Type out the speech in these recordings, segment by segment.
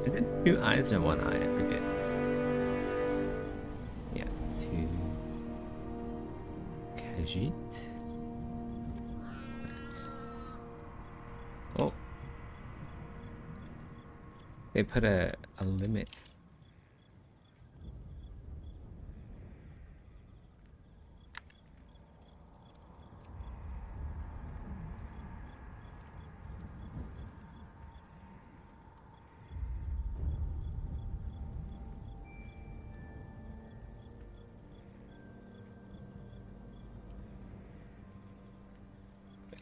Is it 2 eyes or 1 eye? I forget. Yeah, 2. Khajiit. Nice. Oh. They put a limit.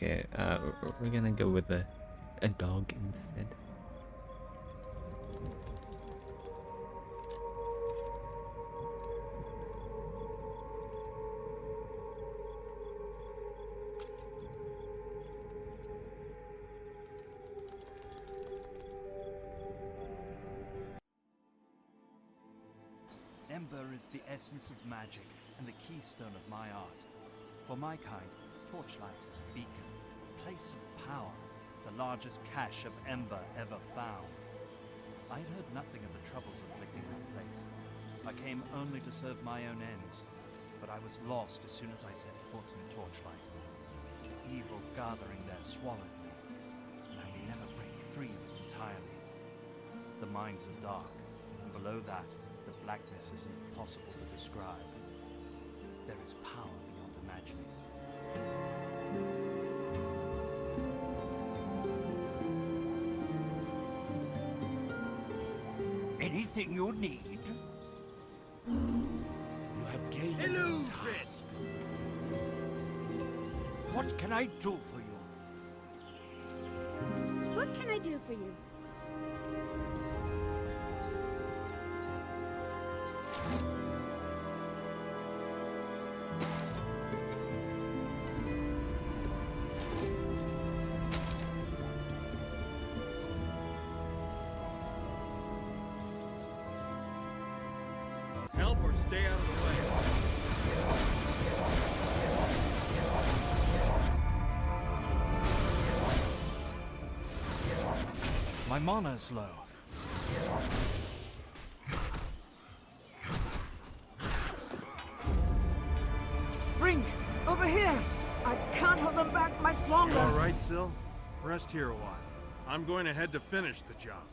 Okay, we're gonna go with a dog instead. Ember is the essence of magic and the keystone of my art. For my kind, Torchlight is a beacon, a place of power, the largest cache of Ember ever found. I had heard nothing of the troubles afflicting that place. I came only to serve my own ends, but I was lost as soon as I set foot in Torchlight. The evil gathering there swallowed me, and I may never break free of it entirely. The mines are dark, and below that, the blackness is impossible to describe. There is power beyond imagining. Anything you need? You have gained Hello, time. Chris. What can I do for you? What can I do for you? Help or stay out of the way. My mana's low. Brink, over here! I can't hold them back much longer. You all right, Syl? Rest here a while. I'm going ahead to finish the job.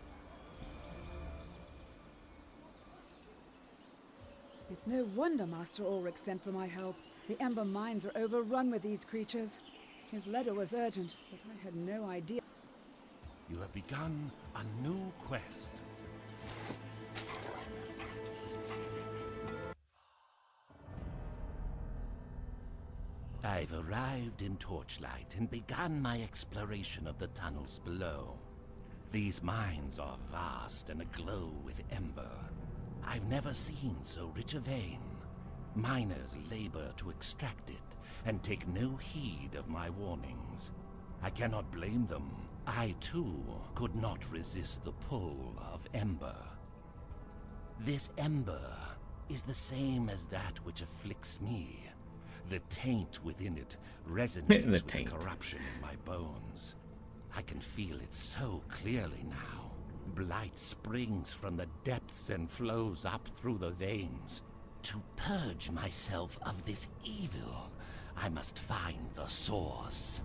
It's no wonder Master Ulrich sent for my help. The Ember mines are overrun with these creatures. His letter was urgent, but I had no idea. You have begun a new quest. I've arrived in Torchlight and begun my exploration of the tunnels below. These mines are vast and aglow with ember. I've never seen so rich a vein. Miners labor to extract it and take no heed of my warnings. I cannot blame them. I, too, could not resist the pull of ember. This ember is the same as that which afflicts me. The taint within it resonates with the corruption in my bones. I can feel it so clearly now. Blight springs from the depths and flows up through the veins. To purge myself of this evil, I must find the source.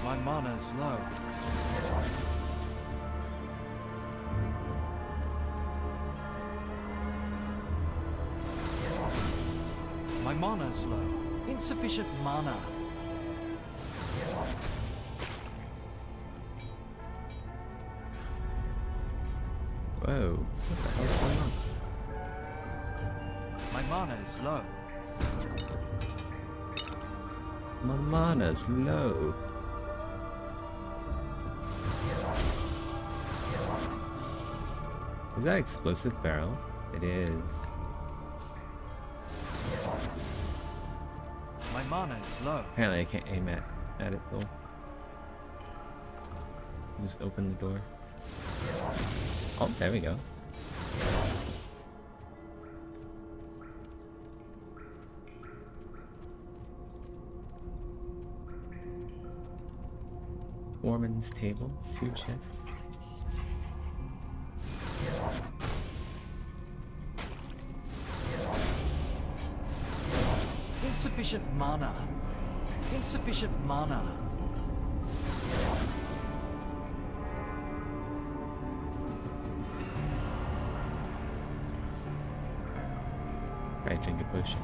My mana's low. My mana's low. Insufficient mana. Whoa, what the hell's going on? My mana is low. My mana's low. Is that explosive barrel? It is. My mana is low. Apparently I can't aim at it though. Just open the door. Oh, there we go. Foreman's table, 2 chests. Insufficient mana. Insufficient mana. Right, drink a potion.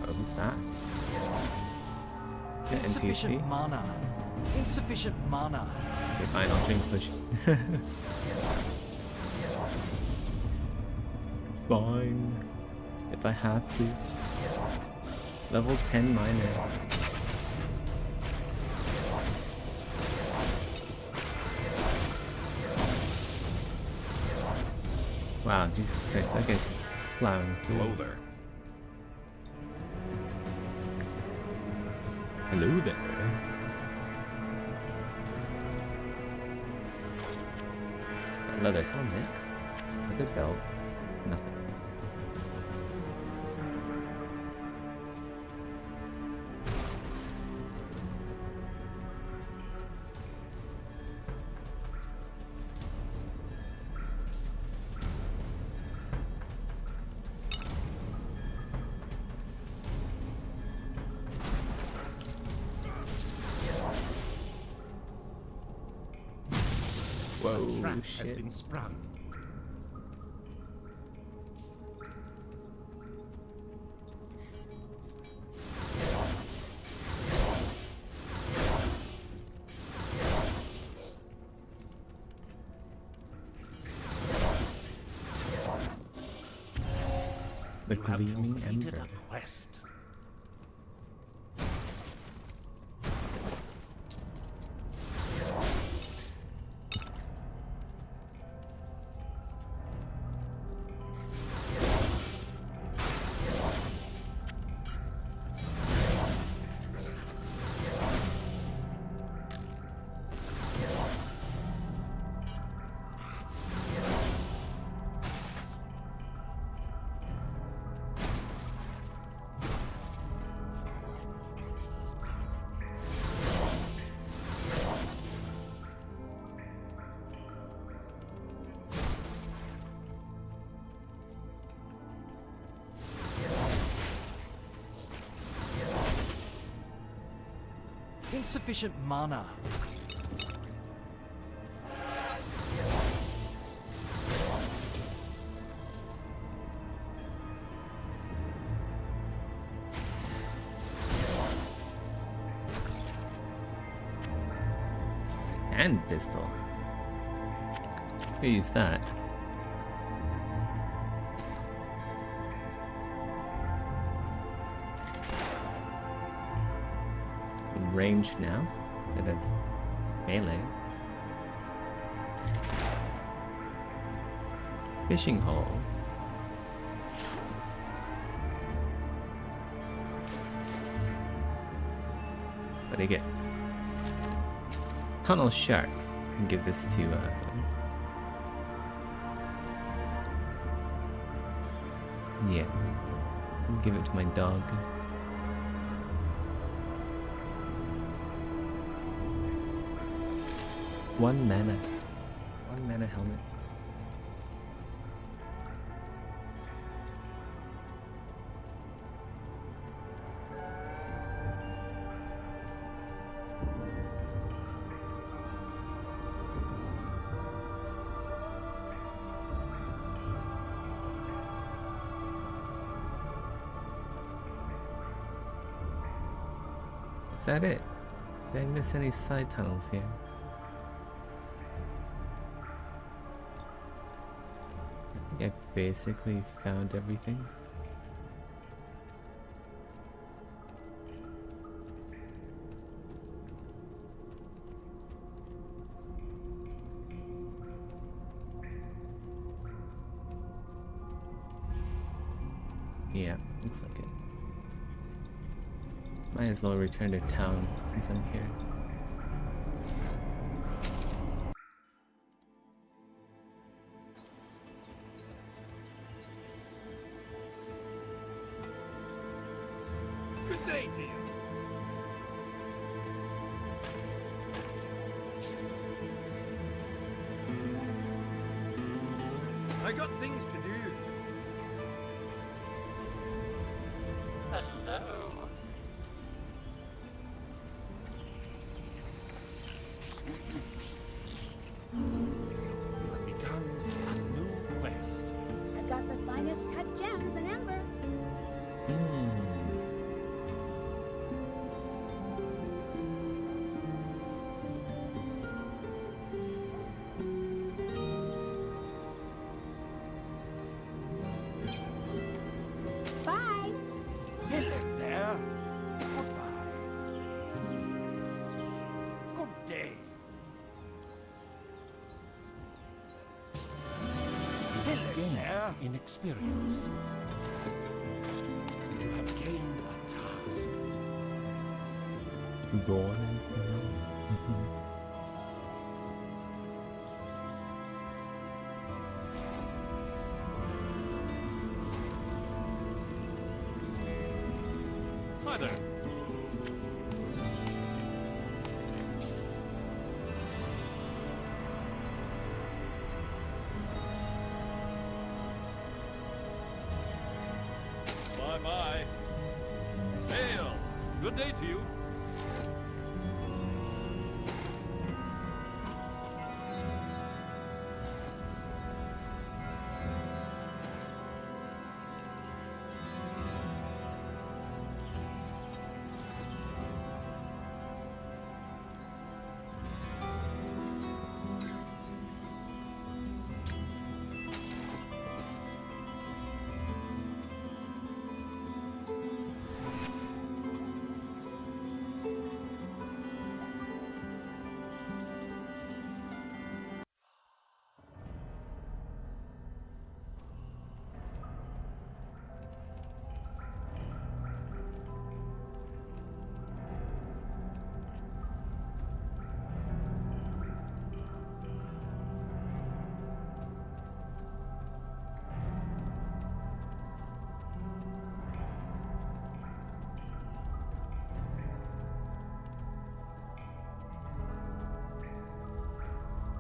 Oh, who's that? An Insufficient NPC? mana. Insufficient mana. Okay, fine, I'll drink a potion. Fine. If I have to. Level 10 miner. Wow, Jesus Christ, that guy's just plowing through. Hello there. Hello there. A leather helmet. Leather belt. Nothing. Whoa, A trap has shit. been sprung. The You have gleaming completed ember. a quest. Insufficient mana. And pistol. Let's go use that. Range now instead of melee. Fishing hole. What do you get? Tunnel shark. I can give this to yeah. I'll give it to my dog. One mana helmet. Is that it? Did I miss any side tunnels here? I think I basically found everything. Yeah, looks like it. Might as well return to town since I'm here. Good day to you. I got things to do. You have begun a new quest. I've got the finest cut gems in Ember. Bye. There. Goodbye. Good day. Gain There. in experience. You have gained a task. Go on. Hi there. Bye-bye. Hail. Good day to you.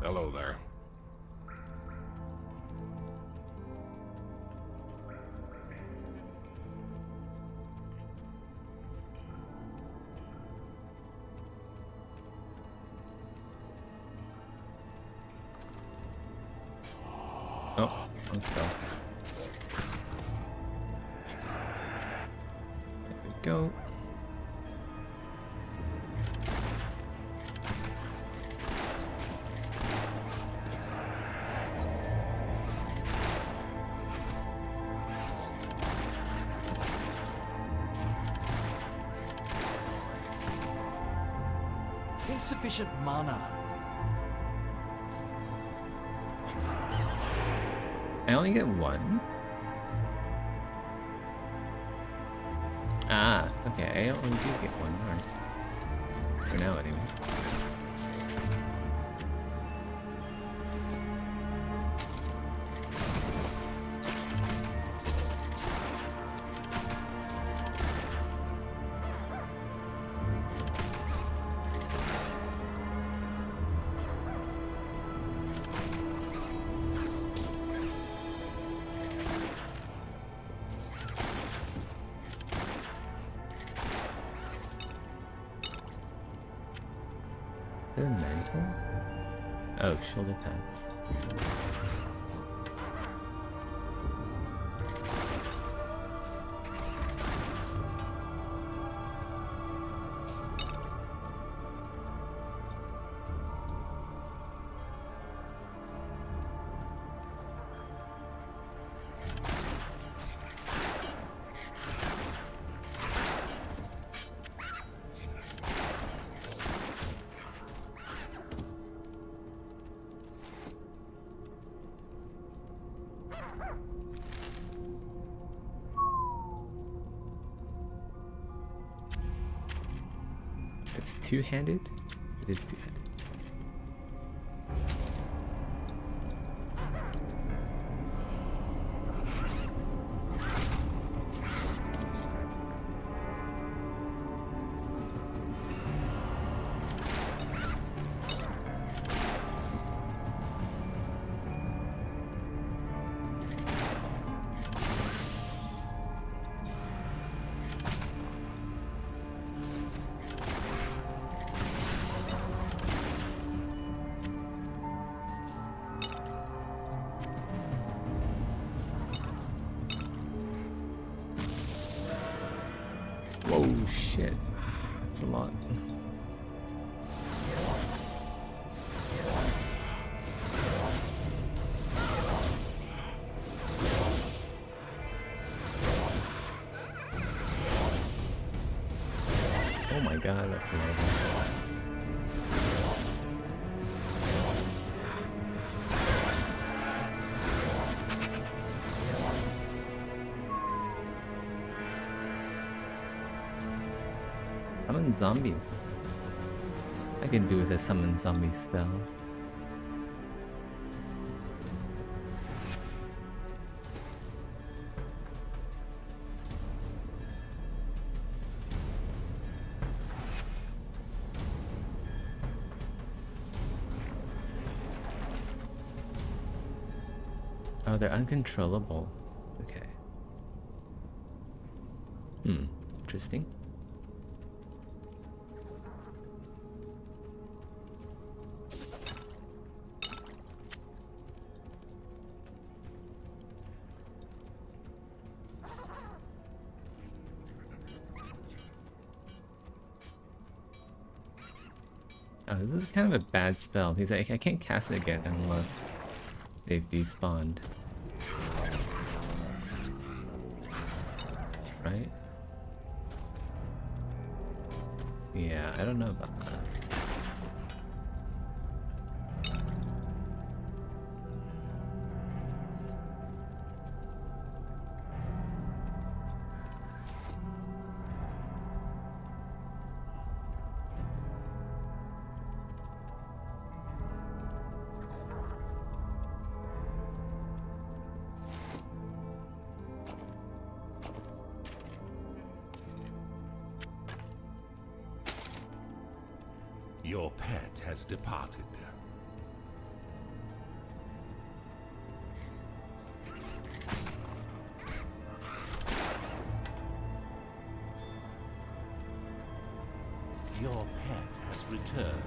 Hello there. Oh, let's go. There we go. Insufficient mana. I only get one? Ah, okay, I only do get one. Alright. For now, anyway. Is it a mantle? Oh, shoulder pads. it's two-handed? It is two-handed. Whoa, shit. That's a lot. Oh my god, that's a lot. Summon zombies. I can do with a summon zombie spell. Oh, they're uncontrollable. Okay. Interesting. Oh, this is kind of a bad spell because I can't cast it again unless they've despawned. Right? Yeah, I don't know about that. Your pet has departed. Your pet has returned.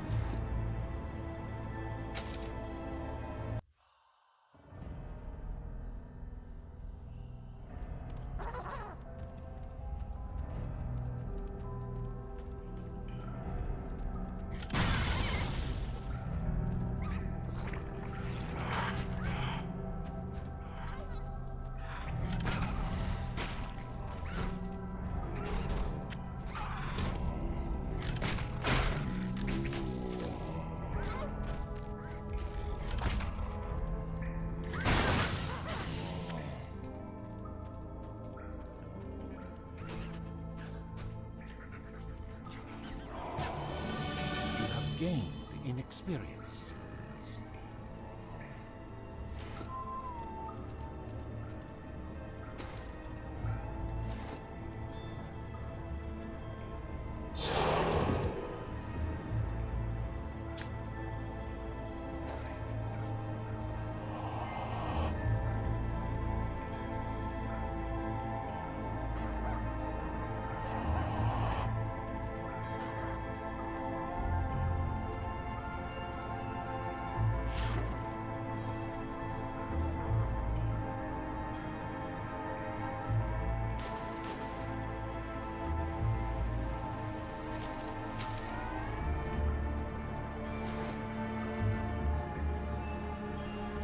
Gained in experience.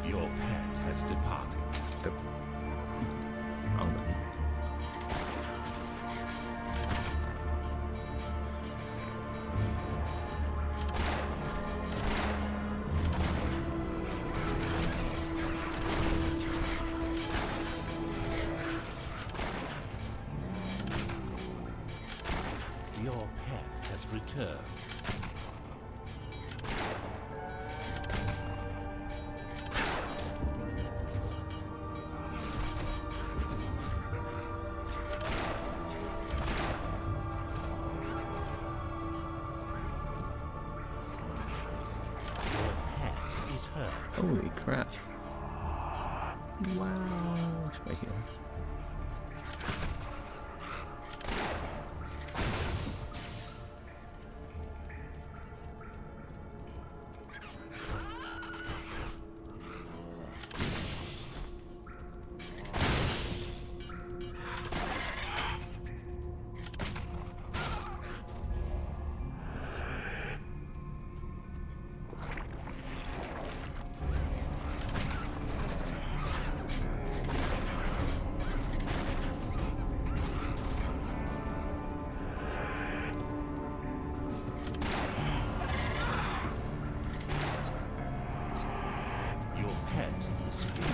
Your pet has departed. Oops. Wrong button. Your pet has returned. Holy crap. Wow. Which way here? Your pet is free.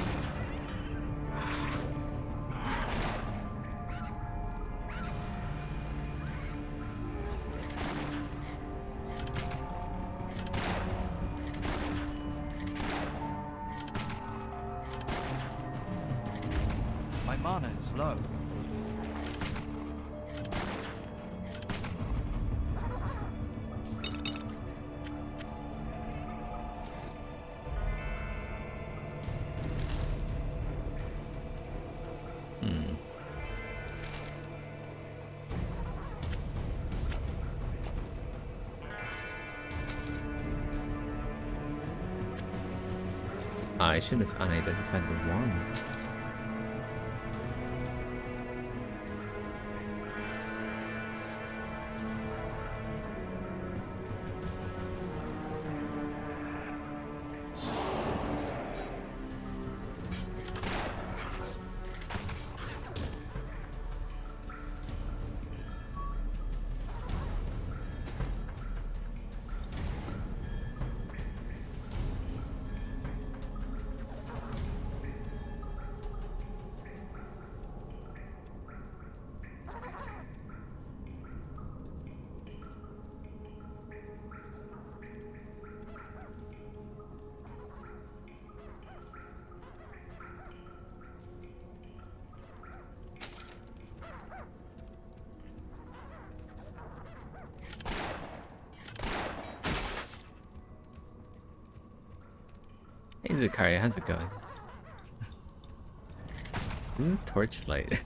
My mana is low. Hmm. I should have unidentified the one. Hey Zakaria, how's it going? This is Torchlight.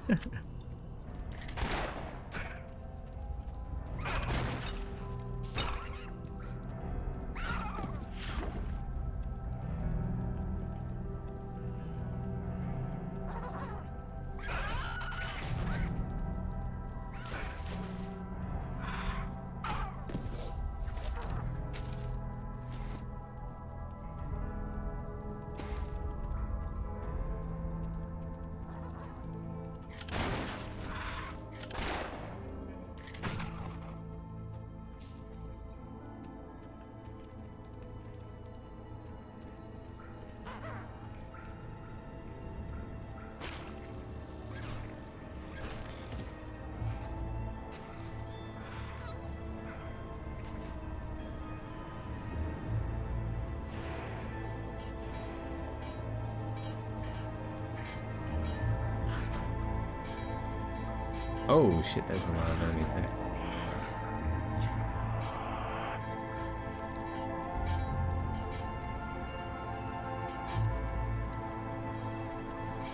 Oh shit, there's a lot of enemies there.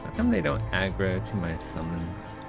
How come they don't aggro to my summons?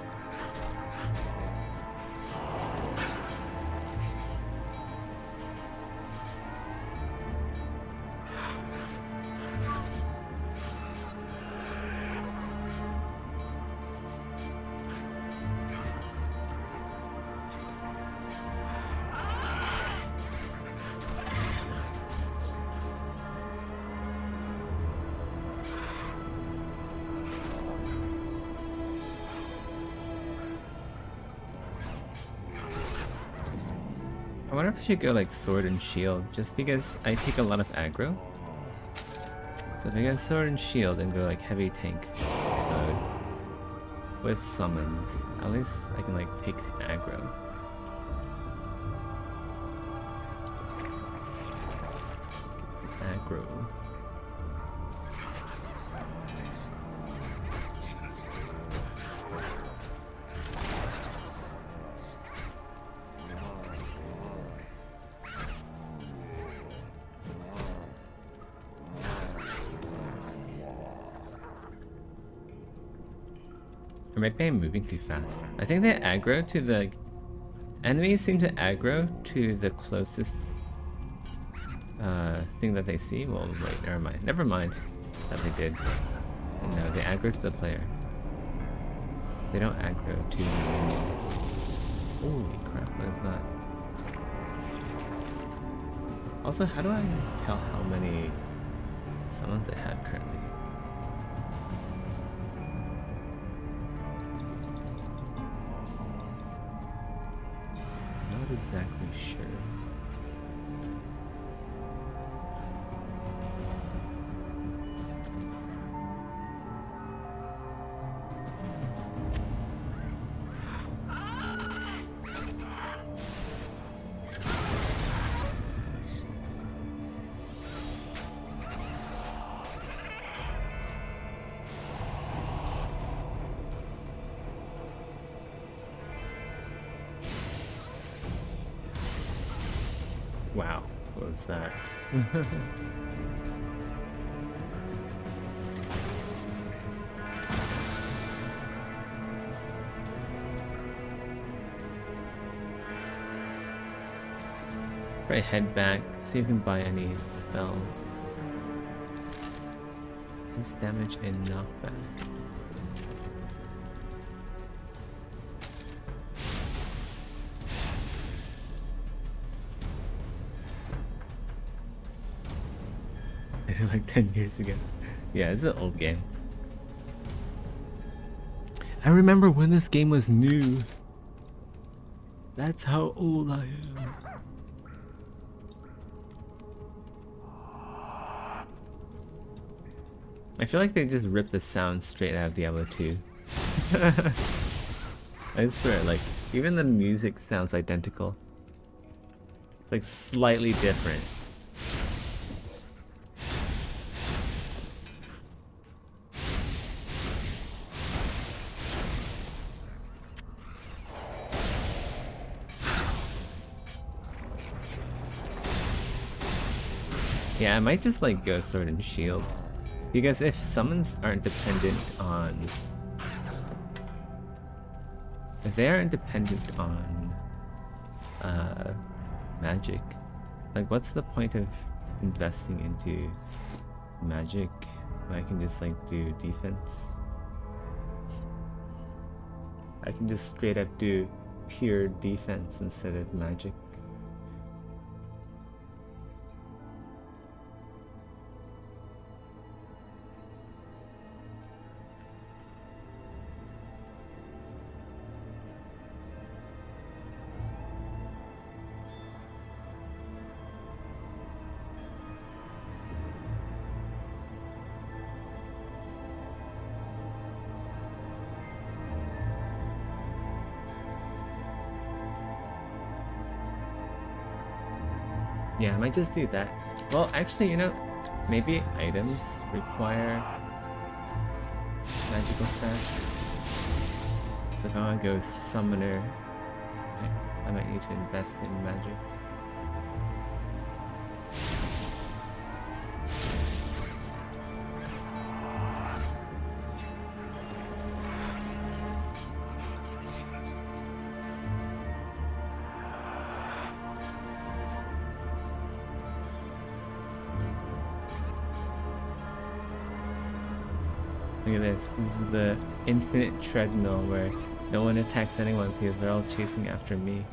I wonder if I should go like sword and shield, just because I take a lot of aggro. So if I go sword and shield and go like heavy tank mode with summons, at least I can like take aggro. Get some aggro. Or maybe I'm moving too fast. I think they aggro to the... Enemies seem to aggro to the closest thing that they see. Well, wait, never mind. Never mind that they did. No, they aggro to the player. They don't aggro to the minions. Holy crap, what is that? Also, how do I tell how many summons I have currently? Not exactly sure. Wow, what was that? Right, head back, see if we can buy any spells. His damage and knockback. Like 10 years ago. Yeah, it's an old game. I remember when this game was new. That's how old I am. I feel like they just ripped the sound straight out of Diablo 2. I swear, like, even the music sounds identical. Like, slightly different. Yeah, I might just like go Sword and Shield. Because if summons aren't dependent on... If they aren't dependent on magic, like what's the point of investing into magic when I can just like do defense? I can just straight up do pure defense instead of magic. Yeah, I might just do that. Well, actually, you know, maybe items require magical stats. So if I want to go summoner, I might need to invest in magic. Look at this. This is the infinite treadmill where no one attacks anyone because they're all chasing after me.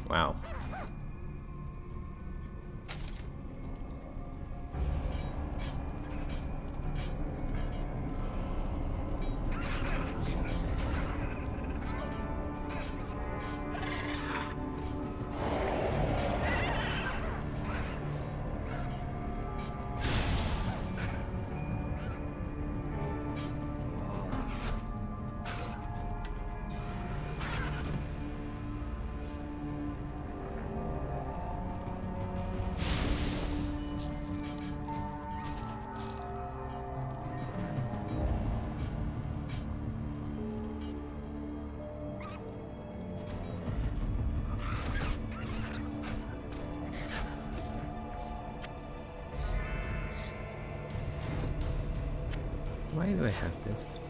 Wow. Why do I have this?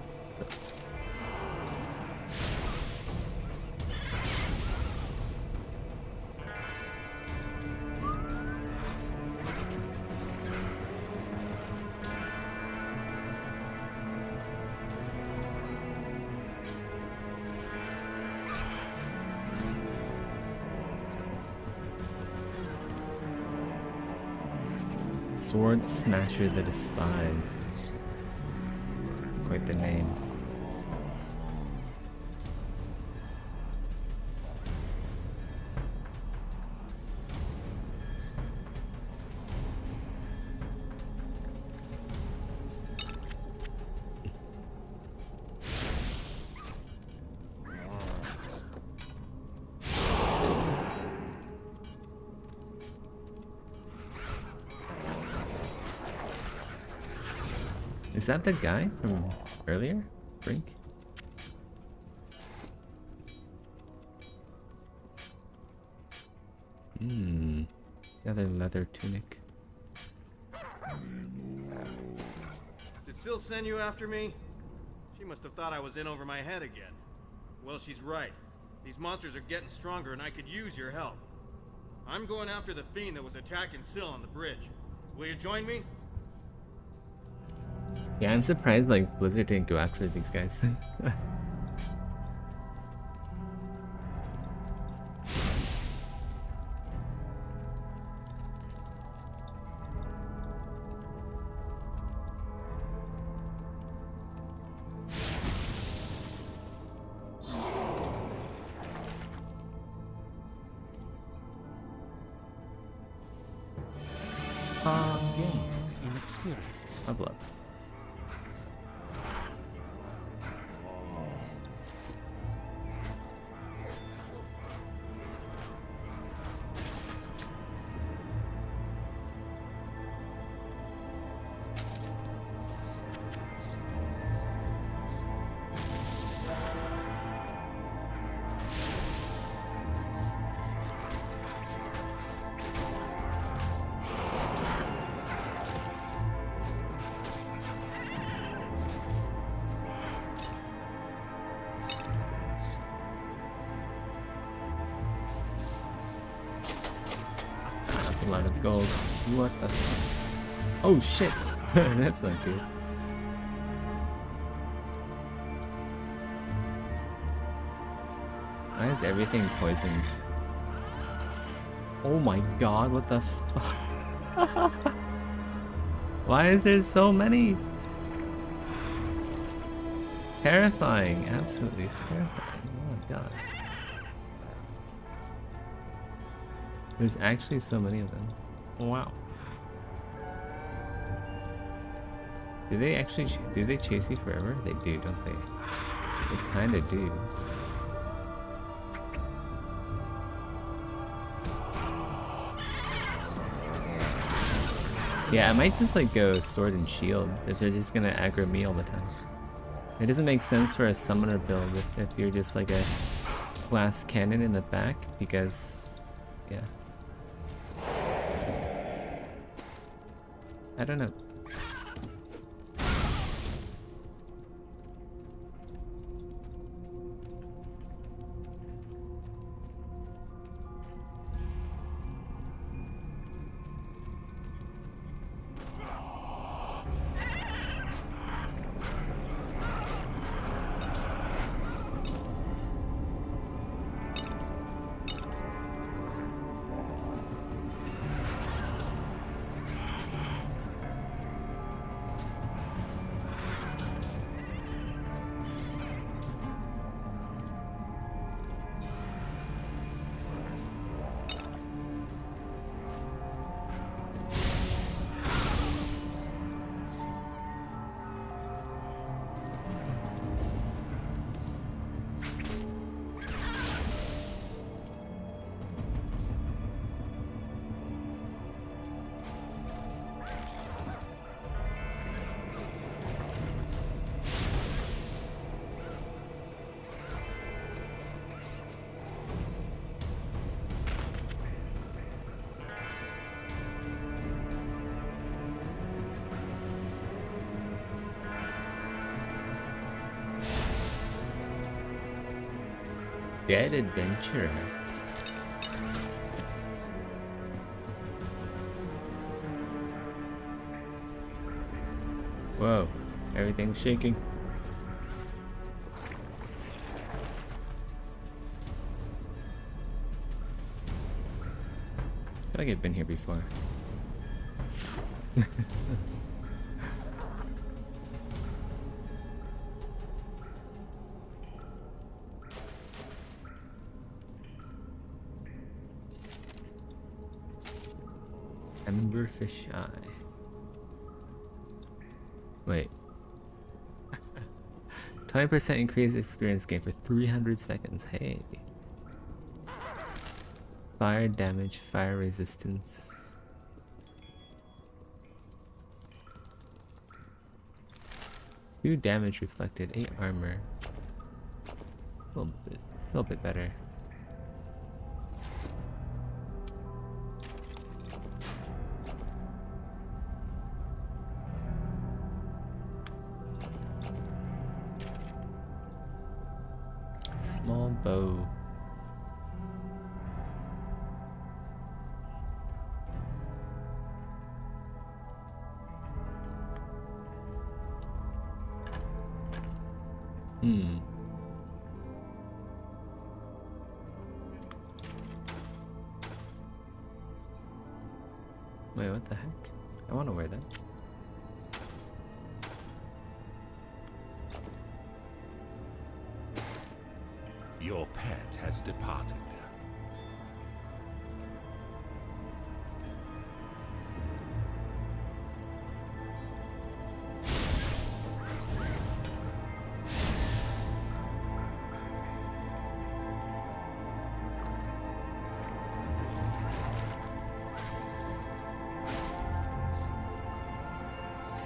Sword Smasher the Despised. That's quite the name. Is that the guy from earlier? Brink? Another leather tunic. Did Syl send you after me? She must have thought I was in over my head again. Well, she's right. These monsters are getting stronger and I could use your help. I'm going after the fiend that was attacking Syl on the bridge. Will you join me? Yeah, I'm surprised like Blizzard didn't go after these guys. Gain in experience. Level up. That's a lot of gold. What the f— oh shit! That's not good. Why is everything poisoned? Oh my god, what the fuck? Why is there so many? Terrifying, absolutely terrifying. Oh my god. There's actually so many of them. Wow. Do they actually, do they chase you forever? They do, don't they? They kinda do. Yeah, I might just like go sword and shield if they're just gonna aggro me all the time. It doesn't make sense for a summoner build if you're just like a glass cannon in the back, because yeah. I don't know. Dead adventurer. Whoa, everything's shaking. I feel like I've been here before. Emberfish eye. Wait. 20% increased experience gain for 300 seconds. Hey. Fire damage, fire resistance. Two damage reflected, 8 armor. A little bit better. Small bow. Wait, what the heck? I want to wear that. Your pet has departed.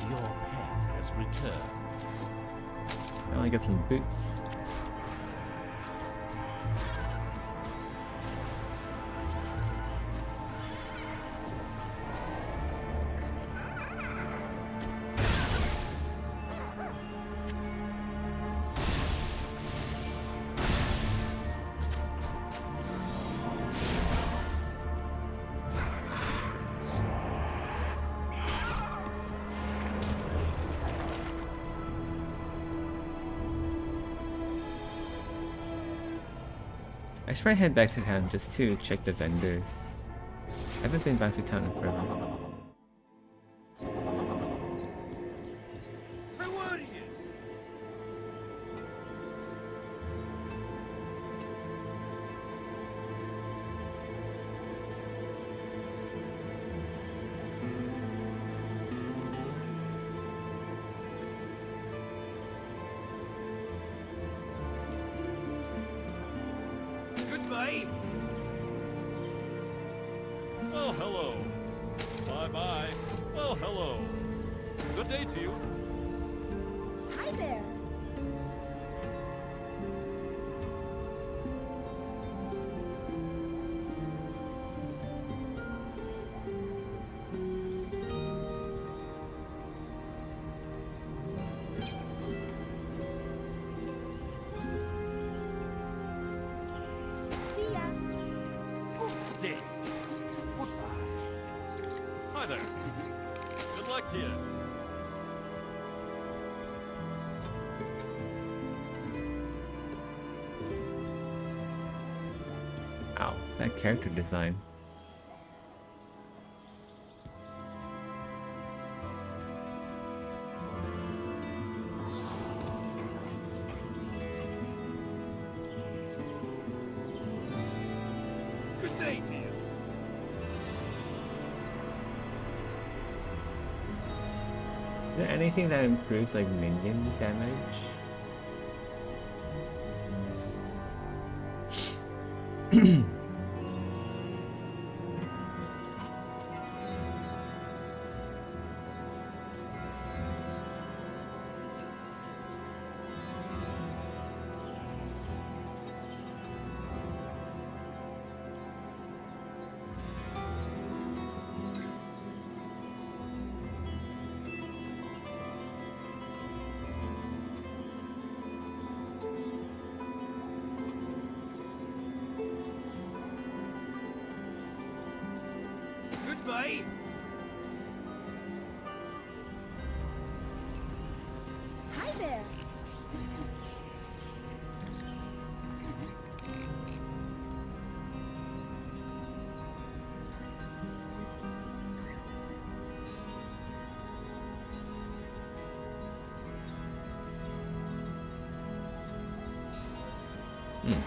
Your pet has returned. I only get some boots. I should probably head back to town just to check the vendors. I haven't been back to town in forever. Hey, what are you? Goodbye. Oh, hello. Bye-bye. Oh, hello. Good day to you. Hi there. See ya. Death. What bastard? Hi there. Good luck to you. Ow, that character design. Good day to you. Is there anything that improves like minion damage?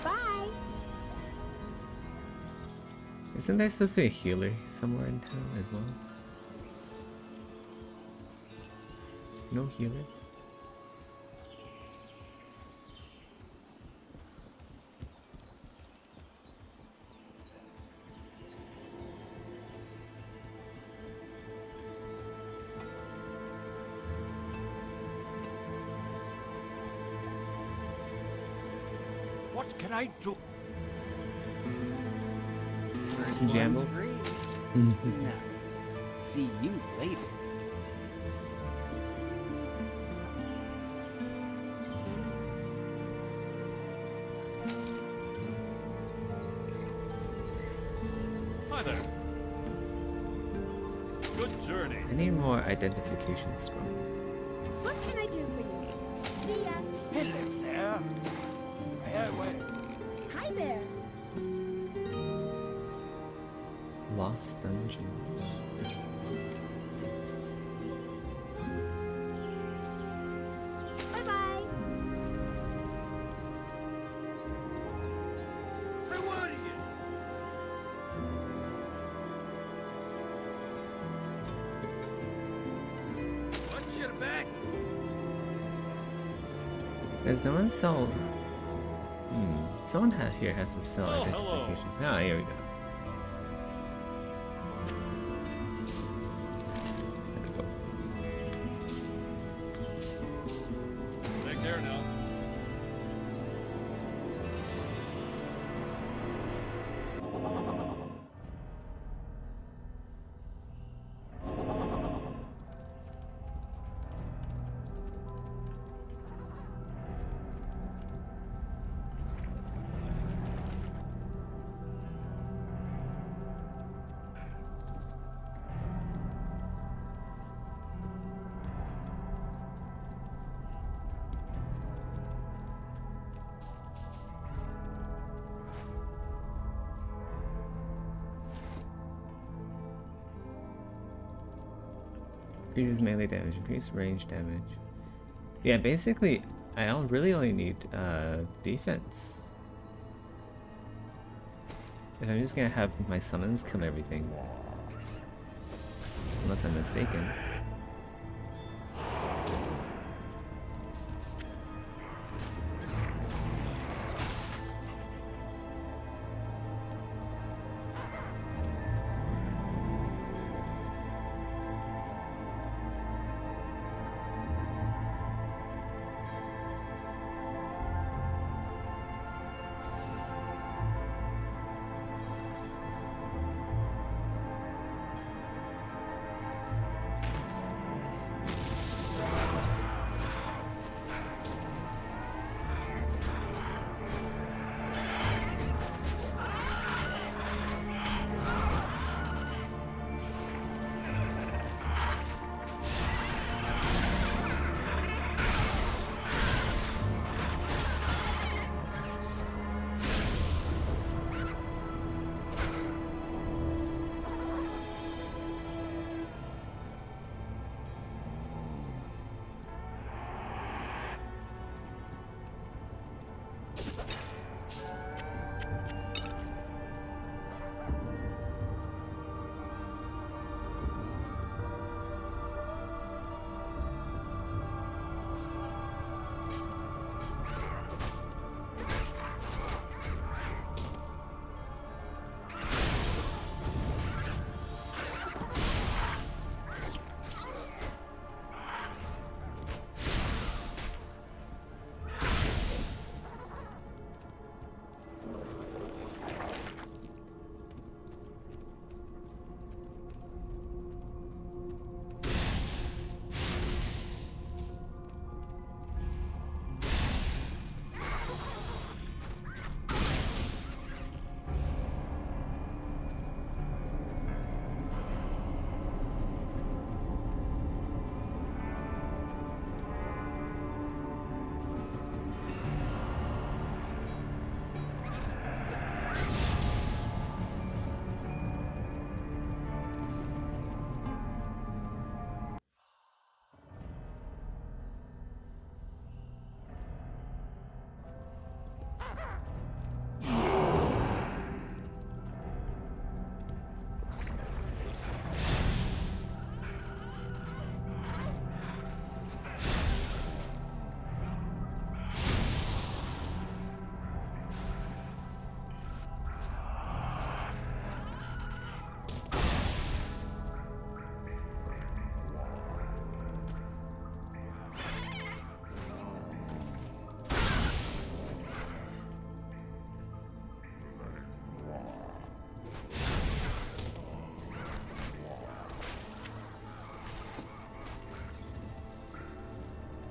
Bye. Isn't there supposed to be a healer somewhere in town as well? No healer? What can I do? Jambo? Now, see you later. Hi there. Good journey. I need more identification scrolls. What can I do for you? See ya. Hello there. Farewell. Hi there. Lost Dungeons. Bye-bye. Hey, what are you? What, you back? Does no one sell? Someone here has to sell Oh, hello. identifications. Ah, here we go. There we go. Take care now. Increases melee damage, increase range damage. Yeah, basically, I don't really only need defense. If I'm just gonna have my summons kill everything. Unless I'm mistaken.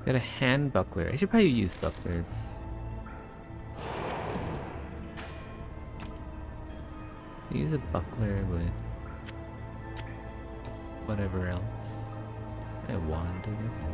Got a hand buckler. I should probably use bucklers. Use a buckler with whatever else. A wand, I guess.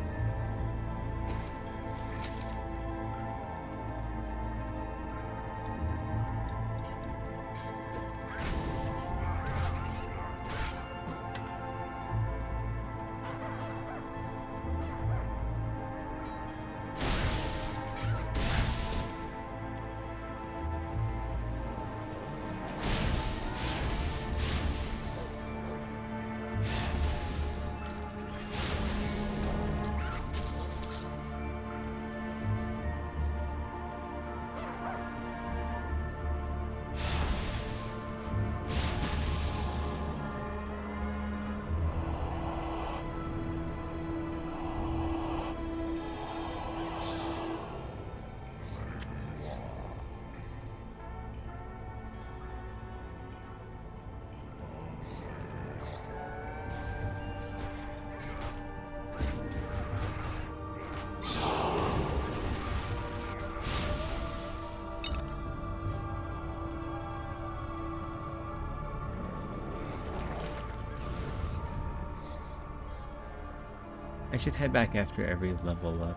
I should head back after every level up.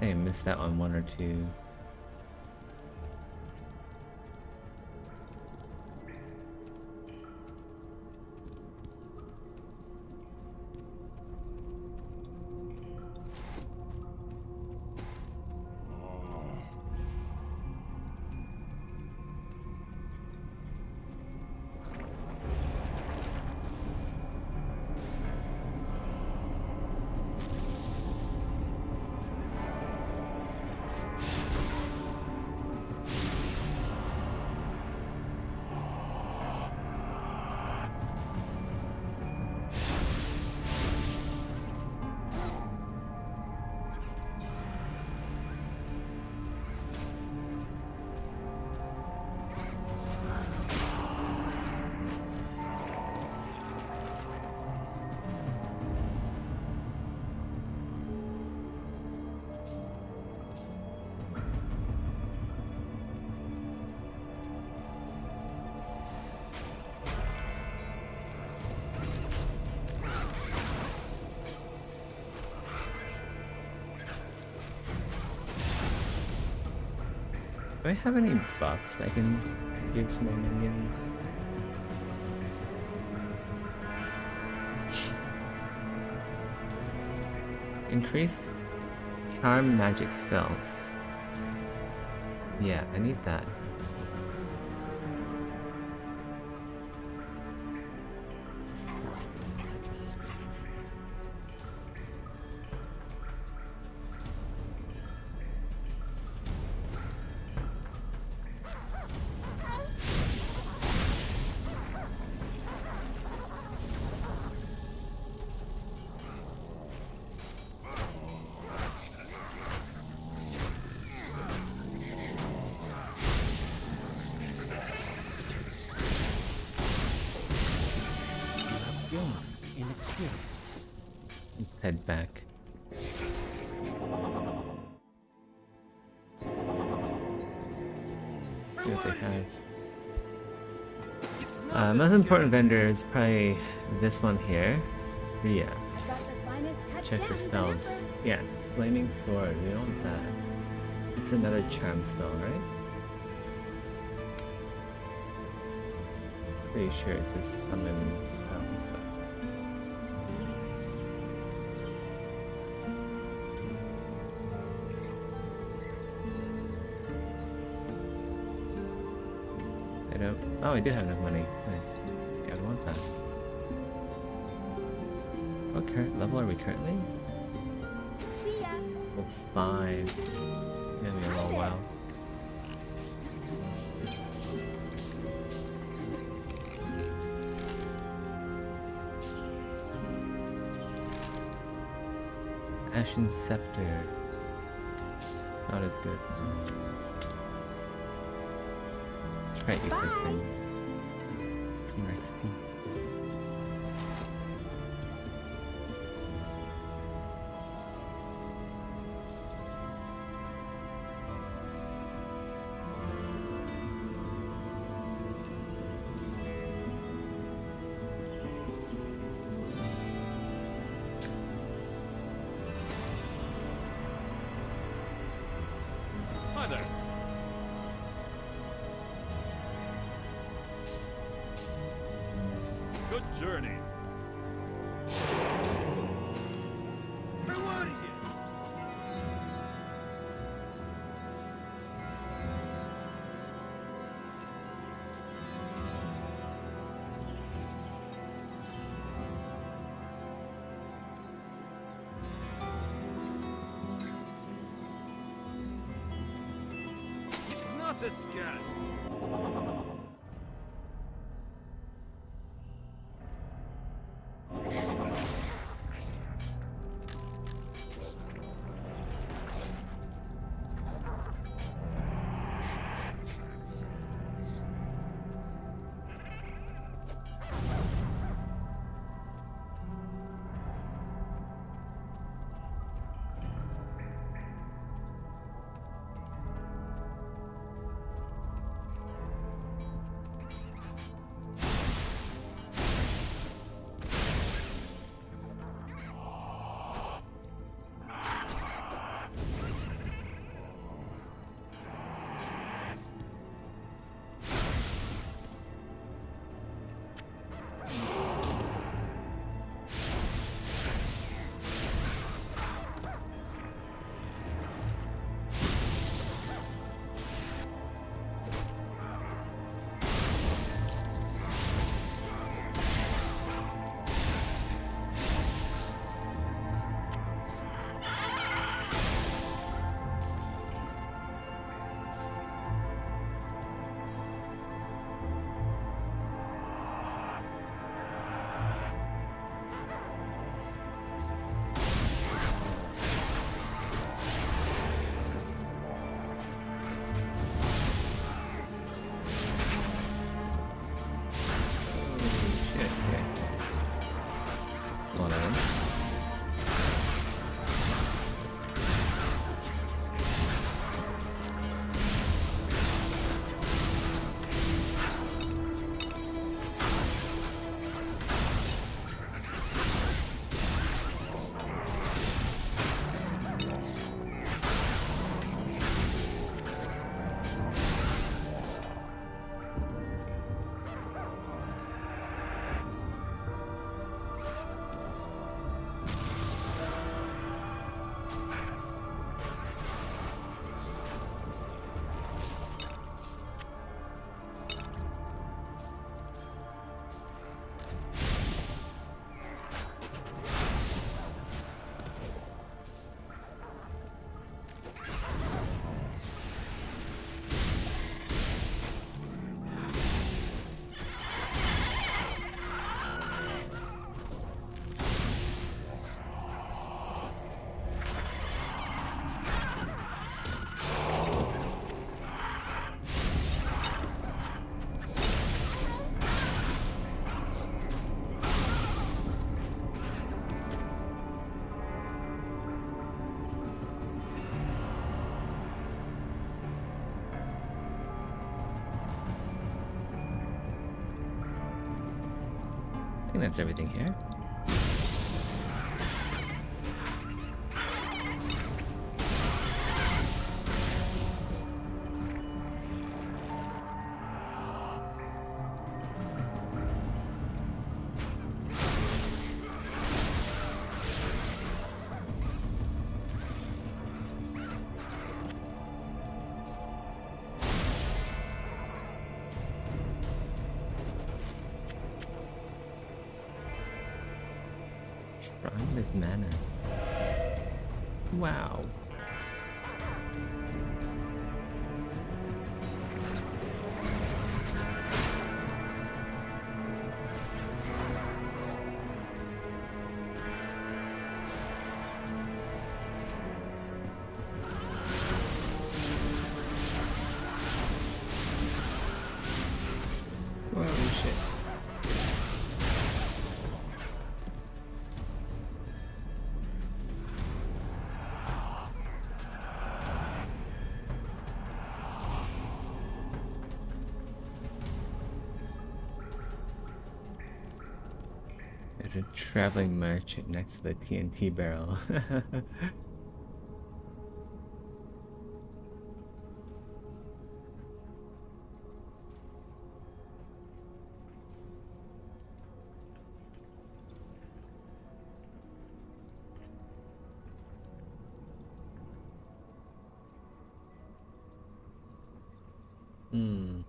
I missed that on 1 or 2. Do I have any buffs I can give to my minions? Increase charm magic spells. Yeah, I need that. Head back. See what they have. Most important vendor is probably this one here. Rhea. Got the finest cut Check for gems spells. Yeah, Flaming Sword. We don't want that. It's another charm spell, right? Pretty sure it's a summon spell, so. I don't. Oh, I do have enough money. Nice. Yeah, I want that. What current level are we currently? See ya. Level 5. It's gonna be a little while. Ashen Scepter. Not as good as mine. Should probably eat this thing. It's more XP. a scat. Shit, okay. One of them. I think that's everything here. Shrine with mana. Wow. Holy shit. There's a traveling merchant next to the TNT barrel. Hmm.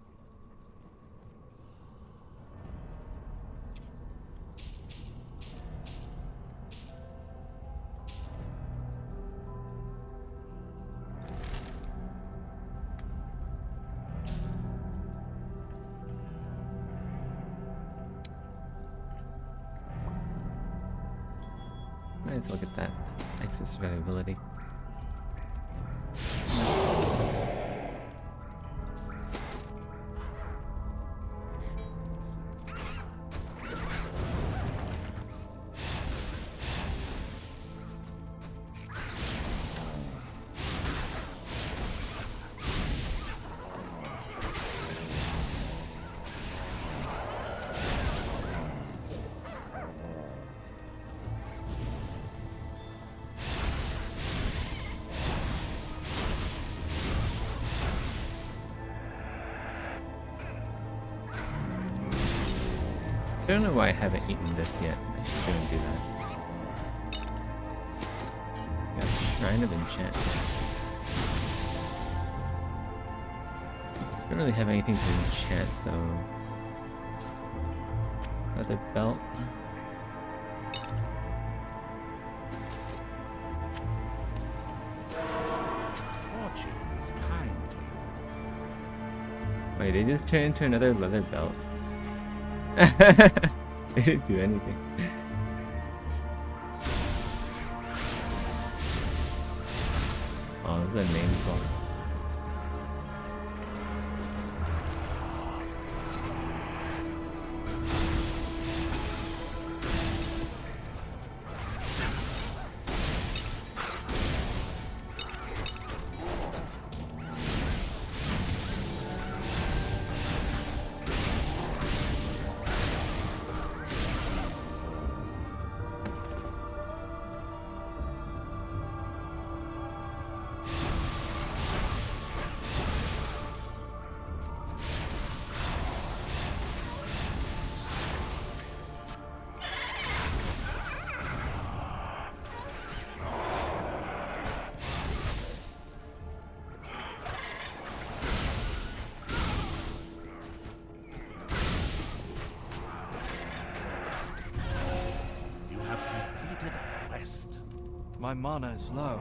Might as well get that extra survivability. I don't know why I haven't eaten this yet. I should go and do that. Got Shrine of Enchant. Don't really have anything to enchant though. Leather belt. Fortune is kind to you. Wait, they just turned into another leather belt. They didn't do anything. Oh, this is a name boss. You have completed a quest. My mana is low.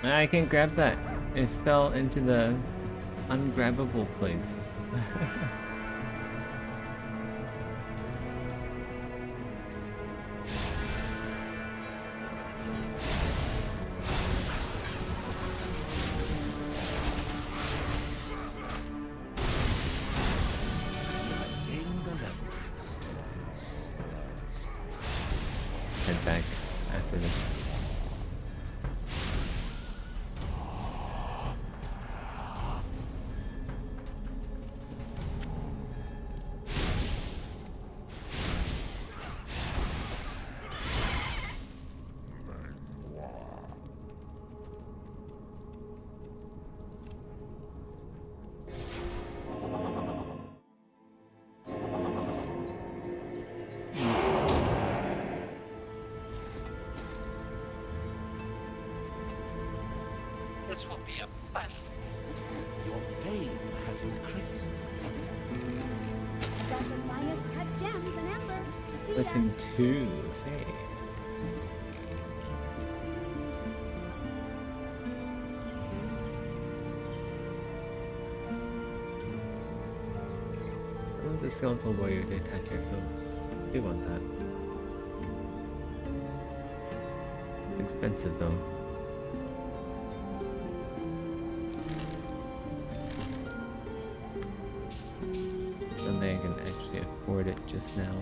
I can't grab that. It fell into the ungrabbable place. Gain the level. Head back after this. This will be a fun. Your fame has increased. Got the finest cut gems and amber. See ya. Section 2. Okay. Someone's a skeletal warrior to attack your foes. We want that. It's expensive though. Something I can actually afford it just now.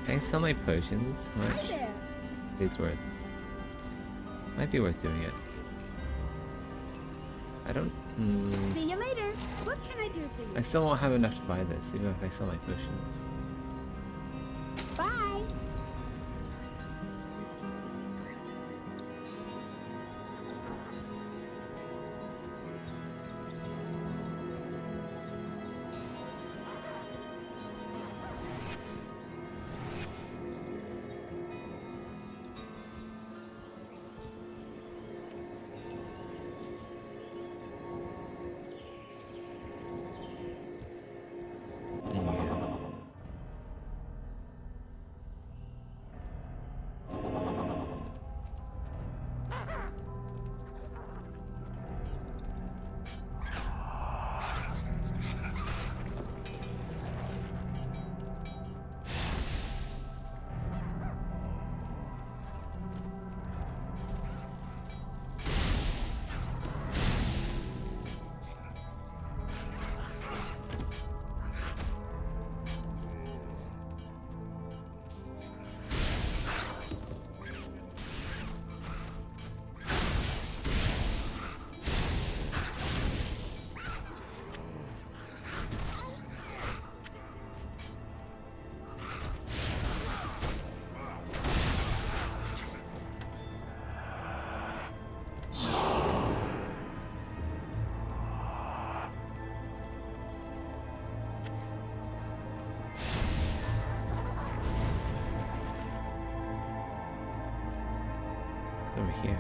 Can I sell my potions? How Hi much? there. It's worth. Might be worth doing it. I don't. See you later. What can I do for you? I still won't have enough to buy this, even if I sell my potions. Bye. Over here.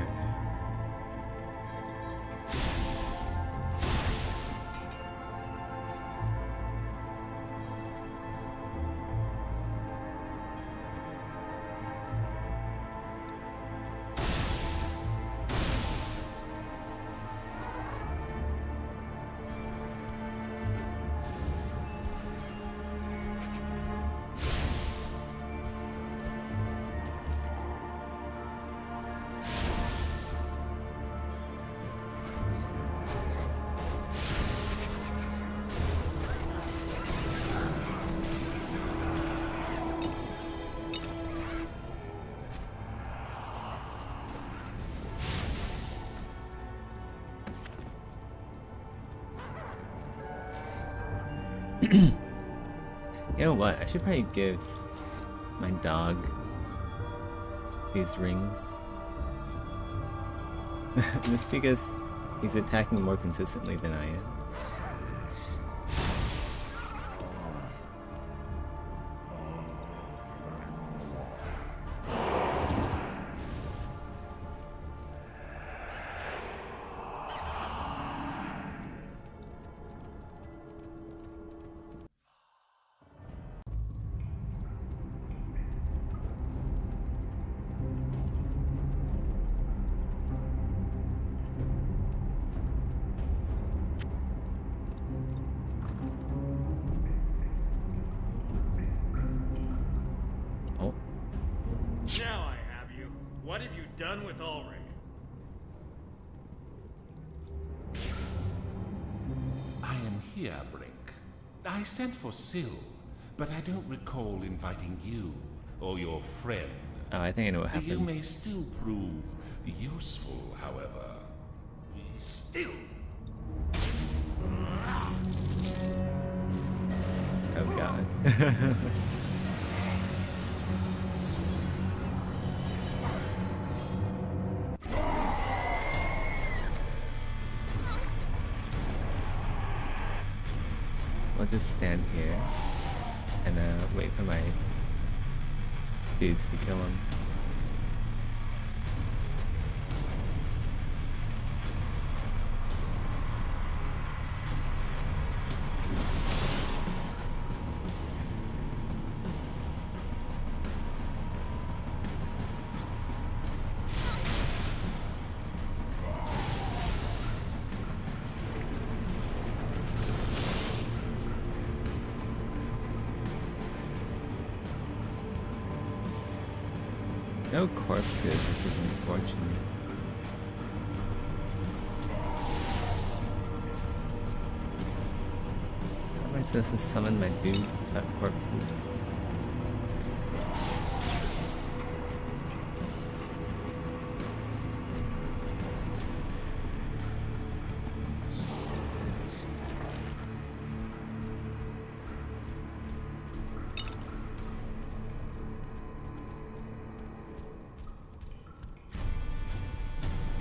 You know what? I should probably give my dog these rings. Just because he's attacking more consistently than I am. Now I have you. What have you done with Ulrich? I am here, Brink. I sent for Syl, but I don't recall inviting you or your friend. Oh, I think I know what You may happens. still prove useful, however. Still. Oh god. I'll just stand here and wait for my dudes to kill him. No corpses, which is unfortunate. How am I supposed to summon my dudes without corpses?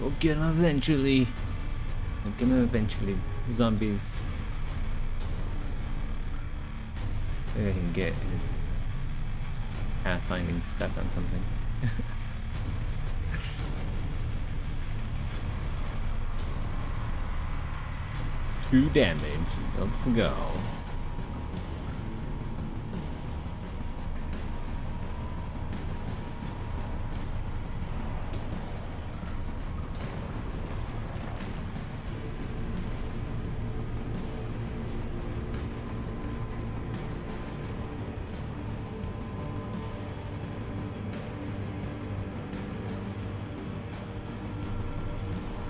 We'll get him eventually. We'll get him eventually. Zombies. Maybe I can get his pathfinding stuck on something. 2 damage. Let's go.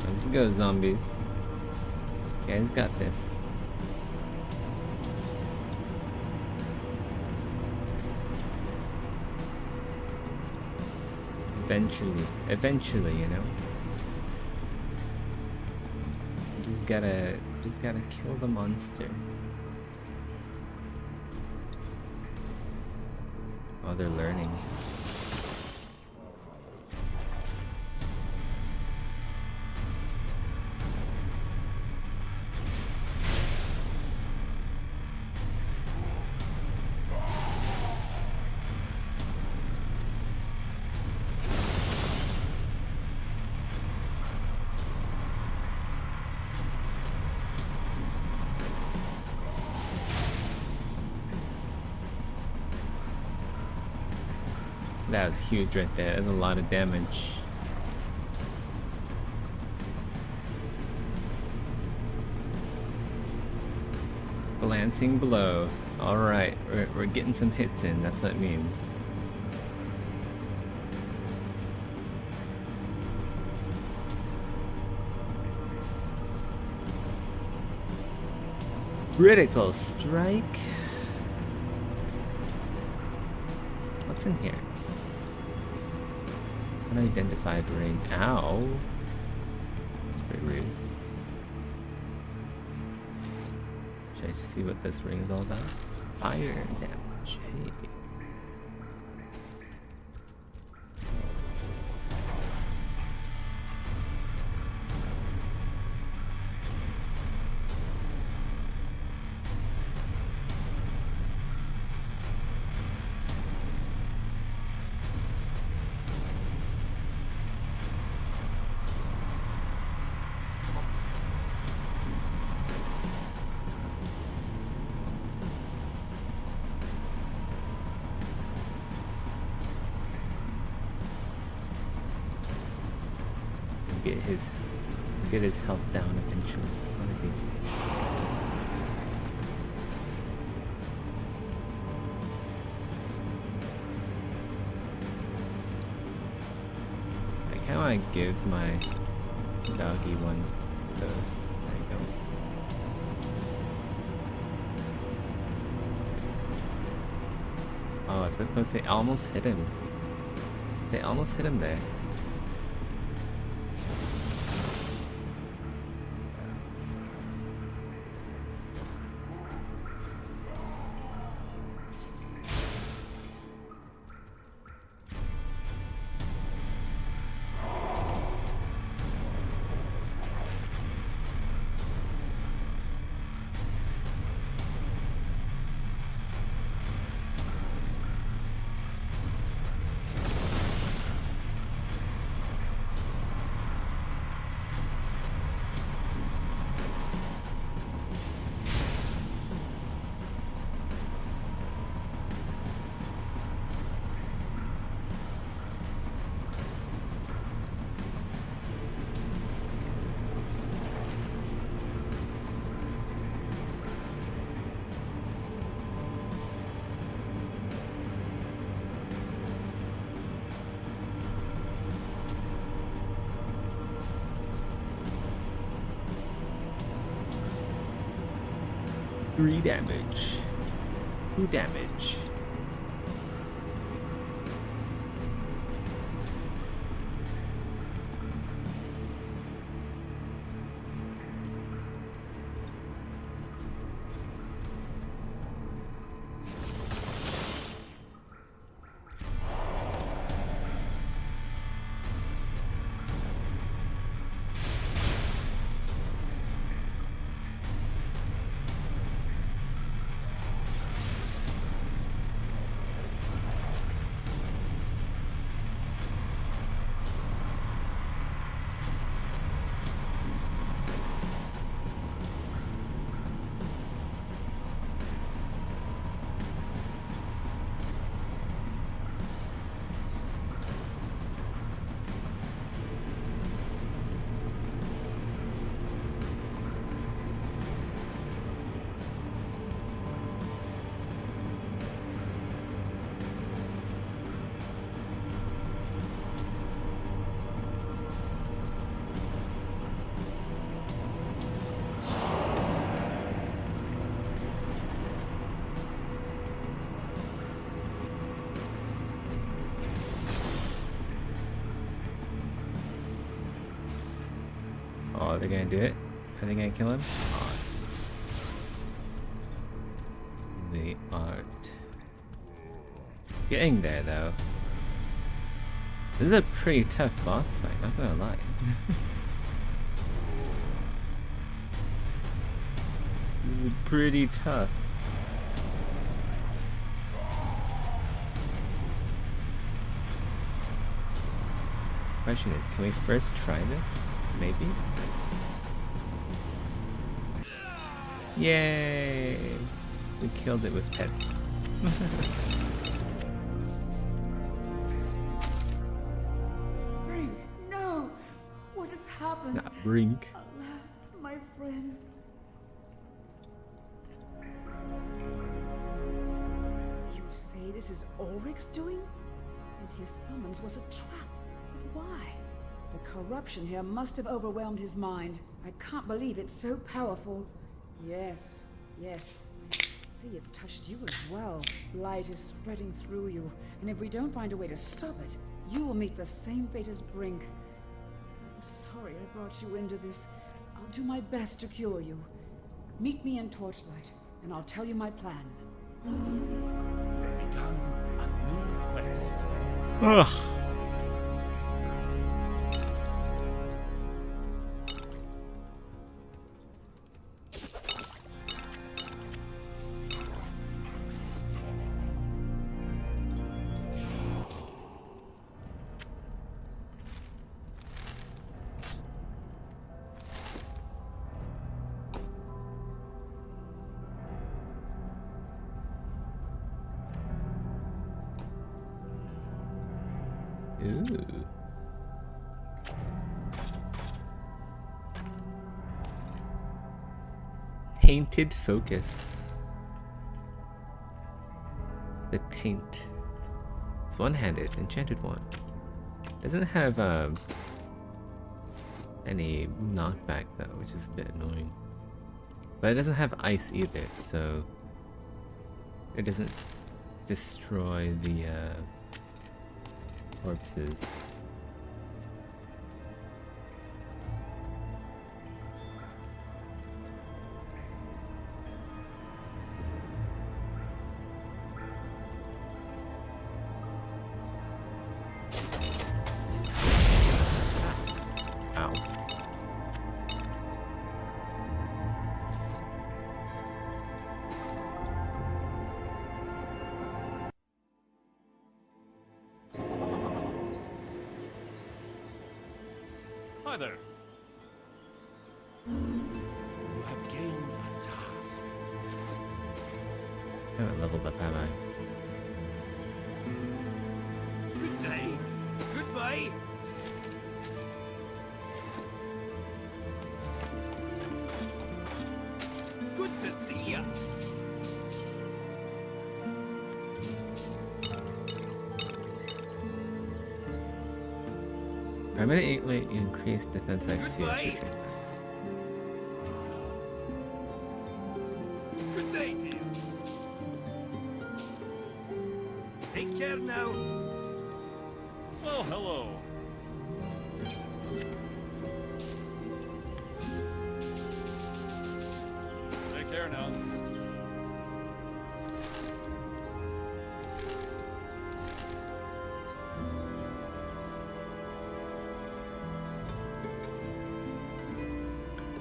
Let's go, zombies. You guys got this. Eventually, you know. Just gotta kill the monster. Oh, they're learning. That was huge right there. That's a lot of damage. Glancing blow. Alright, we're getting some hits in. That's what it means. Critical strike. What's in here? Unidentified ring. Ow. That's pretty rude. Should I see what this ring is all about? Fire damage. Hey. Get his health down eventually. One of these days. I kinda wanna give my doggy one of those. There you go. Oh, so close. They almost hit him. They almost hit him there. Three damage. 2 damage. Oh, they're gonna do it? Are they gonna kill him? Oh. They aren't. Getting there though. This is a pretty tough boss fight, not gonna lie. This is pretty tough. Question is, can we first try this? Maybe? Yay! We killed it with pets. Brink, no! What has happened? Not Brink. Alas, my friend. You say this is Ulrich's doing? Then his summons was a trap. But why? The corruption here must have overwhelmed his mind. I can't believe it's so powerful. Yes, yes. See, it's touched you as well. Light is spreading through you, and if we don't find a way to stop it, you will meet the same fate as Brink. I'm sorry I brought you into this. I'll do my best to cure you. Meet me in Torchlight, and I'll tell you my plan. You have begun a new quest. Ugh. Ooh. Tainted Focus. The Taint. It's one-handed, enchanted one. Doesn't have any knockback though, which is a bit annoying. But it doesn't have ice either, so it doesn't destroy the corpses. Ow. Hi there. You have gained a task. I haven't leveled up, have I? Good day. Goodbye. Good to see ya. Permanently increase defense activity. Goodbye. Good day to you. Take care now. Well, hello. Take care now.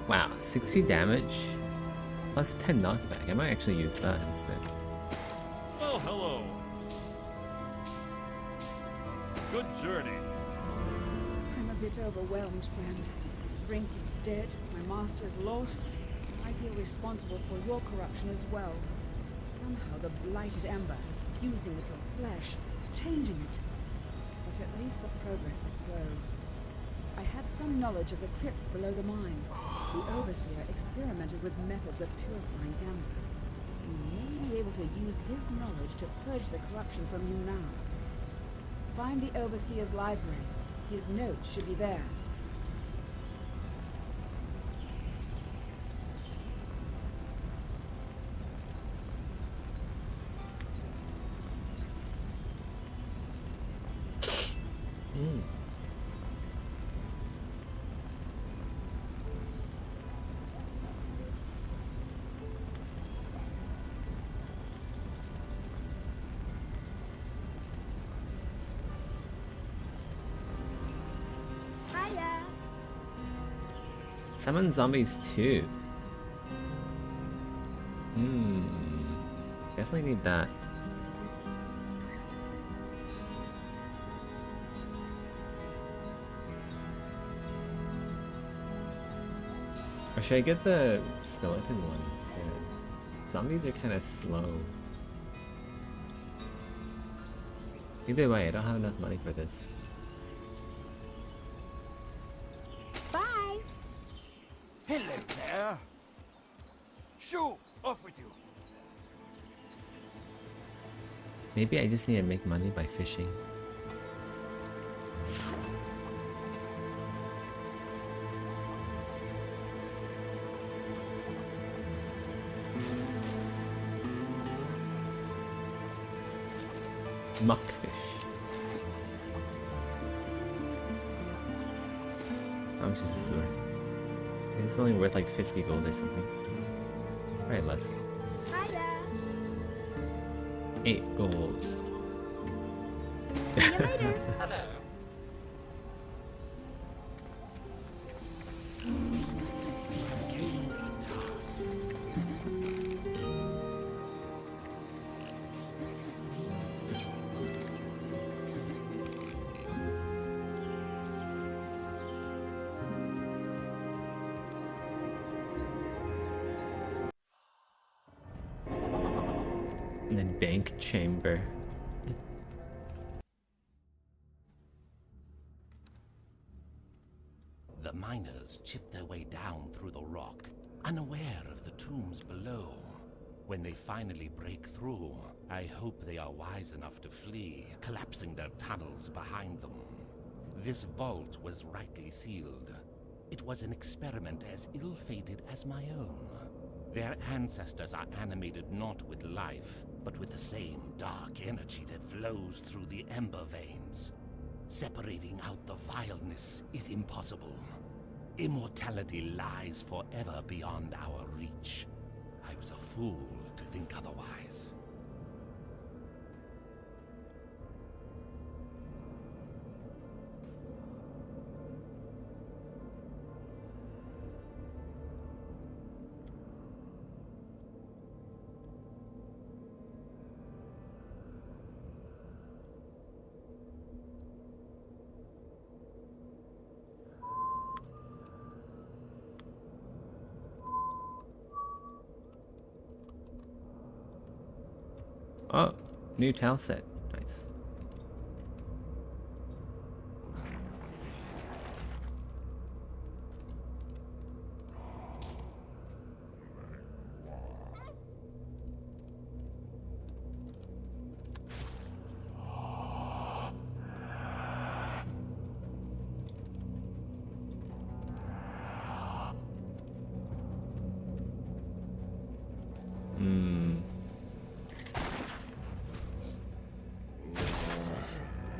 Wow, 60 damage plus 10 knockback. I might actually use that instead. Well, hello. Good journey. I'm a bit overwhelmed, friend. Brink is dead, my master is lost. I feel responsible for your corruption as well. Somehow the blighted ember is fusing with your flesh, changing it. But at least the progress is slow. I have some knowledge of the crypts below the mine. The Overseer experimented with methods of purifying ember. He may be able to use his knowledge to purge the corruption from you now. Find the Overseer's library. His notes should be there. Summon zombies too. Definitely need that. Or should I get the skeleton one instead? Zombies are kind of slow. Either way, I don't have enough money for this. Bye. Hello there. Shoo, off with you. Maybe I just need to make money by fishing. Muckfish. How much is this worth? It's only worth like 50 gold or something. Right, less. Hiya. 8 gold. See you later. Hello. And then bank chamber. The miners chip their way down through the rock, unaware of the tombs below. When they finally break through, I hope they are wise enough to flee, collapsing their tunnels behind them. This vault was rightly sealed. It was an experiment as ill-fated as my own. Their ancestors are animated not with life, but with the same dark energy that flows through the ember veins. Separating out the vileness is impossible. Immortality lies forever beyond our reach. I was a fool to think otherwise. Oh, new tile set. Nice.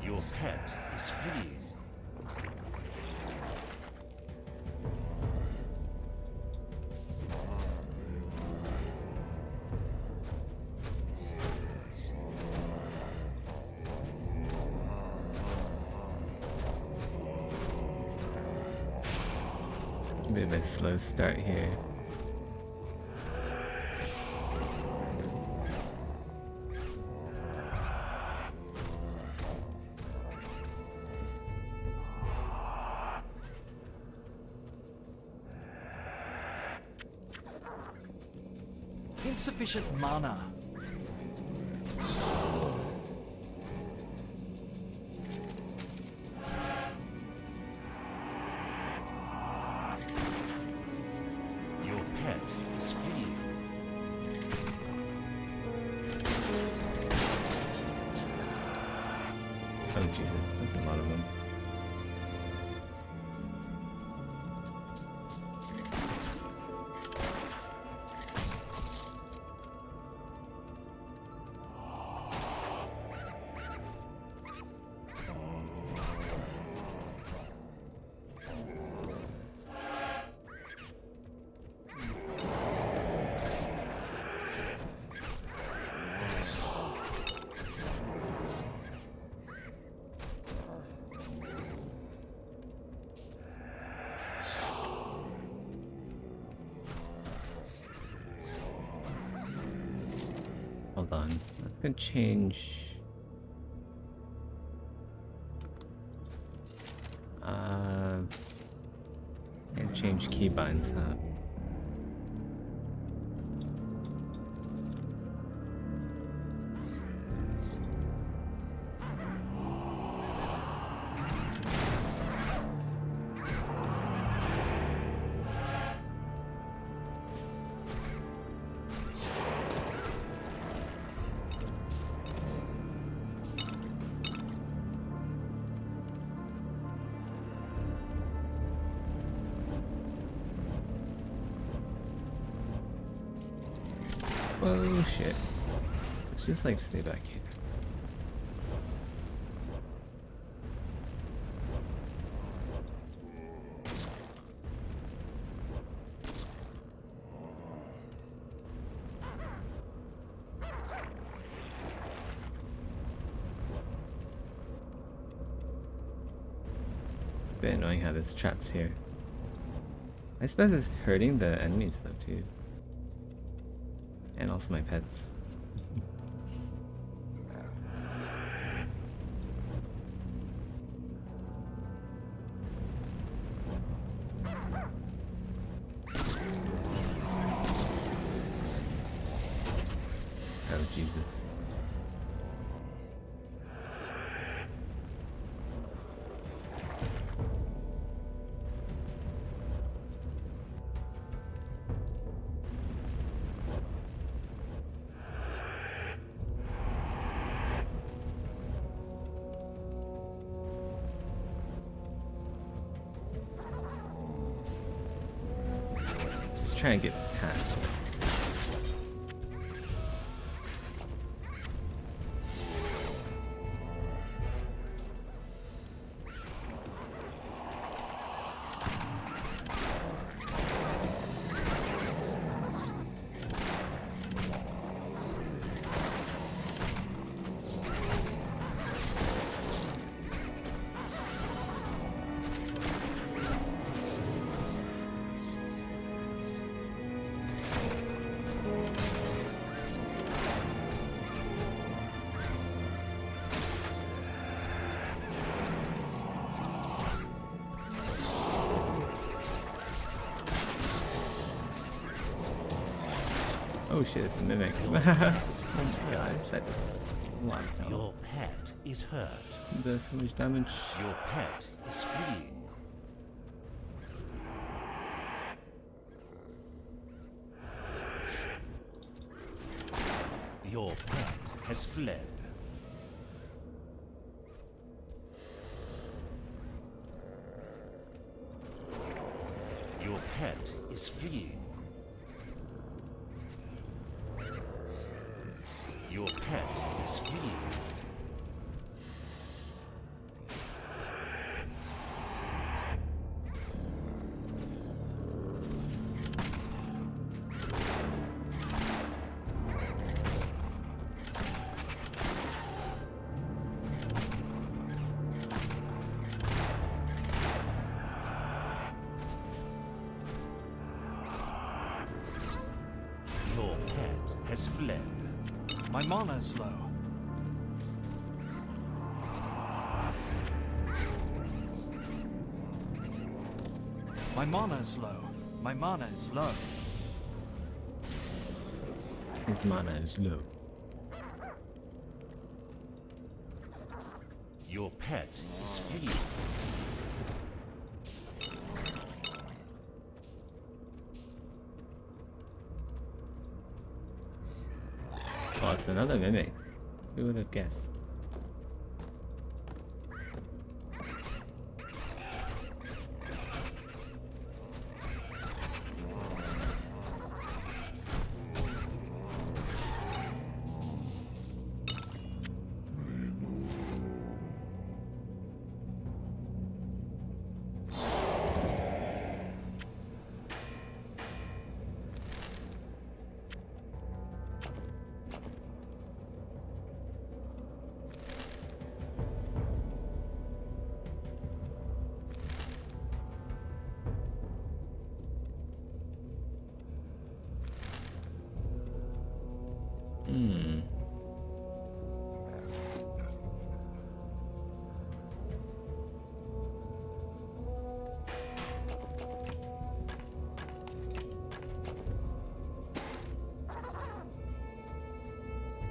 Your pet is free. Bit of a slow start here. Insufficient mana. Your pet is free. Oh Jesus, that's a lot of them. Could change. And change keybinds, huh? Oh shit. Let's just like stay back here. Bit annoying how there's traps here. I suppose it's hurting the enemies though too. And also my pets. Oh Jesus. Just try and get past this. Oh shit, it's a mimic. Oh my god, that lot of health. Your pet is hurt. Does so much damage. Your pet is fleeing. Your pet has fled. Your pet is fleeing. Your pet is fleeing. Your pet has fled. My mana is low. My mana is low. My mana is low. His mana is low. Your pet is fleeing. Oh, it's another mimic. Who would have guessed?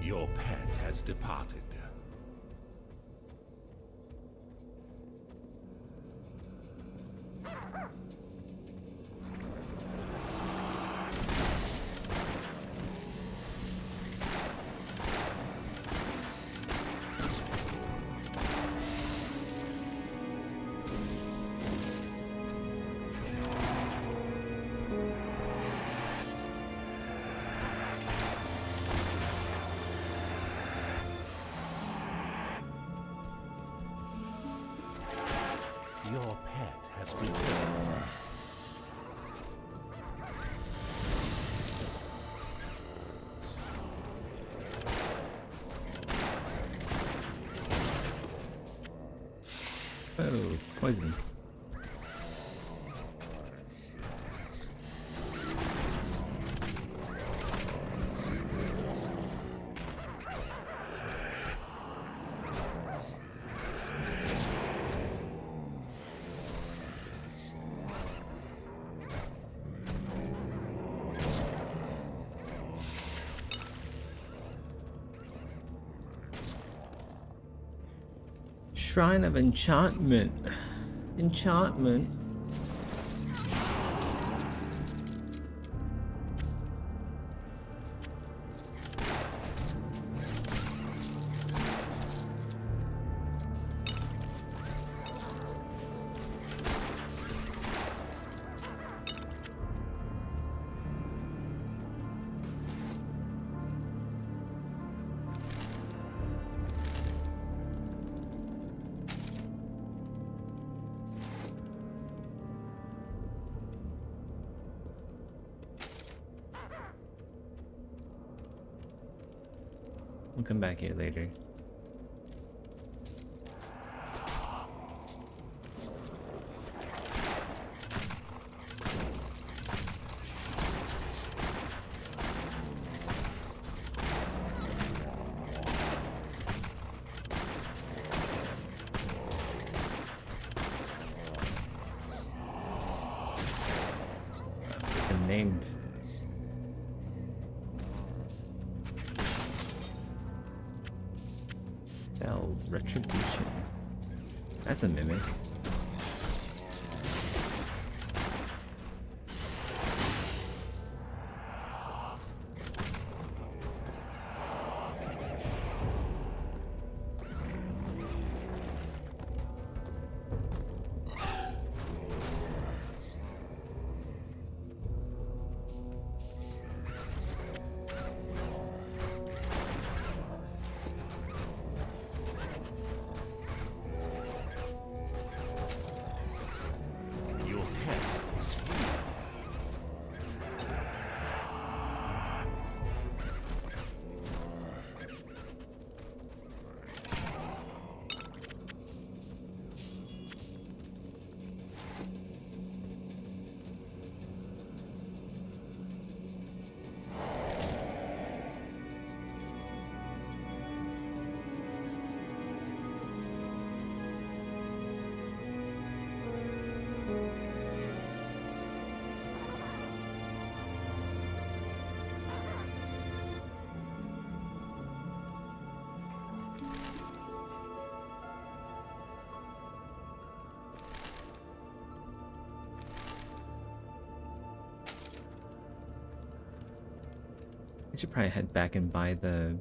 Your pet has departed. Your pet has returned. Oh, poison. Shrine of Enchantment. Enchantment. We'll come back here later. They're named. Spells Retribution. That's a mimic. Your pet is free. I should probably head back and buy the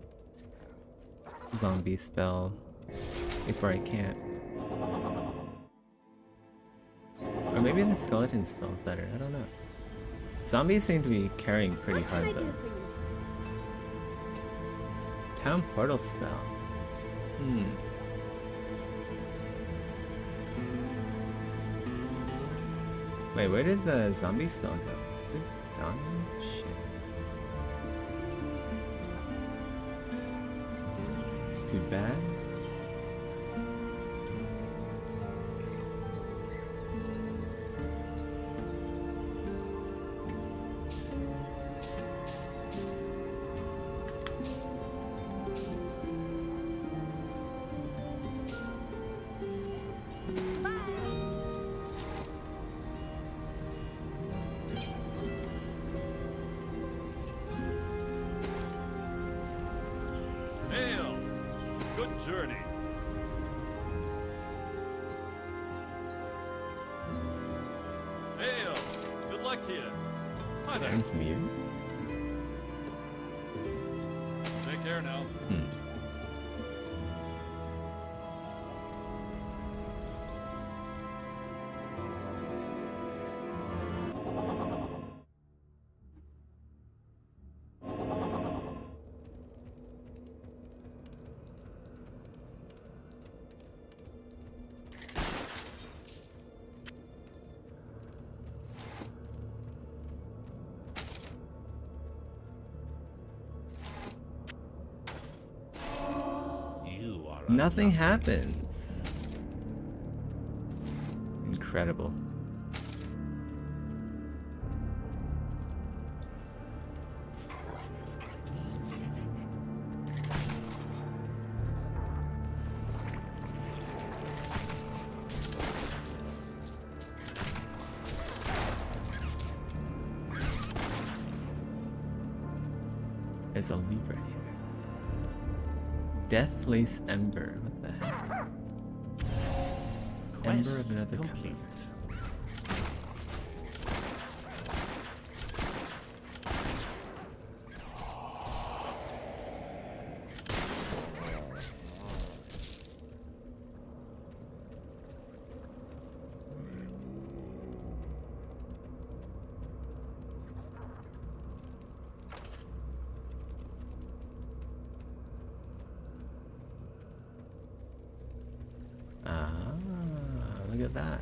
zombie spell before I can't. Or maybe the skeleton spell is better, I don't know. Zombies seem to be carrying pretty What can I hard do though. for you? Town portal spell. Wait, where did the zombie spell go? Is it gone? Shit. It's too bad. journey. Hail! Good luck to you. Hi there. Thanks, Mew. Take care now. Hmm. You are Nothing unlucky. happens. Incredible. There's a lever here. Deathless Ember. What the heck? Ember of Quest another complete. color. Ah, look at that.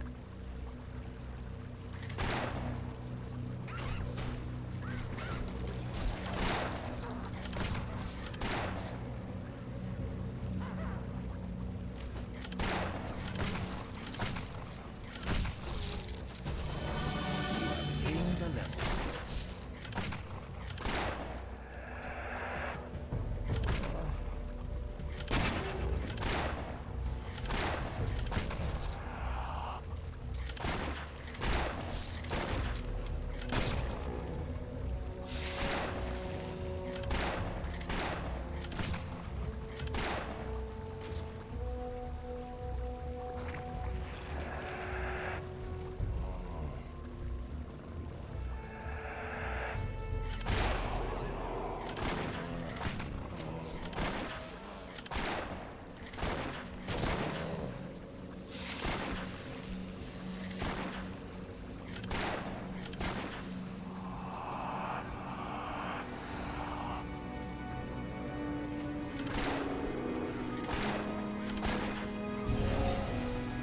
Gained a lesson.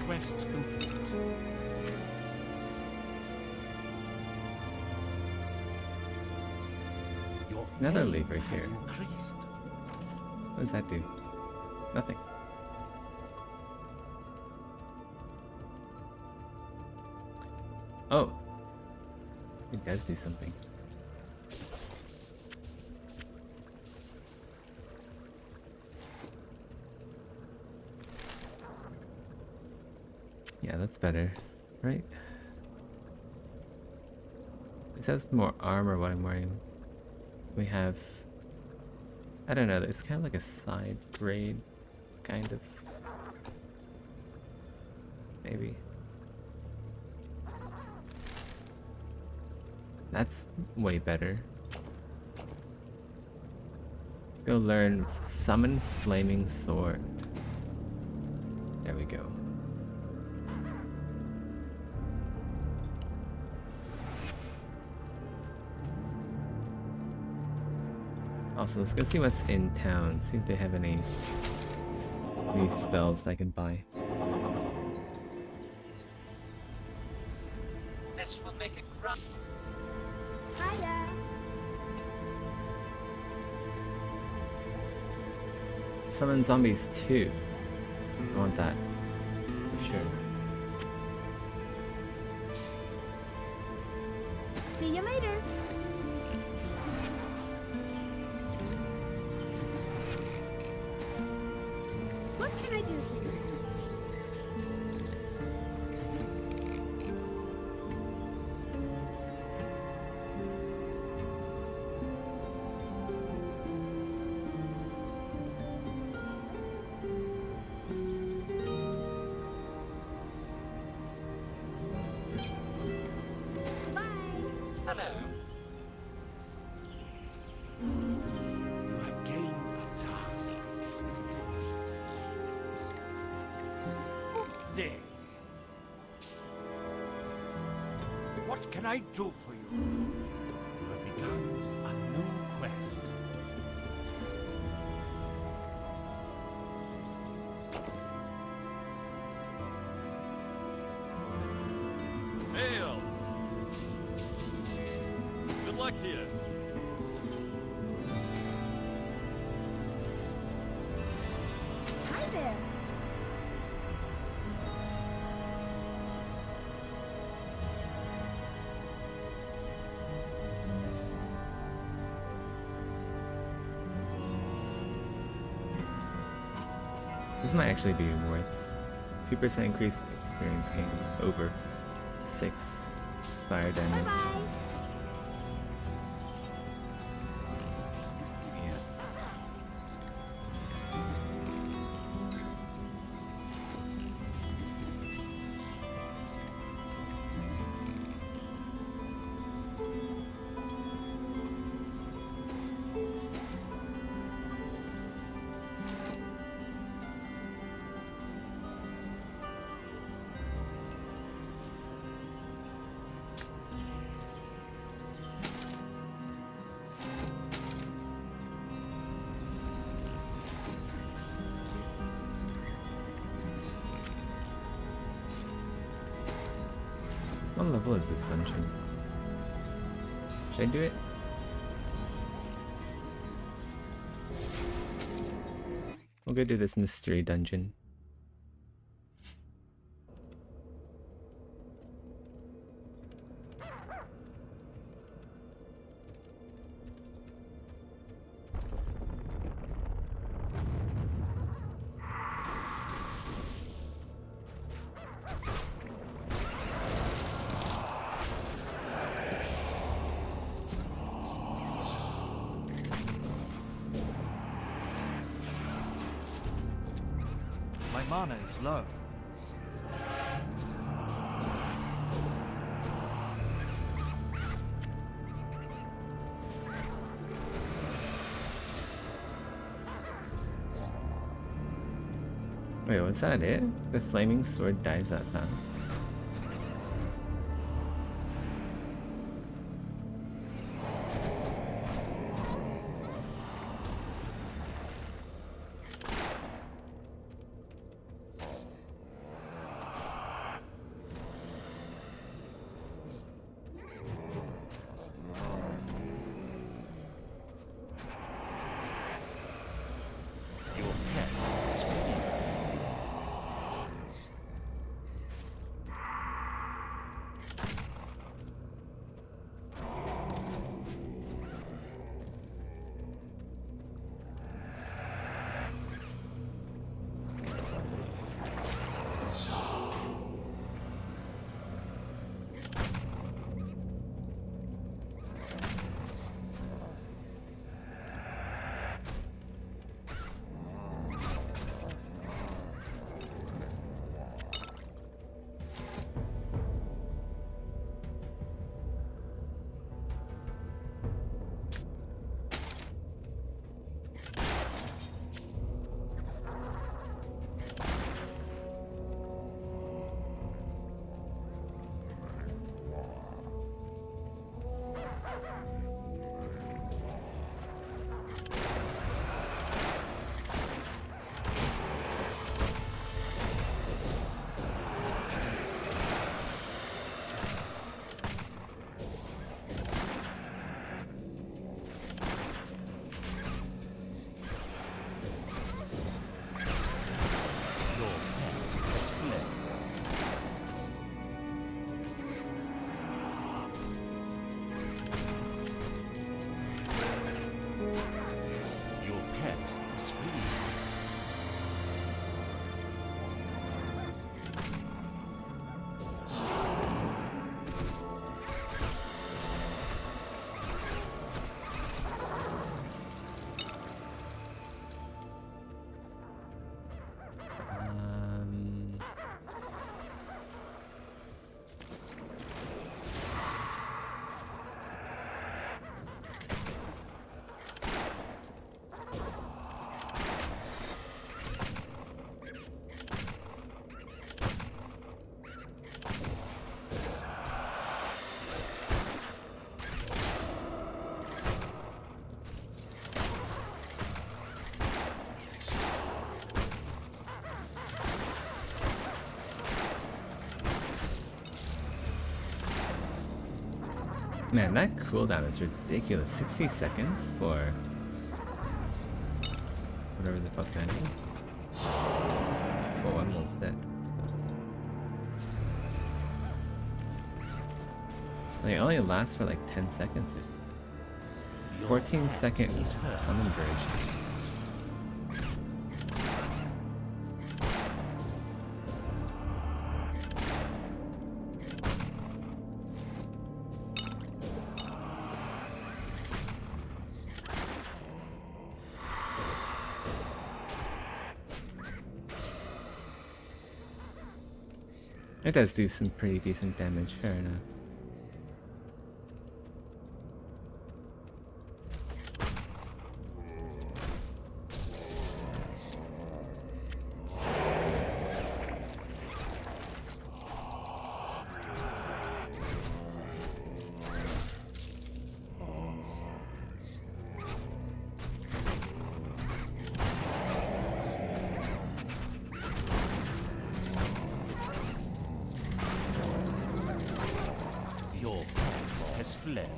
Quest complete. Your Another fame lever has here. increased. What does that do? Nothing. Oh. It does do something. Yeah, that's better, right? It says more armor what I'm wearing. We have, I don't know, it's kind of like a side grade, kind of. Maybe. That's way better. Let's go learn Summon Flaming Sword. There we go. Also, let's go see what's in town. See if they have any new spells that I can buy. This will make it grunt. Hiya. Summon zombies too. I want that. For sure. See you later. What can I do here? I do for you? You have begun a new quest. Hail! Good luck to you. Hi there. This might actually be worth 2% increase experience gain over 6 fire damage. Bye-bye. Yeah. What level is this dungeon? Should I do it? We'll go do this mystery dungeon. My mana is low. Wait, was that it? The flaming sword dies that fast? Your pet is free. Man, that cooldown is ridiculous. 60 seconds for whatever the fuck that is. Oh, I'm almost dead. Like, it only lasts for like 10 seconds or 14-second summon bridge. It does do some pretty decent damage, fair enough. Your pet has fled.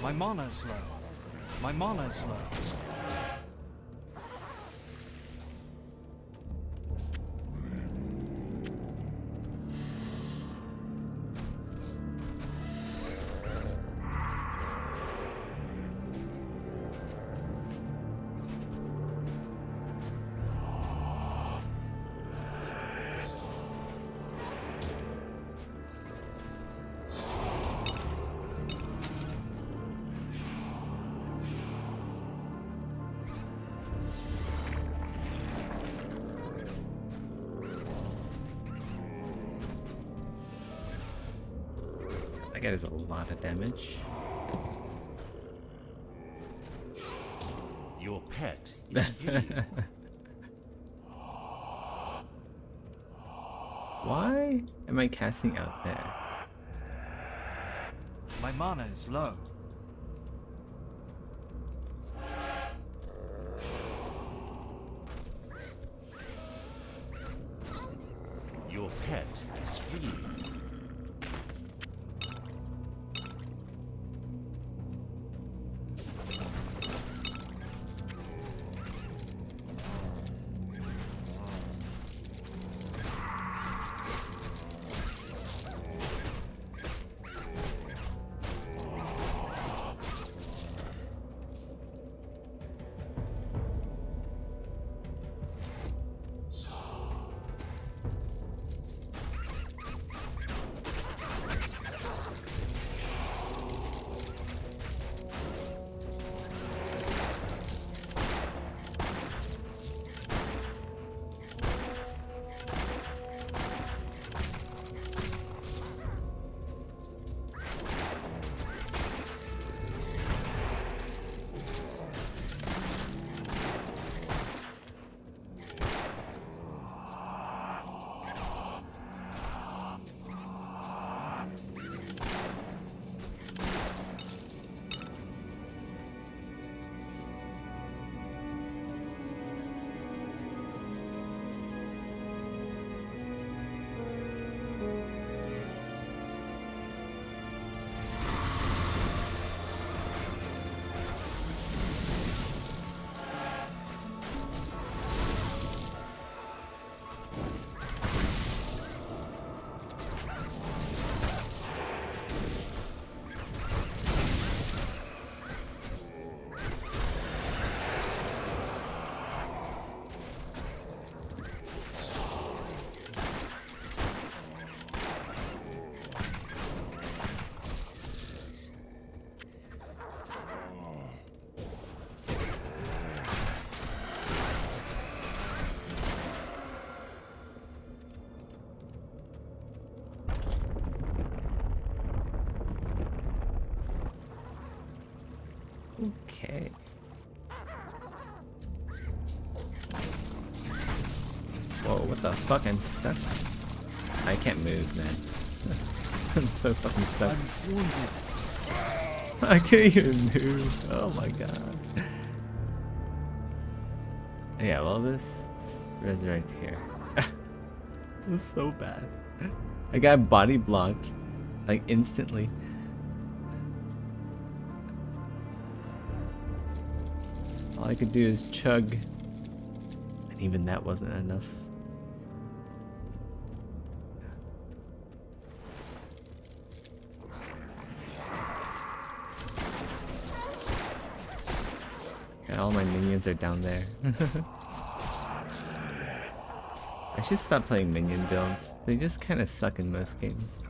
My mana's low. My mana's low. That guy does a lot of damage. Your pet is fleeing. Why am I casting out there? My mana is low. Your pet is fleeing. Okay. Whoa, what the fuck? I'm stuck. I can't move, man. I'm so fucking stuck. I can't even move. Oh my god. Yeah, well, this resurrect here. It's so bad. I got body blocked like instantly. All I could do is chug, and even that wasn't enough. Yeah, all my minions are down there. I should stop playing minion builds. They just kind of suck in most games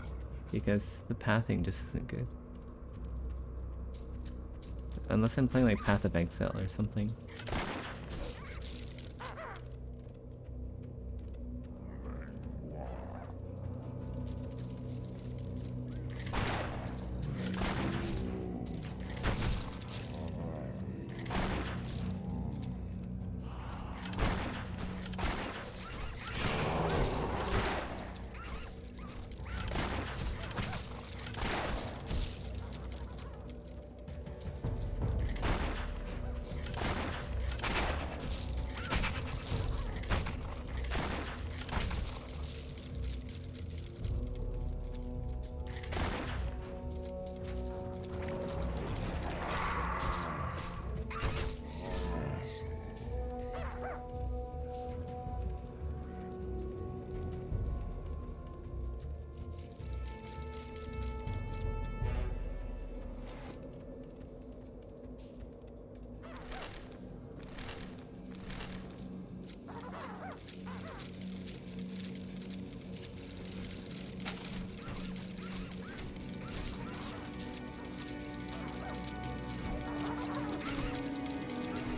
because the pathing just isn't good. Unless I'm playing like Path of Exile or something.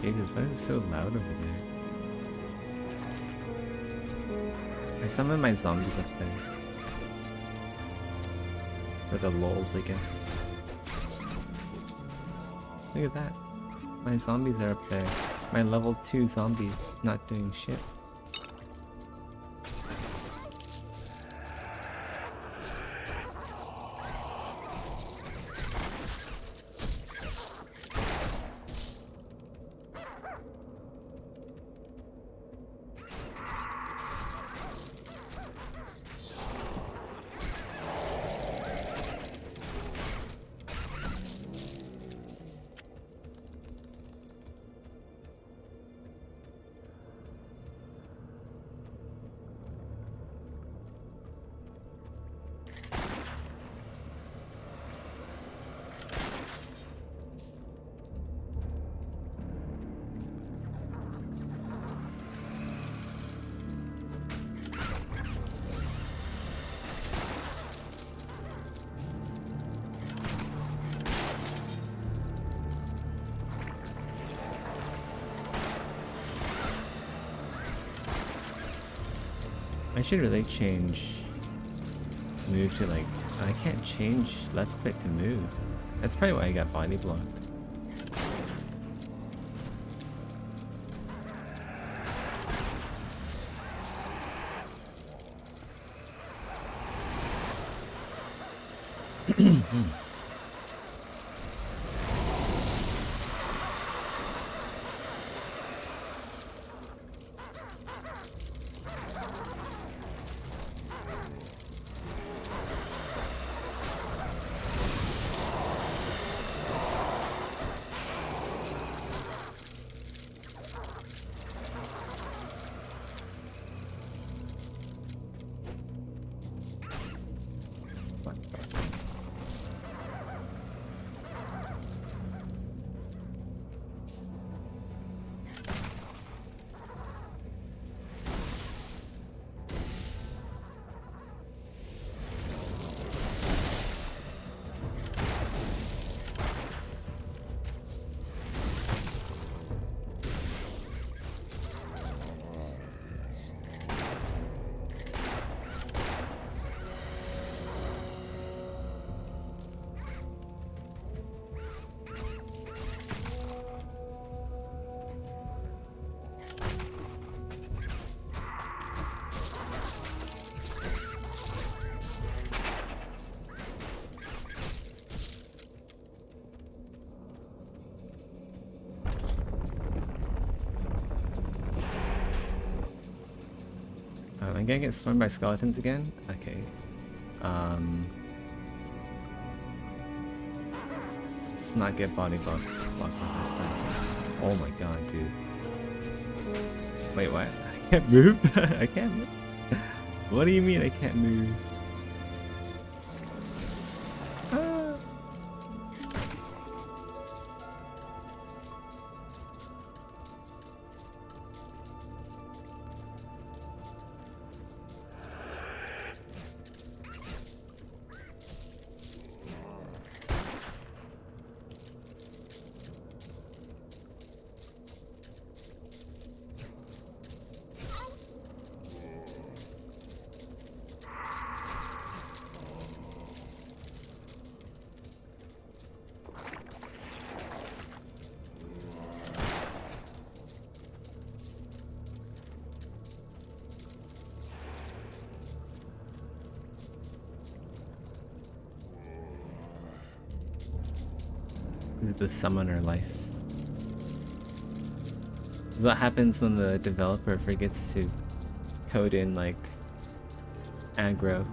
Jesus, why is it so loud over there? I summoned my zombies up there. For the lulz, I guess. Look at that. My zombies are up there. My level 2 zombies not doing shit. I should really change move to like, I can't change left click to move. That's probably why I got body blocked. gonna get stormed by skeletons again? Okay. Let's not get body blocked like this time. Oh my god, dude. Wait, what? I can't move? I can't move? What do you mean I can't move? Ah. This is the summoner life. This is what happens when the developer forgets to code in like aggro.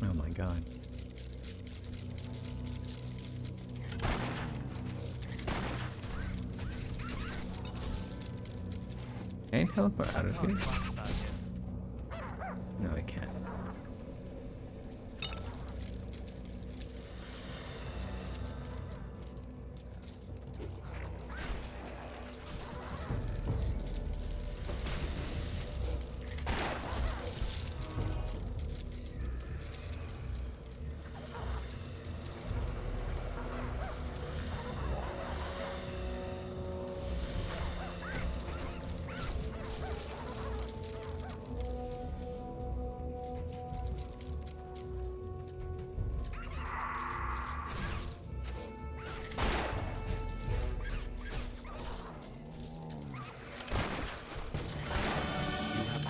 Oh my god. Can I teleport out of here? No, I can't.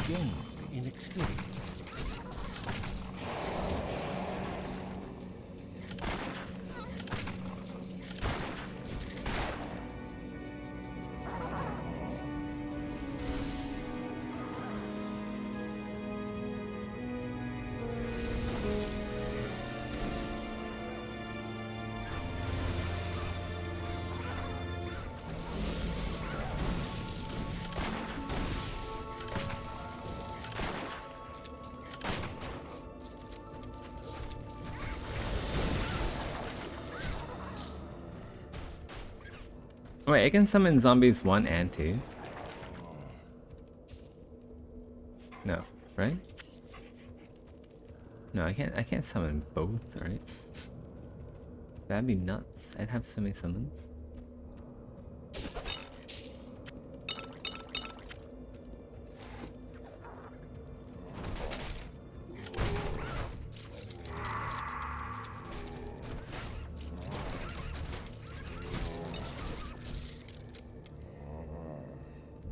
Gained in experience. Wait, I can summon zombies 1 and 2? No, right? No, I can't summon both, right? That'd be nuts. I'd have so many summons.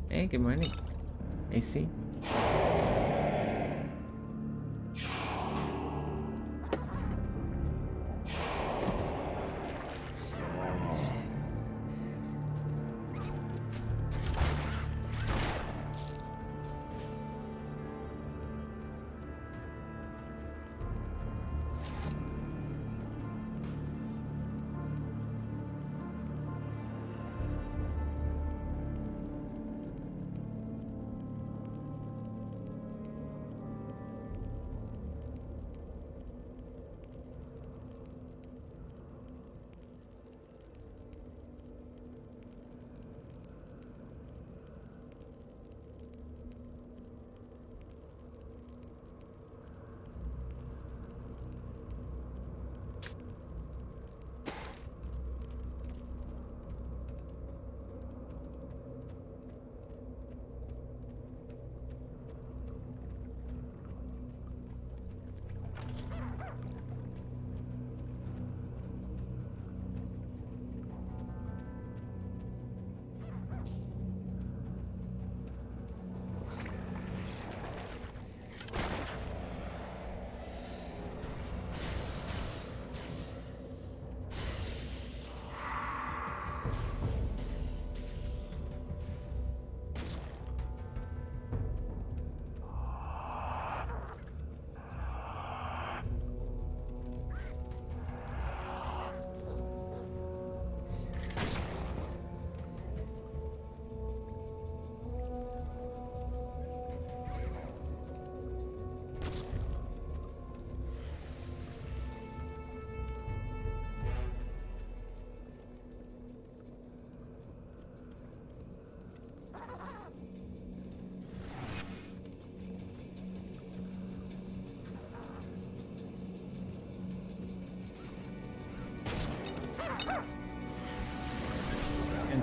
Hey, good morning. AC.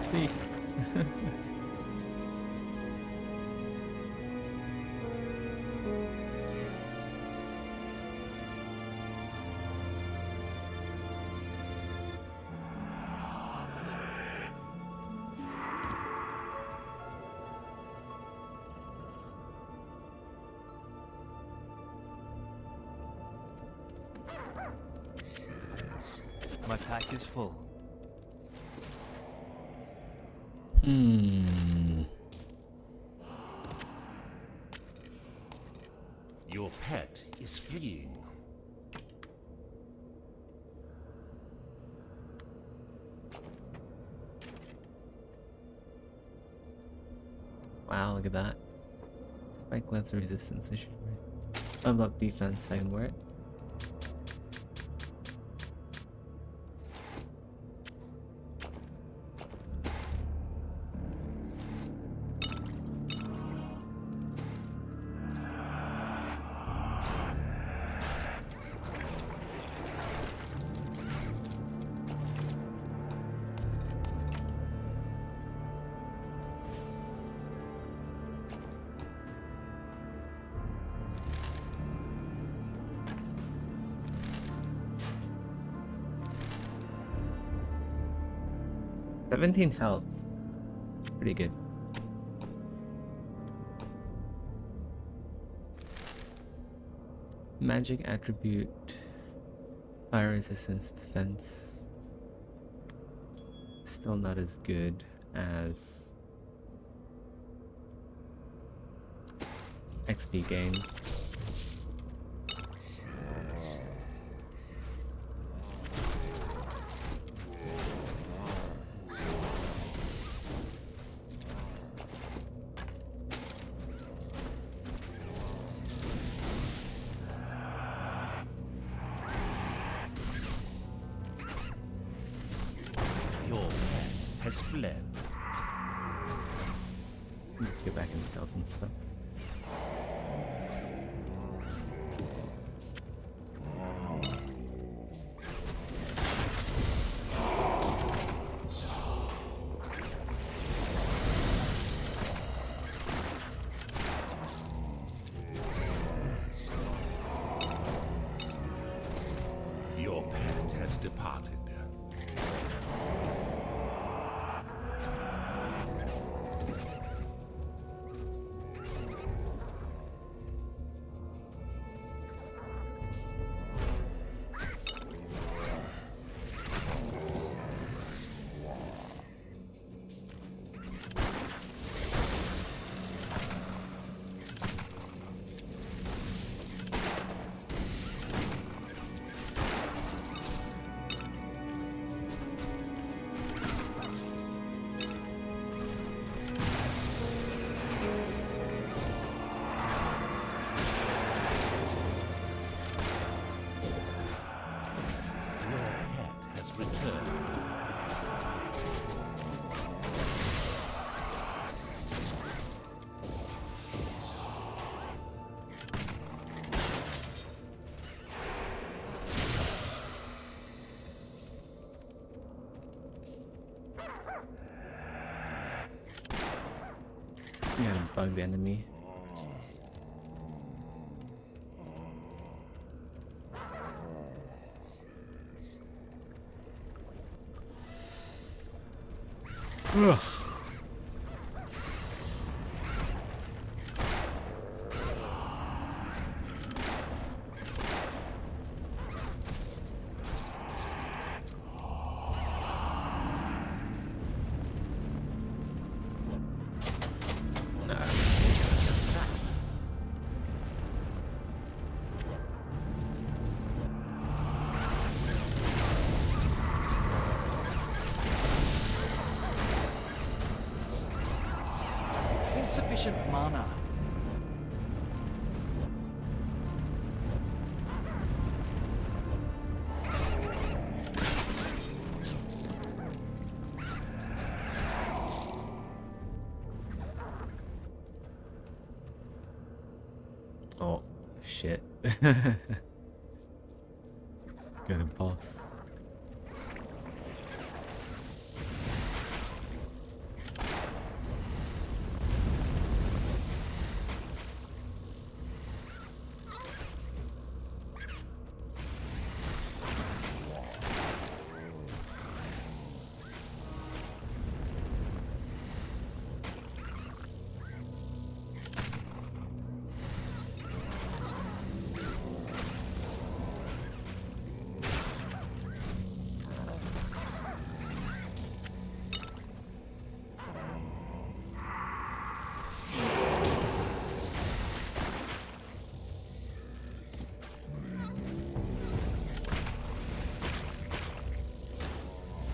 Let's see. My pack is full. Your pet is fleeing. Wow, look at that. Spike gloves resistance. I should level up defense. I can wear it. "17 health. Pretty good. Magic attribute. Fire resistance defense. Still not as good as XP gain. Your pet has fled. Just get back and sell some stuff. Your pet has departed. Your pet has returned. You gotta bug the enemy. Ugh. Insufficient mana. Oh, shit. Good impulse.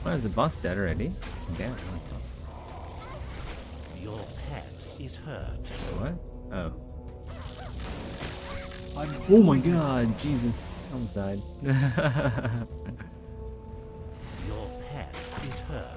Oh, is the boss dead already? Damn. Your pet is hurt. What? Oh. Oh my god, Jesus. I almost died. Your pet is hurt.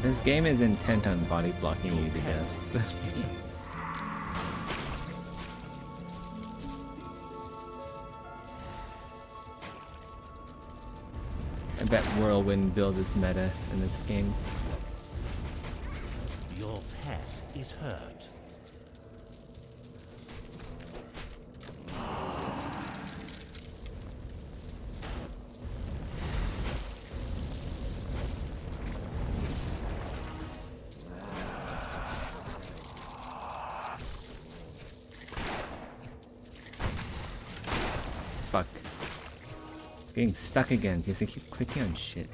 This game is intent on body blocking you to death. I bet Whirlwind build is meta in this game. Your pet is hurt. Fuck. Getting stuck again because I keep clicking on shit.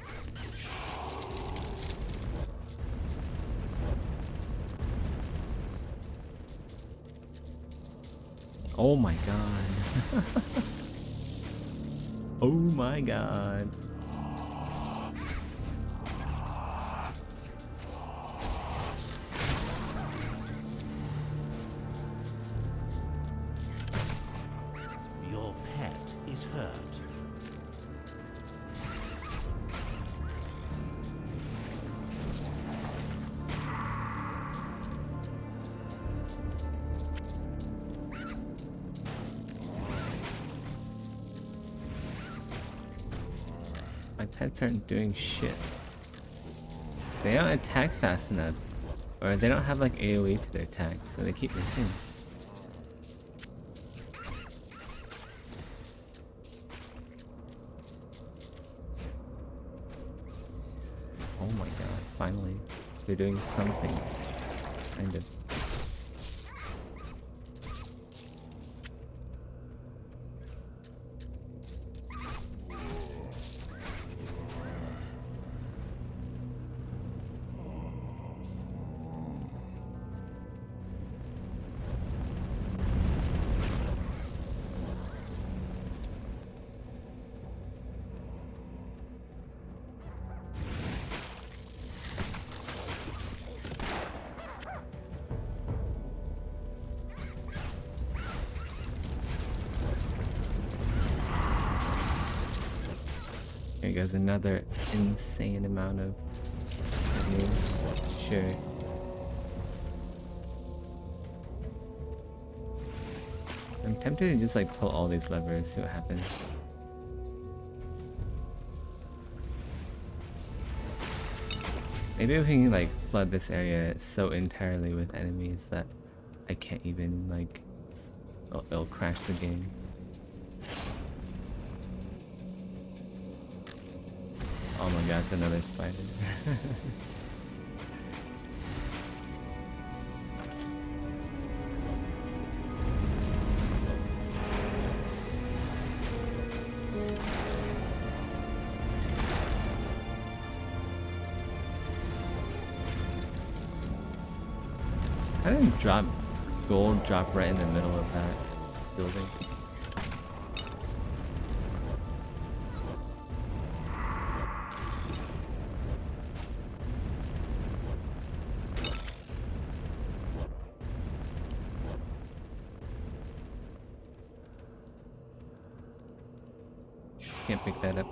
Oh my god. Oh my god. Your pet is hurt. My pets aren't doing shit. They don't attack fast enough. Or they don't have like AoE to their attacks, so they keep missing. Oh my god, finally. They're doing something. Kind of. Here goes another insane amount of enemies. Sure. I'm tempted to just like pull all these levers, see what happens. Maybe we can like flood this area so entirely with enemies that I can't even like, it'll crash the game. Oh my god, it's another spider. I didn't drop gold drop right in the middle of that building. Can't pick that up.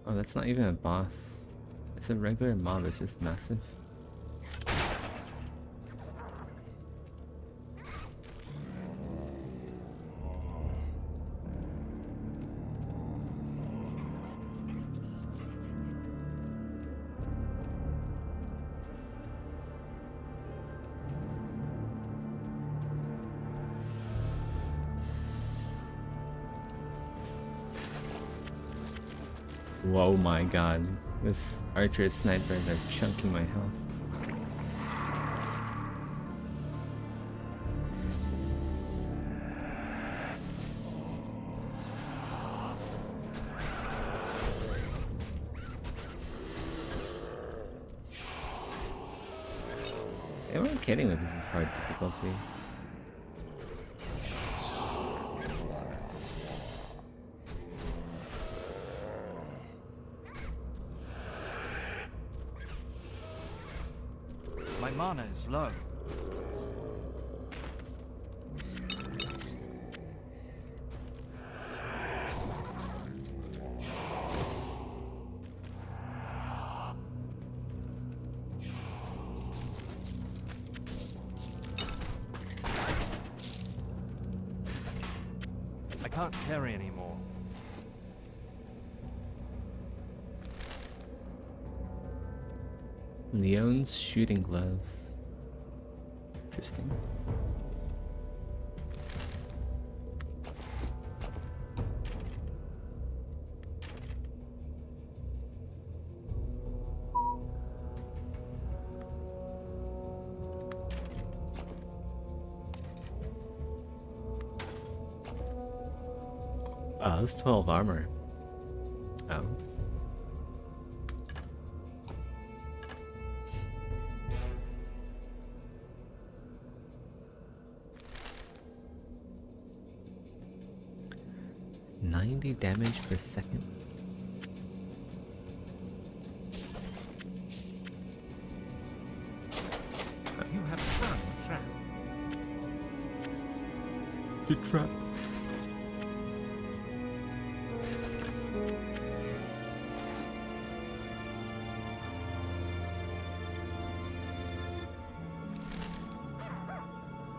Oh, that's not even a boss. It's a regular mob, it's just massive. Whoa, my god. This archer snipers are chunking my health. They weren't kidding with this is hard difficulty. My mana is low. I can't carry anymore. Leon's shooting gloves. Interesting. Oh, that's 12 armor. Oh. Damage per second. You have found a trap. The trap.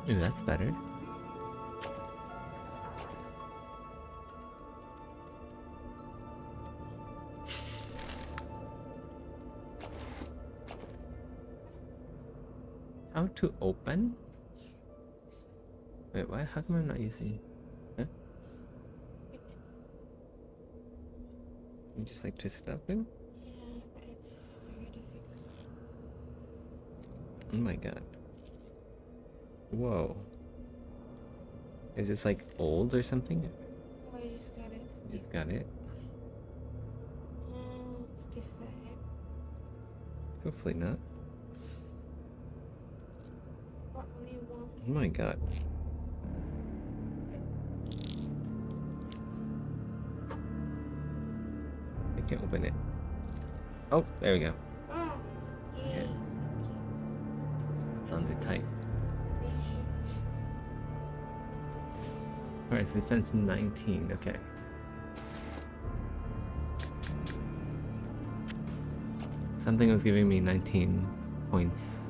Ooh, that's better. How to open? Wait, why? How come I'm not using? Huh? You just like twist it up, maybe? Yeah, it's very difficult. Oh my god. Whoa. Is this like old or something? Oh, I just got it. You just got it? It's defect. Hopefully not. What do you want? Oh my god. I can't open it. Oh, there we go. Oh, yeah. Yeah. It's under tight. Alright, so defense 19, okay. Something was giving me 19 points.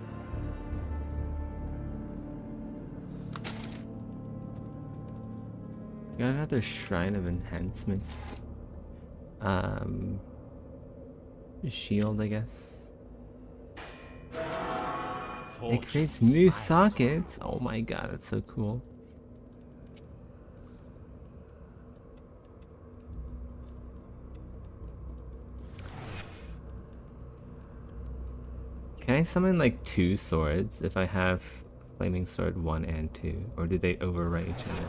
Got another Shrine of Enhancement. Shield, I guess. It creates new sockets. Oh my god, that's so cool. Can I summon like 2 swords if I have Flaming Sword 1 and 2? Or do they overwrite each other?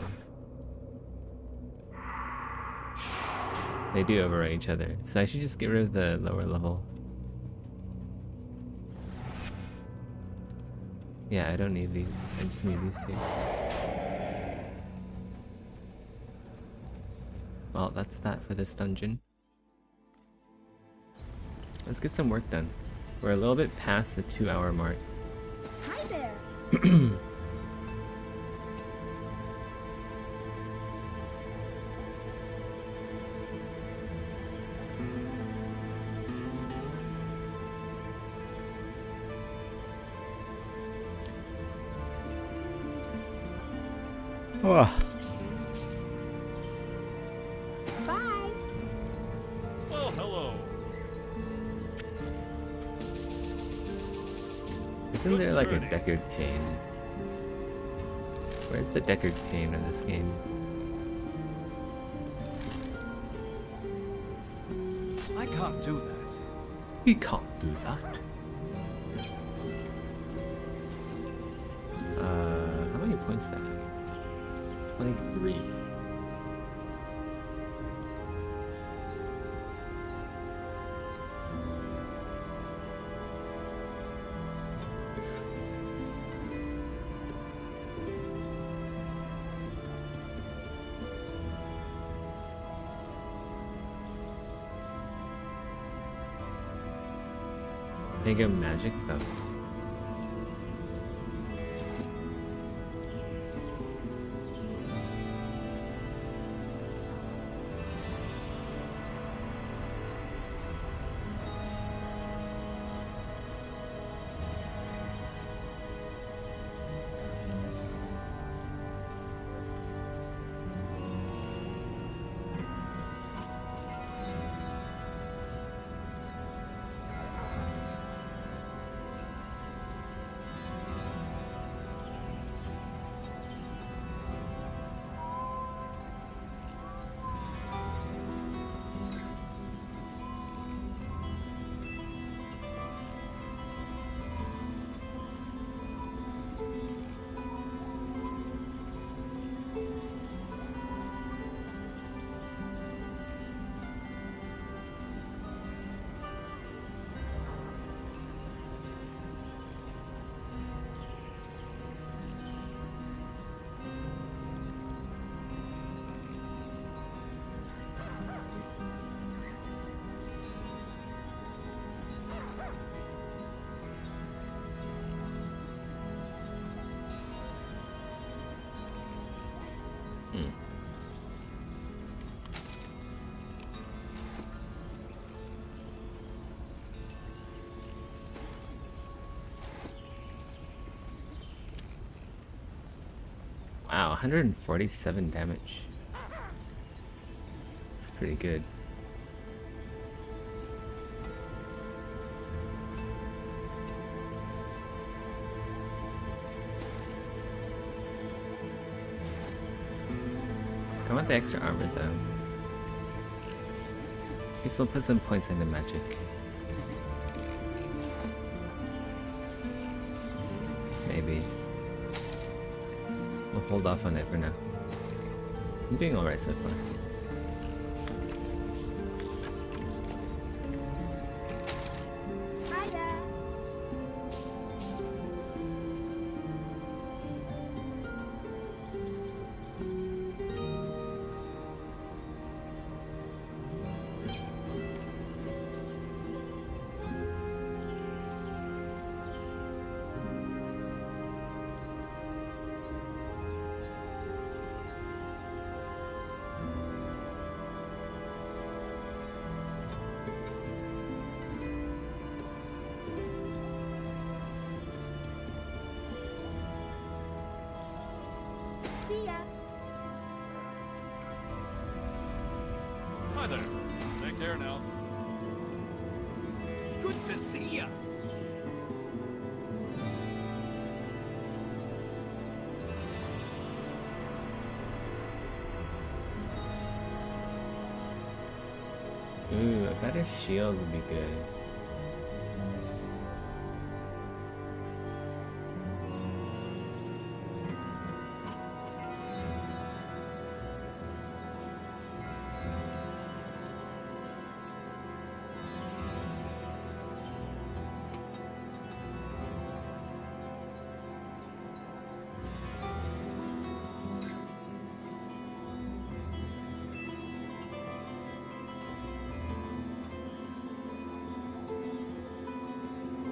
They do overwrite each other, so I should just get rid of the lower level. Yeah, I don't need these. I just need these 2. Well, that's that for this dungeon. Let's get some work done. We're a little bit past the 2-hour mark. Hi there. Oh. Bye. Well, hello. Isn't there like a Deckard Cain? Where's the Deckard Cain in this game? I can't do that. You can't do that. How many points do I have? 23. Can I get magic though? Wow, 147 damage. That's pretty good. I want the extra armor though. This will put some points into magic. Maybe. We'll hold off on it for now. I'm doing alright so far. Hi there. See ya. Hi there. Take care now. Good to see ya. Ooh, a better shield would be good.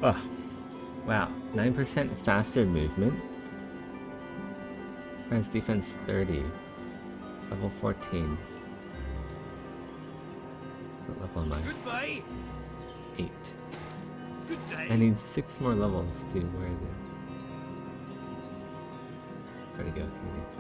Oh, wow. 9% faster movement. Friends defense 30. Level 14. What level am I? Goodbye. 8. Good day. I need 6 more levels to wear this. Where'd it go? Here it is.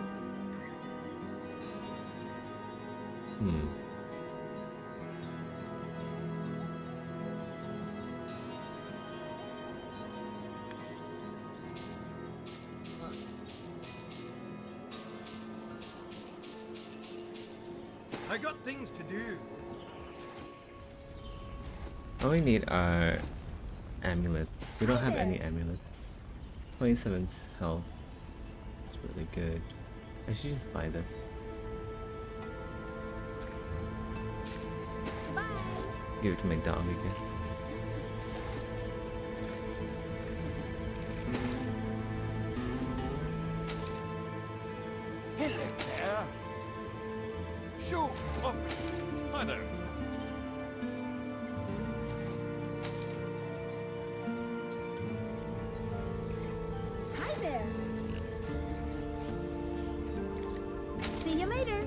I got things to do. All we need are amulets. We don't have any amulets. 27 health. It's really good. I should just buy this. Bye. Give it to my dog, I guess. Hello there. Shoo! Off! Hi there. Hi there. See you later.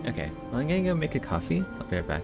Okay, well, I'm gonna go make a coffee. I'll be right back.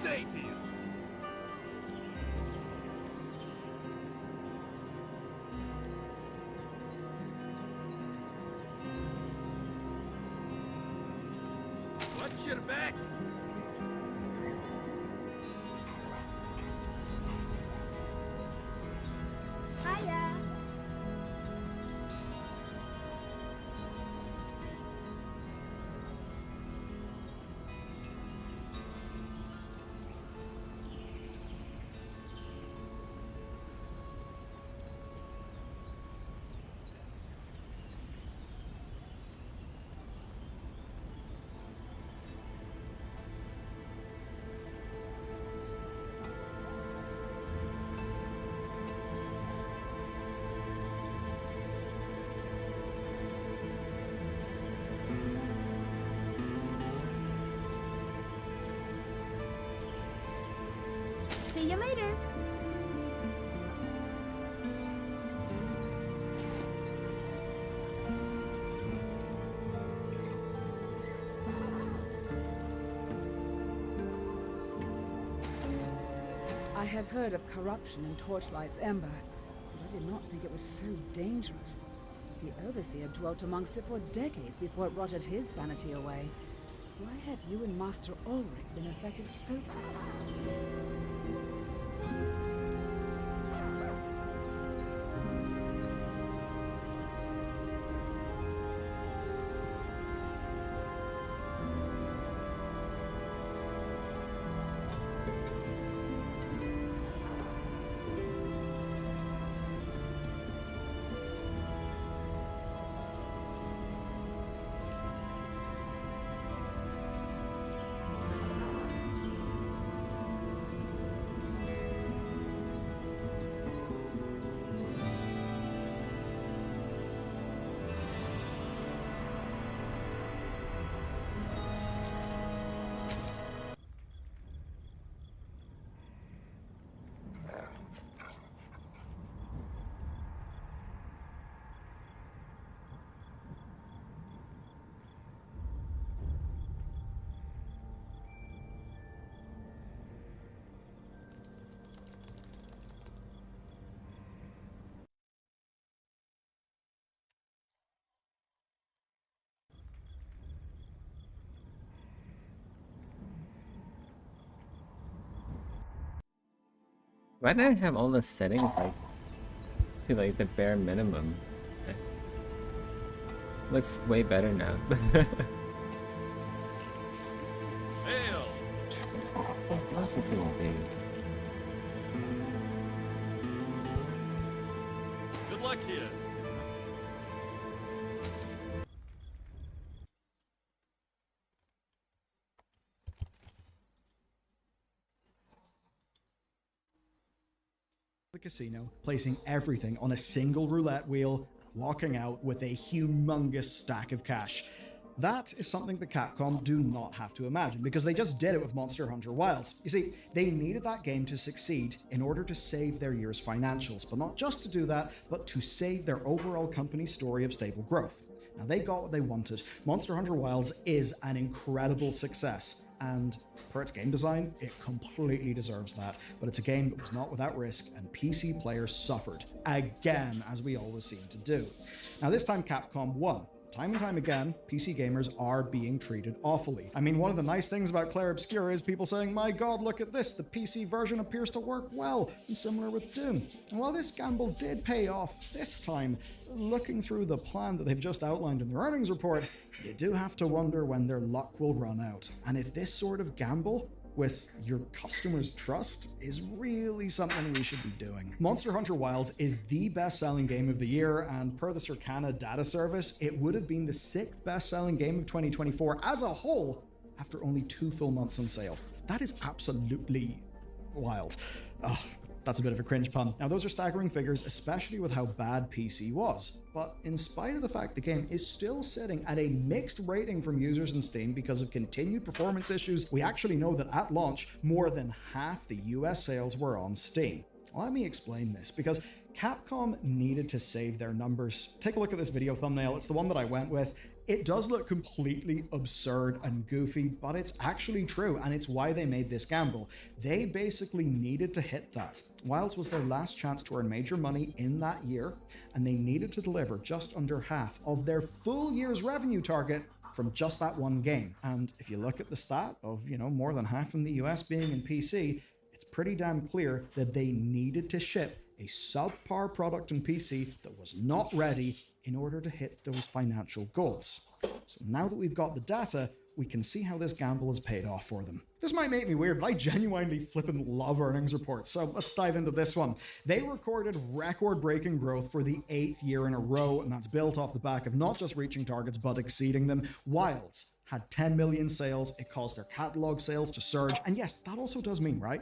day to you. Watch your back. Hiya. See you later. I had heard of corruption in Torchlight's Ember, but I did not think it was so dangerous. The Overseer dwelt amongst it for decades before it rotted his sanity away. Why have you and Master Ulrich been affected so quickly? Why did I have all the settings like to like the bare minimum? Okay. Looks way better now. Hail! Nonsense it won't be. Good luck to you. The casino, placing everything on a single roulette wheel, walking out with a humongous stack of cash. That is something that Capcom do not have to imagine, because they just did it with Monster Hunter Wilds. You see, they needed that game to succeed in order to save their year's financials, but not just to do that, but to save their overall company story of stable growth. Now, they got what they wanted. Monster Hunter Wilds is an incredible success, and for its game design, it completely deserves that. But it's a game that was not without risk, and PC players suffered. Again, as we always seem to do. Now, this time Capcom won. Time and time again, PC gamers are being treated awfully. I mean, one of the nice things about Clair Obscura is people saying, my god, look at this, the PC version appears to work well, and similar with Doom. And while this gamble did pay off this time, looking through the plan that they've just outlined in their earnings report, you do have to wonder when their luck will run out. And if this sort of gamble with your customers' trust is really something we should be doing. Monster Hunter Wilds is the best-selling game of the year, and per the Circana data service, it would have been the 6th best-selling game of 2024 as a whole after only 2 full months on sale. That is absolutely wild. Ugh. That's a bit of a cringe pun. Now, those are staggering figures, especially with how bad PC was. But in spite of the fact the game is still sitting at a mixed rating from users in Steam because of continued performance issues, we actually know that at launch, more than half the US sales were on Steam. Let me explain this, because Capcom needed to save their numbers. Take a look at this video thumbnail. It's the one that I went with. It does look completely absurd and goofy, but it's actually true, and it's why they made this gamble. They basically needed to hit that. Wilds was their last chance to earn major money in that year, and they needed to deliver just under half of their full year's revenue target from just that one game. And if you look at the stat of, more than half in the US being in PC, it's pretty damn clear that they needed to ship a subpar product in PC that was not ready in order to hit those financial goals. So now that we've got the data, we can see how this gamble has paid off for them. This might make me weird, but I genuinely flippin' love earnings reports, so let's dive into this one. They recorded record-breaking growth for the 8th year in a row, and that's built off the back of not just reaching targets, but exceeding them. Wilds had 10 million sales, it caused their catalog sales to surge, and yes, that also does mean, right?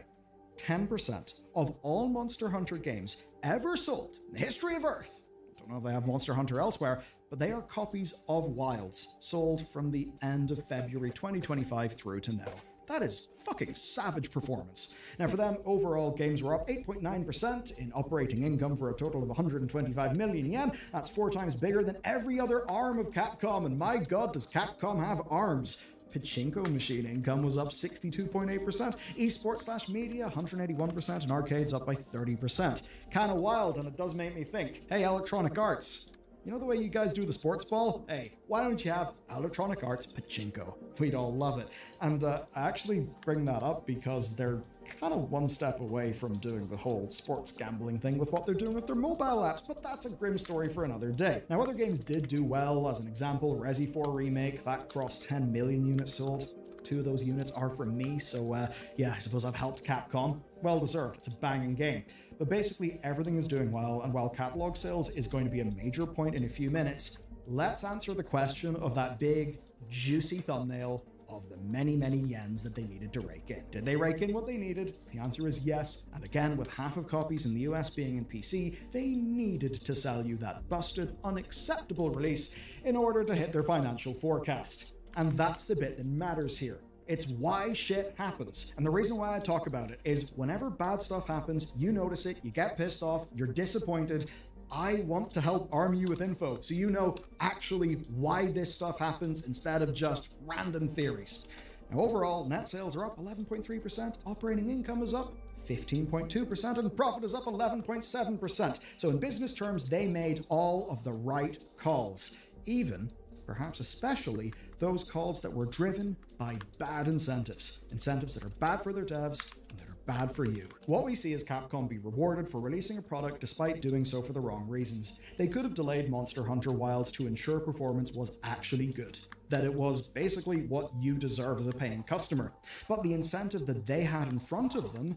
10% of all Monster Hunter games ever sold in the history of Earth, I don't know if they have Monster Hunter elsewhere, but they are copies of Wilds, sold from the end of February 2025 through to now. That is fucking savage performance. Now for them, overall games were up 8.9% in operating income for a total of 125 million yen. That's 4 times bigger than every other arm of Capcom, and my god, does Capcom have arms. Pachinko machine income was up 62.8%, esports/media 181%, and arcades up by 30%. Kinda wild, and it does make me think, hey, Electronic Arts, you know the way you guys do the sports ball? Hey, why don't you have Electronic Arts Pachinko? We'd all love it. And I actually bring that up because they're kind of one step away from doing the whole sports gambling thing with what they're doing with their mobile apps, but that's a grim story for another day. Now, other games did do well. As an example, Resi 4 Remake, that crossed 10 million units sold. 2 of those units are from me, so yeah, I suppose I've helped Capcom. Well deserved, it's a banging game. But basically, everything is doing well, and while catalog sales is going to be a major point in a few minutes, let's answer the question of that big, juicy thumbnail of the many, many yens that they needed to rake in. Did they rake in what they needed? The answer is yes, and again, with half of copies in the US being in PC, they needed to sell you that busted, unacceptable release in order to hit their financial forecast. And that's the bit that matters here. It's why shit happens. And the reason why I talk about it is whenever bad stuff happens, you notice it, you get pissed off, you're disappointed. I want to help arm you with info so you know actually why this stuff happens instead of just random theories. Now overall, net sales are up 11.3%, operating income is up 15.2%, and profit is up 11.7%. So in business terms, they made all of the right calls. Even, perhaps especially, those calls that were driven by bad incentives. Incentives that are bad for their devs and that are bad for you. What we see is Capcom be rewarded for releasing a product despite doing so for the wrong reasons. They could have delayed Monster Hunter Wilds to ensure performance was actually good. That it was basically what you deserve as a paying customer. But the incentive that they had in front of them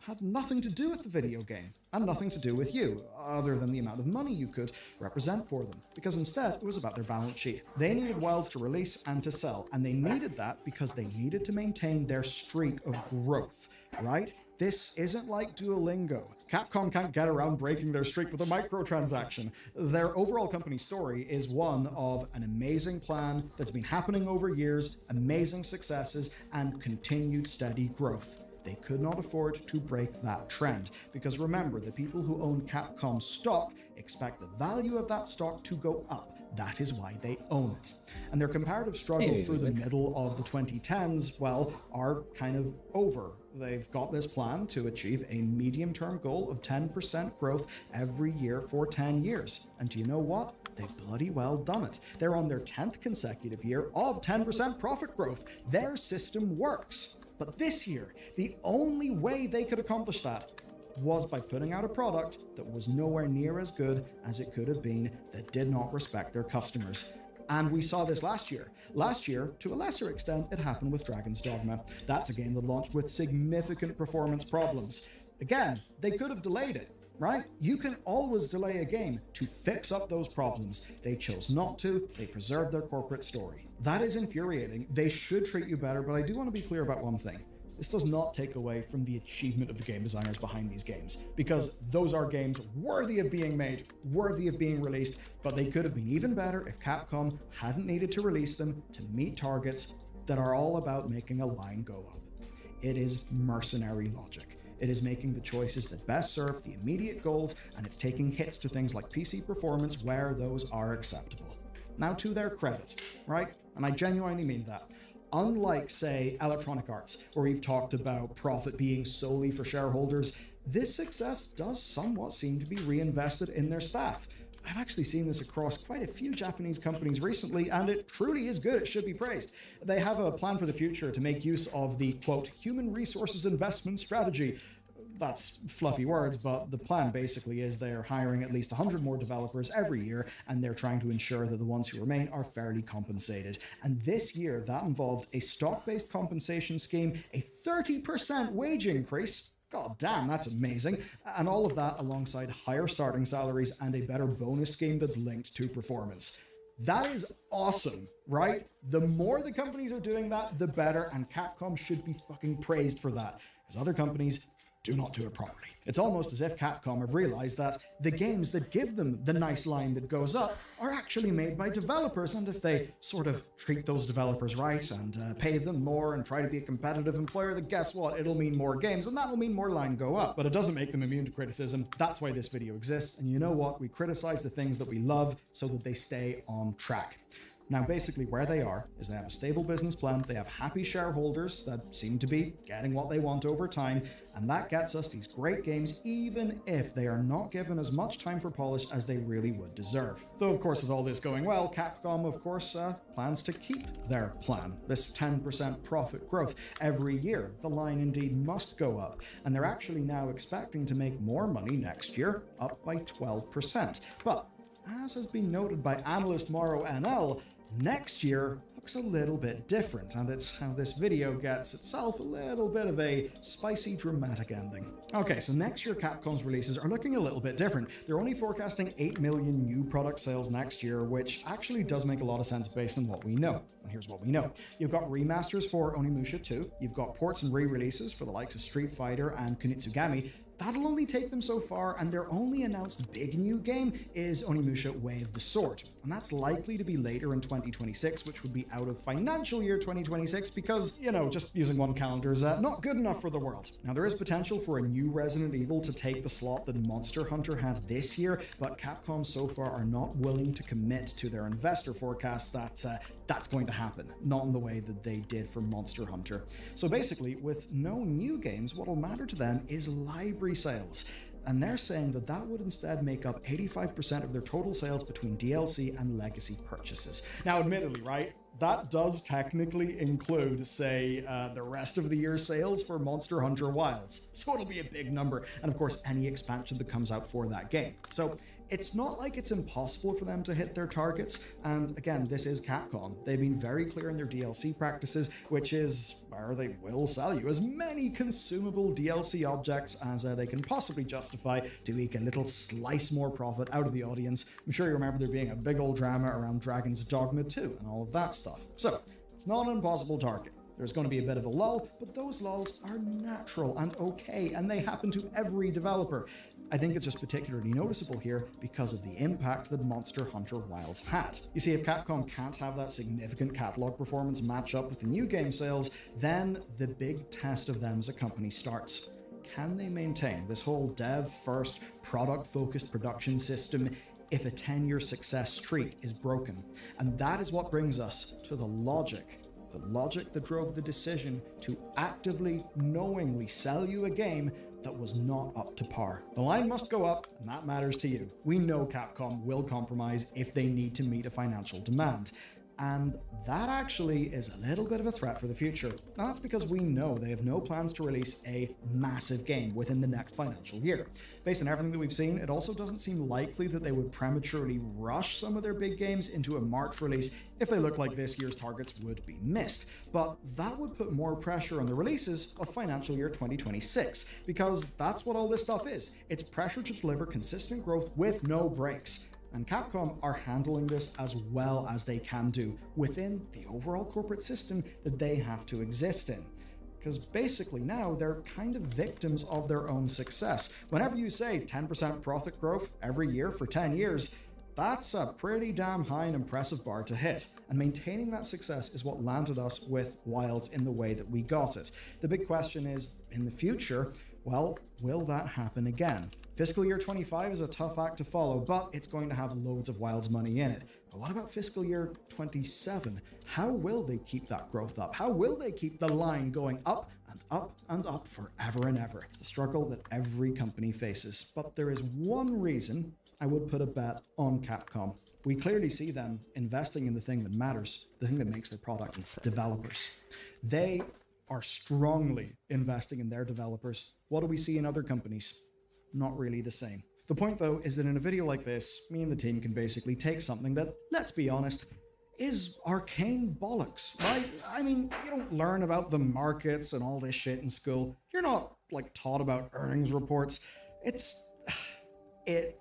had nothing to do with the video game, and nothing to do with you, other than the amount of money you could represent for them, because instead it was about their balance sheet. They needed Wilds to release and to sell, and they needed that because they needed to maintain their streak of growth, right? This isn't like Duolingo. Capcom can't get around breaking their streak with a microtransaction. Their overall company story is one of an amazing plan that's been happening over years, amazing successes, and continued steady growth. They could not afford to break that trend, because remember, the people who own Capcom stock expect the value of that stock to go up. That is why they own it. And their comparative struggles through the middle of the 2010s, well, are kind of over. They've got this plan to achieve a medium-term goal of 10% growth every year for 10 years. And do you know what? They've bloody well done it. They're on their 10th consecutive year of 10% profit growth. Their system works. But this year, the only way they could accomplish that was by putting out a product that was nowhere near as good as it could have been, that did not respect their customers. And we saw this last year. Last year, to a lesser extent, it happened with Dragon's Dogma. That's a game that launched with significant performance problems. Again, they could have delayed it, right? You can always delay a game to fix up those problems. They chose not to. They preserved their corporate story. That is infuriating. They should treat you better, but I do want to be clear about one thing. This does not take away from the achievement of the game designers behind these games, because those are games worthy of being made, worthy of being released, but they could have been even better if Capcom hadn't needed to release them to meet targets that are all about making a line go up. It is mercenary logic. It is making the choices that best serve the immediate goals, and it's taking hits to things like PC performance where those are acceptable. Now, to their credit, right? And I genuinely mean that. Unlike, say, Electronic Arts, where we've talked about profit being solely for shareholders, this success does somewhat seem to be reinvested in their staff. I've actually seen this across quite a few Japanese companies recently, and it truly is good. It should be praised. They have a plan for the future to make use of the, quote, human resources investment strategy. That's fluffy words, but the plan basically is they're hiring at least 100 more developers every year, and they're trying to ensure that the ones who remain are fairly compensated. And this year, that involved a stock-based compensation scheme, a 30% wage increase. God damn, that's amazing. And all of that alongside higher starting salaries and a better bonus scheme that's linked to performance. That is awesome, right? The more the companies are doing that, the better, and Capcom should be fucking praised for that, because other companies do not do it properly. It's almost as if Capcom have realized that the games that give them the nice line that goes up are actually made by developers, and if they sort of treat those developers right and pay them more and try to be a competitive employer, then guess what? It'll mean more games, and that'll mean more line go up. But it doesn't make them immune to criticism. That's why this video exists, and you know what? We criticize the things that we love so that they stay on track. Now, basically where they are is they have a stable business plan, they have happy shareholders that seem to be getting what they want over time, and that gets us these great games even if they are not given as much time for polish as they really would deserve. Though, of course, with all this going well, Capcom, of course, plans to keep their plan, this 10% profit growth every year. The line indeed must go up, and they're actually now expecting to make more money next year, up by 12%. But as has been noted by analyst Morrow NL, next year looks a little bit different, and it's how this video gets itself a little bit of a spicy, dramatic ending. Okay, so next year Capcom's releases are looking a little bit different. They're only forecasting 8 million new product sales next year, which actually does make a lot of sense based on what we know. And here's what we know. You've got remasters for Onimusha 2, you've got ports and re-releases for the likes of Street Fighter and Kunitsugami. That'll only take them so far, and their only announced big new game is Onimusha Way of the Sword. And that's likely to be later in 2026, which would be out of financial year 2026 because, you know, just using one calendar is not good enough for the world. Now, there is potential for a new Resident Evil to take the slot that Monster Hunter had this year, but Capcom so far are not willing to commit to their investor forecast that that's going to happen, not in the way that they did for Monster Hunter. So basically, with no new games, what will matter to them is library sales. And they're saying that that would instead make up 85% of their total sales between DLC and legacy purchases. Now, admittedly, right, that does technically include, say, the rest of the year's sales for Monster Hunter Wilds. So it'll be a big number, and of course, any expansion that comes out for that game. So it's not like it's impossible for them to hit their targets, and again, this is Capcom. They've been very clear in their DLC practices, which is where they will sell you as many consumable DLC objects as they can possibly justify to eke a little slice more profit out of the audience. I'm sure you remember there being a big old drama around Dragon's Dogma 2 and all of that stuff. So, it's not an impossible target. There's going to be a bit of a lull, but those lulls are natural and okay, and they happen to every developer. I think it's just particularly noticeable here because of the impact that Monster Hunter Wilds had. You see, if Capcom can't have that significant catalog performance match up with the new game sales, then the big test of them as a company starts. Can they maintain this whole dev-first, product-focused production system if a 10-year success streak is broken? And that is what brings us to the logic that drove the decision to actively, knowingly sell you a game that was not up to par. The line must go up, and that matters to you. We know Capcom will compromise if they need to meet a financial demand. And that actually is a little bit of a threat for the future. That's because we know they have no plans to release a massive game within the next financial year. Based on everything that we've seen, it also doesn't seem likely that they would prematurely rush some of their big games into a March release if they look like this year's targets would be missed. But that would put more pressure on the releases of financial year 2026, because that's what all this stuff is. It's pressure to deliver consistent growth with no breaks. And Capcom are handling this as well as they can do within the overall corporate system that they have to exist in. Because basically now they're kind of victims of their own success. Whenever you say 10% profit growth every year for 10 years, that's a pretty damn high and impressive bar to hit. And maintaining that success is what landed us with Wilds in the way that we got it. The big question is, in the future, well, will that happen again? Fiscal year 25 is a tough act to follow, but it's going to have loads of Wilds money in it. But what about fiscal year 27? How will they keep that growth up? How will they keep the line going up and up and up forever and ever? It's the struggle that every company faces. But there is one reason I would put a bet on Capcom. We clearly see them investing in the thing that matters, the thing that makes their product, developers. They are strongly investing in their developers. What do we see in other companies? Not really the same. The point, though, is that in a video like this, me and the team can basically take something that, let's be honest, is arcane bollocks, right? I mean, you don't learn about the markets and all this shit in school. You're not, like, taught about earnings reports. It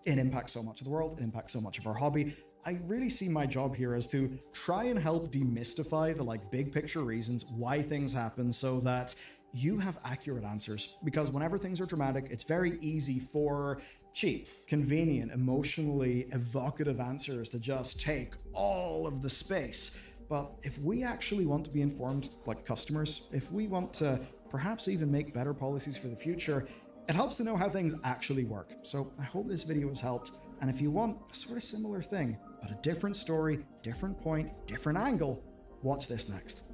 impacts so much of the world. It impacts so much of our hobby. I really see my job here as to try and help demystify the, like, big picture reasons why things happen so that you have accurate answers. Because whenever things are dramatic, it's very easy for cheap, convenient, emotionally evocative answers to just take all of the space. But if we actually want to be informed like customers, if we want to perhaps even make better policies for the future, it helps to know how things actually work. So I hope this video has helped. And if you want a sort of similar thing, but a different story, different point, different angle, watch this next.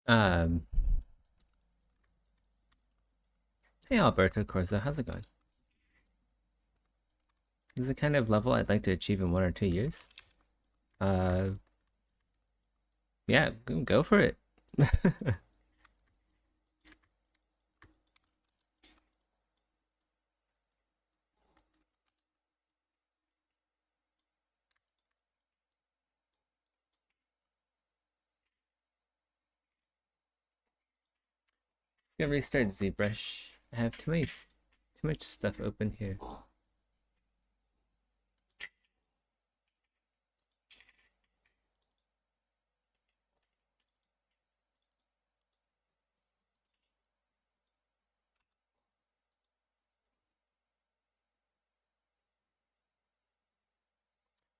Um, hey Alberto Corso, how's it going? This is the kind of level I'd like to achieve in 1 or 2 years. Yeah, go for it. It's gonna restart ZBrush. I have too much stuff open here.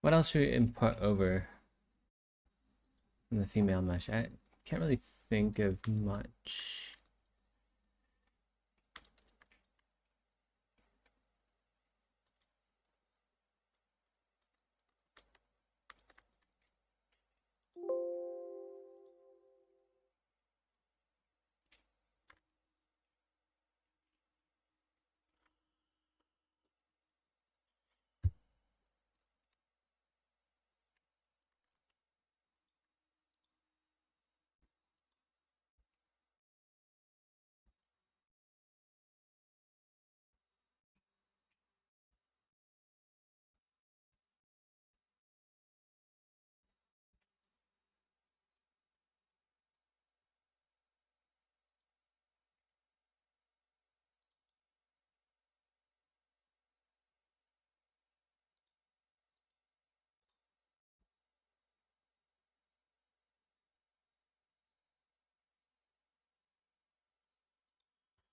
What else should we import over in the female mesh? I can't really think of much.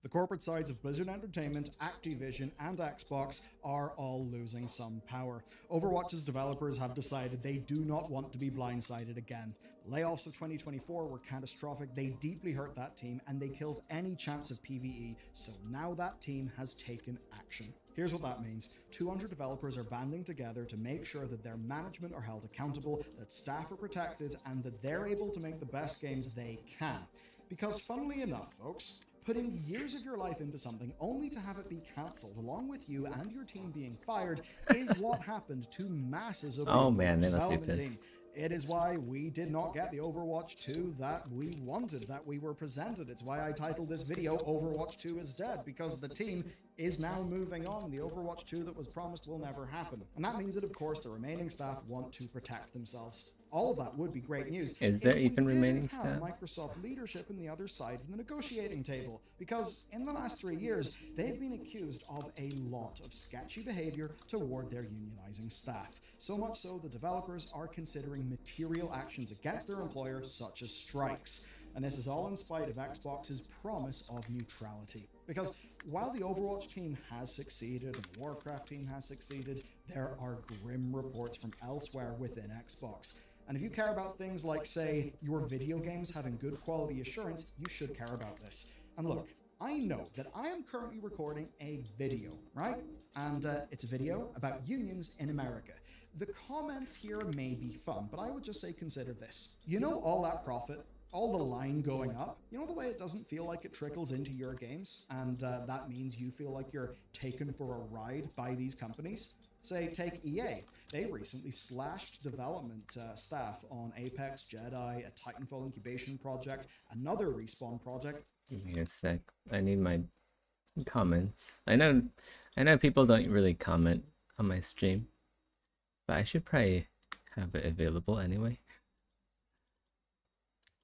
The corporate sides of Blizzard Entertainment, Activision, and Xbox are all losing some power. Overwatch's developers have decided they do not want to be blindsided again. The layoffs of 2024 were catastrophic, they deeply hurt that team, and they killed any chance of PvE, so now that team has taken action. Here's what that means. 200 developers are banding together to make sure that their management are held accountable, that staff are protected, and that they're able to make the best games they can. Because funnily enough, folks, putting years of your life into something only to have it be cancelled along with you and your team being fired is what happened to masses of Oh man, they must do development this. team. It is why we did not get the Overwatch 2 that we wanted, that we were presented. It's why I titled this video Overwatch 2 is dead, because the team is now moving on. The Overwatch 2 that was promised will never happen. And that means that, of course, the remaining staff want to protect themselves. All of that would be great news. Is there if we even didn't remaining have staff? Microsoft leadership in the other side of the negotiating table, because in the last 3 years, they've been accused of a lot of sketchy behavior toward their unionizing staff. So much so, the developers are considering material actions against their employer, such as strikes. And this is all in spite of Xbox's promise of neutrality. Because while the Overwatch team has succeeded and the Warcraft team has succeeded, there are grim reports from elsewhere within Xbox. And if you care about things like, say, your video games having good quality assurance, you should care about this. And look, I know that I am currently recording a video, right? And it's a video about unions in America. The comments here may be fun, but I would just say consider this. You know all that profit, all the line going up, you know the way it doesn't feel like it trickles into your games, and that means you feel like you're taken for a ride by these companies? Say, take EA. They recently slashed development staff on Apex, Jedi, a Titanfall incubation project, another Respawn project. Give me a sec. I need my comments. I know people don't really comment on my stream, but I should probably have it available anyway.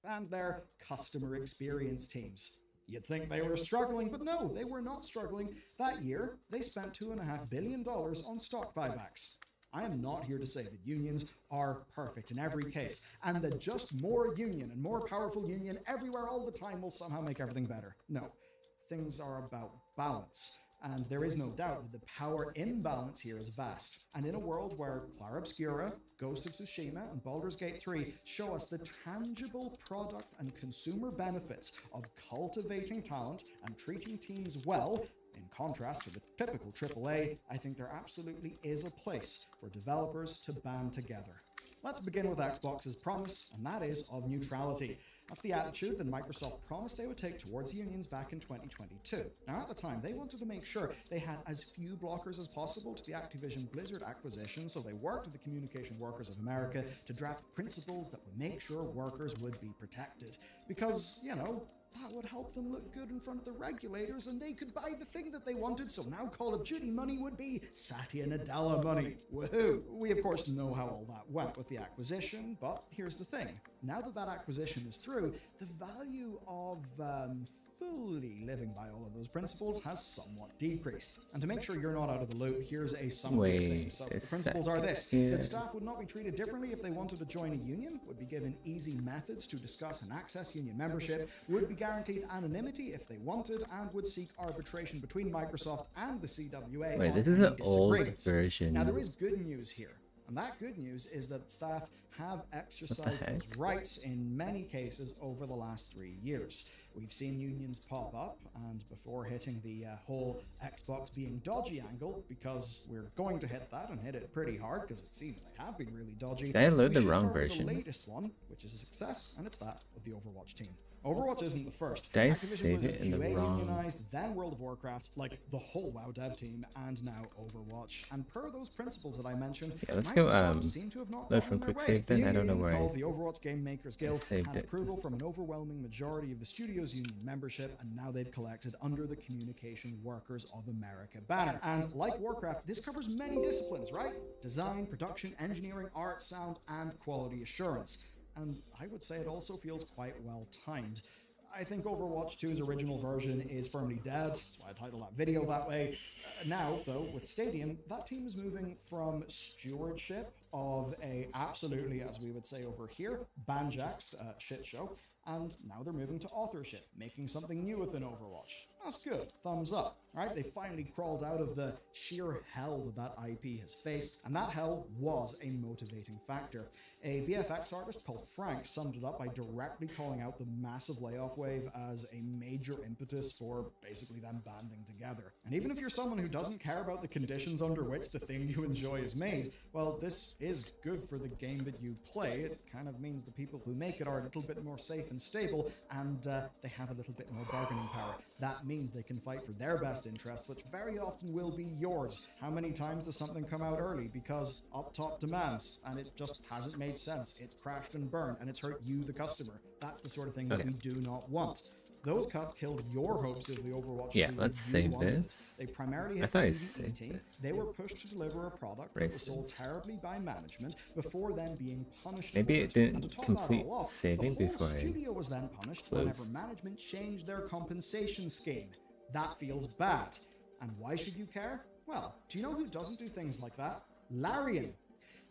And their customer experience teams. You'd think they were struggling, but no, they were not struggling. That year, they spent $2.5 billion on stock buybacks. I am not here to say that unions are perfect in every case, and that just more union and more powerful union everywhere all the time will somehow make everything better. No, things are about balance. And there is no doubt that the power imbalance here is vast. And in a world where Clara Obscura, Ghost of Tsushima, and Baldur's Gate 3 show us the tangible product and consumer benefits of cultivating talent and treating teams well, in contrast to the typical AAA, I think there absolutely is a place for developers to band together. Let's begin with Xbox's promise, and that is of neutrality. That's the attitude that Microsoft promised they would take towards unions back in 2022. Now, at the time, they wanted to make sure they had as few blockers as possible to the Activision Blizzard acquisition, so they worked with the Communication Workers of America to draft principles that would make sure workers would be protected. Because, you know, that would help them look good in front of the regulators and they could buy the thing that they wanted, so now Call of Duty money would be Satya Nadella money. Woohoo! We of course know how all that went with the acquisition, but here's the thing. Now that that acquisition is through, the value of fully living by all of those principles has somewhat decreased. And to make sure you're not out of the loop, here's a summary of things. So the principles are this: that staff would not be treated differently if they wanted to join a union, would be given easy methods to discuss and access union membership, would be guaranteed anonymity if they wanted, and would seek arbitration between Microsoft and the CWA. Wait, on this is any the old disagreements. version. Now there is good news here. And that good news is that staff have exercised those rights in many cases over the last 3 years. We've seen unions pop up, and before hitting the whole Xbox being dodgy angle, because we're going to hit that and hit it pretty hard, because it seems they have been really dodgy. Did I load we the should wrong start with version? The latest one, which is a success, and it's that of the Overwatch team. Overwatch isn't the first. Did I Activision save Blizzard it in the QA wrong- unionized, then World of Warcraft, like the whole WoW dev team, and now Overwatch. And per those principles that I mentioned, Yeah, let's go, Microsoft seem to have not load gotten from their quick way. save then. The I don't know union where I called the Overwatch Game Makers Guild saved had it. approval from an overwhelming majority of the studio's union membership, and now they've collected under the Communication Workers of America banner. And like Warcraft, this covers many disciplines, right? Design, production, engineering, art, sound, and quality assurance. And I would say it also feels quite well timed. I think Overwatch 2's original version is firmly dead. That's why I titled that video that way. Now, though, with Stadium, that team is moving from stewardship of a absolutely, as we would say over here, Banjax shit show, and now they're moving to authorship, making something new within Overwatch. That's good. Thumbs up. Right? They finally crawled out of the sheer hell that IP has faced, and that hell was a motivating factor. A VFX artist called Frank summed it up by directly calling out the massive layoff wave as a major impetus for basically them banding together. And even if you're someone who doesn't care about the conditions under which the thing you enjoy is made, well, this is good for the game that you play. It kind of means the people who make it are a little bit more safe and stable, and they have a little bit more bargaining power. That means they can fight for their best interests, which very often will be yours. How many times does something come out early because up top demands, and it just hasn't made sense? It's crashed and burned, and it's hurt you, the customer. That's the sort of thing that we do not want. Those cuts killed your hopes of the Overwatch 2 Yeah, that let's you save wanted. this. They primarily I hit thought the I PvE saved team. this. They were pushed to deliver a product that was sold Racist. terribly by management before then being punished Maybe for it And didn't to top complete that all off, saving the whole before I studio was then punished whenever closed. management changed their compensation scheme. That feels bad. And why should you care? Well, do you know who doesn't do things like that? Larian.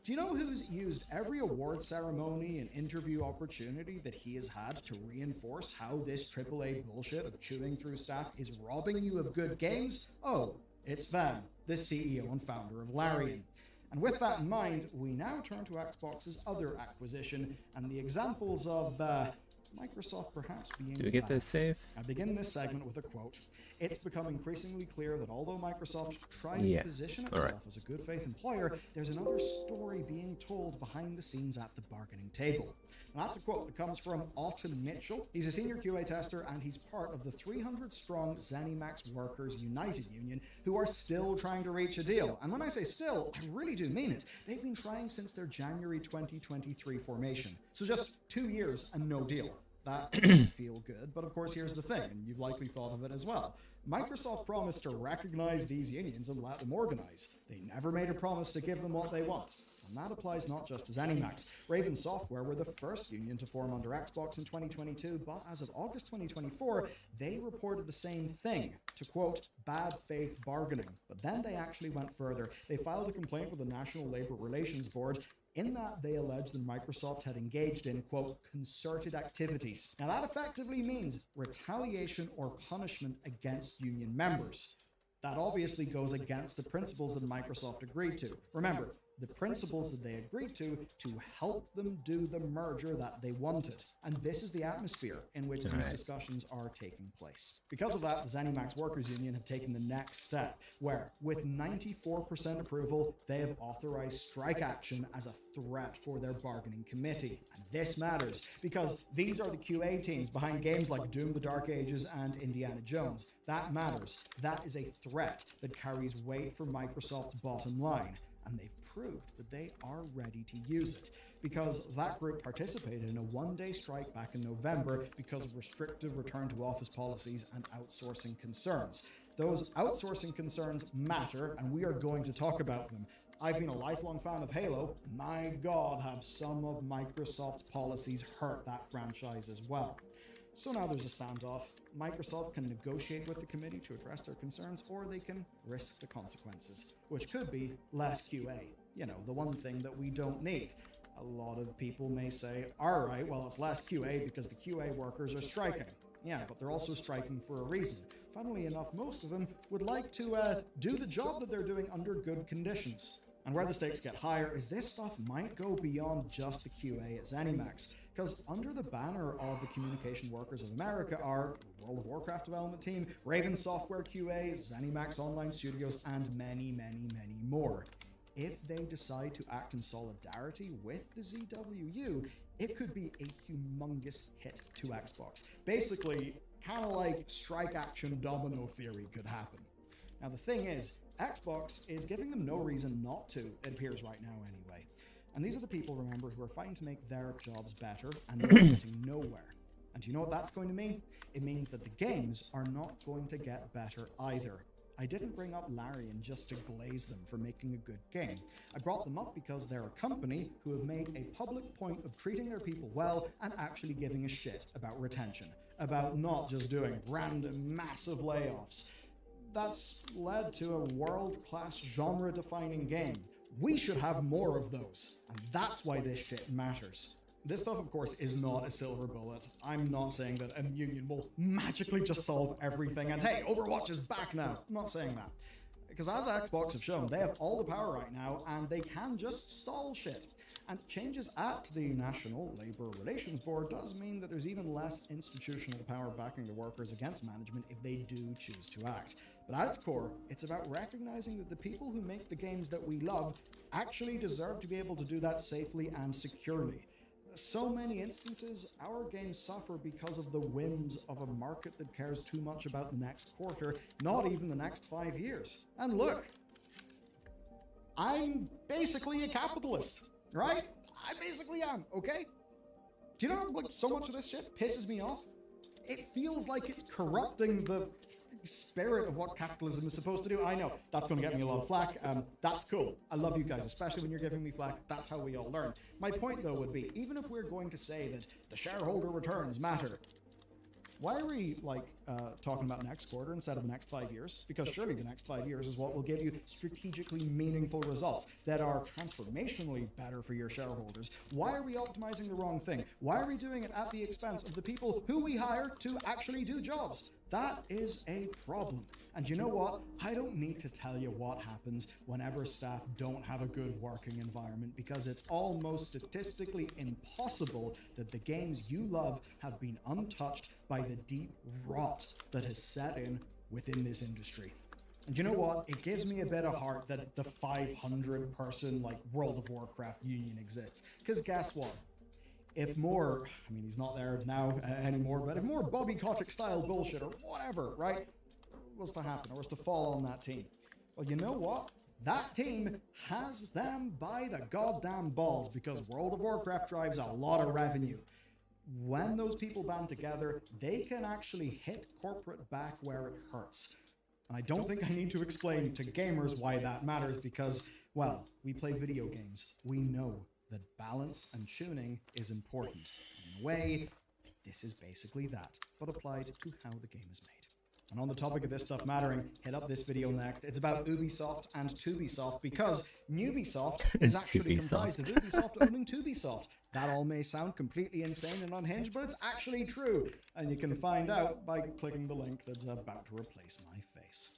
Do you know who's used every award ceremony and interview opportunity that he has had to reinforce how this AAA bullshit of chewing through staff is robbing you of good games? Oh, it's them, the CEO and founder of Larian. And with that in mind, we now turn to Xbox's other acquisition and the examples of Microsoft perhaps being Do we get bad. this save? I begin this segment with a quote. It's become increasingly clear that although Microsoft tries Yeah. to position Alright. itself as a good faith employer, there's another story being told behind the scenes at the bargaining table. And that's a quote that comes from Autumn Mitchell. He's a senior QA tester and he's part of the 300-strong ZeniMax Workers United Union who are still trying to reach a deal. And when I say still, I really do mean it. They've been trying since their January 2023 formation. So just 2 years and no deal. That doesn't feel good, but of course here's the thing, and you've likely thought of it as well. Microsoft promised to recognize these unions and let them organize. They never made a promise to give them what they want. And that applies not just to ZeniMax. Raven Software were the first union to form under Xbox in 2022, but as of August 2024, they reported the same thing, to quote, bad faith bargaining. But then they actually went further. They filed a complaint with the National Labor Relations Board. In that, they alleged that Microsoft had engaged in, quote, concerted activities. Now, that effectively means retaliation or punishment against union members. That obviously goes against the principles that Microsoft agreed to. Remember, the principles that they agreed to help them do the merger that they wanted. And this is the atmosphere in which these discussions are taking place. Because of that, the ZeniMax Workers Union have taken the next step, where, with 94% approval, they have authorized strike action as a threat for their bargaining committee. And this matters, because these are the QA teams behind games like Doom the Dark Ages and Indiana Jones. That matters. That is a threat that carries weight for Microsoft's bottom line. And they've proved that they are ready to use it, because that group participated in a one-day strike back in November because of restrictive return-to-office policies and outsourcing concerns. Those outsourcing concerns matter, and we are going to talk about them. I've been a lifelong fan of Halo. My God, have some of Microsoft's policies hurt that franchise as well. So now there's a standoff. Microsoft can negotiate with the committee to address their concerns, or they can risk the consequences, which could be less QA. You know, the one thing that we don't need. A lot of people may say, all right, well, it's less QA because the QA workers are striking. Yeah, but they're also striking for a reason. Funnily enough, most of them would like to do the job that they're doing under good conditions. And where the stakes get higher is this stuff might go beyond just the QA at ZeniMax, because under the banner of the Communication Workers of America are the World of Warcraft development team, Raven Software QA, ZeniMax Online Studios, and many, many, many more. If they decide to act in solidarity with the ZWU, it could be a humongous hit to Xbox. Basically, kind of like strike action domino theory could happen. Now the thing is, Xbox is giving them no reason not to, it appears right now anyway. And these are the people, remember, who are fighting to make their jobs better, and they're getting nowhere. And do you know what that's going to mean? It means that the games are not going to get better either. I didn't bring up Larian just to glaze them for making a good game. I brought them up because they're a company who have made a public point of treating their people well and actually giving a shit about retention, about not just doing random massive layoffs. That's led to a world-class genre-defining game. We should have more of those, and that's why this shit matters. This stuff, of course, is not a silver bullet. I'm not saying that a union will magically just solve everything and hey, Overwatch is back now. I'm not saying that. Because as Xbox have shown, they have all the power right now and they can just stall shit. And changes at the National Labor Relations Board does mean that there's even less institutional power backing the workers against management if they do choose to act. But at its core, it's about recognizing that the people who make the games that we love actually deserve to be able to do that safely and securely. So many instances, our games suffer because of the whims of a market that cares too much about the next quarter, not even the next 5 years. And look, I'm basically a capitalist, right? I basically am, okay? Do you know, like, so much of this shit pisses me off? It feels like it's corrupting the spirit of what capitalism is supposed to do. I know, that's going to get me a lot of flack. That's cool. I love you guys, especially when you're giving me flack. That's how we all learn. My point, though, would be, even if we're going to say that the shareholder returns matter, why are we, like, talking about next quarter instead of the next 5 years? Because surely the next 5 years is what will give you strategically meaningful results that are transformationally better for your shareholders. Why are we optimizing the wrong thing? Why are we doing it at the expense of the people who we hire to actually do jobs? That is a problem. And you know what? I don't need to tell you what happens whenever staff don't have a good working environment, because it's almost statistically impossible that the games you love have been untouched by the deep rot that has set in within this industry. And you know what? It gives me a bit of heart that the 500-person, like, World of Warcraft union exists. Because guess what? If more, I mean, he's not there now anymore, but if more Bobby Kotick style bullshit or whatever, right, was to happen or was to fall on that team, well, you know what? That team has them by the goddamn balls, because World of Warcraft drives a lot of revenue. When those people band together, they can actually hit corporate back where it hurts. And I don't think I need to explain to gamers why that matters, because, well, we play video games. We know that balance and tuning is important. In a way, this is basically that, but applied to how the game is made. And on the topic of this stuff mattering, hit up this video next. It's about Ubisoft and Tubisoft, because Nubisoft is actually comprised of Ubisoft owning Tubisoft. That all may sound completely insane and unhinged, but it's actually true. And you can find out by clicking the link that's about to replace my face.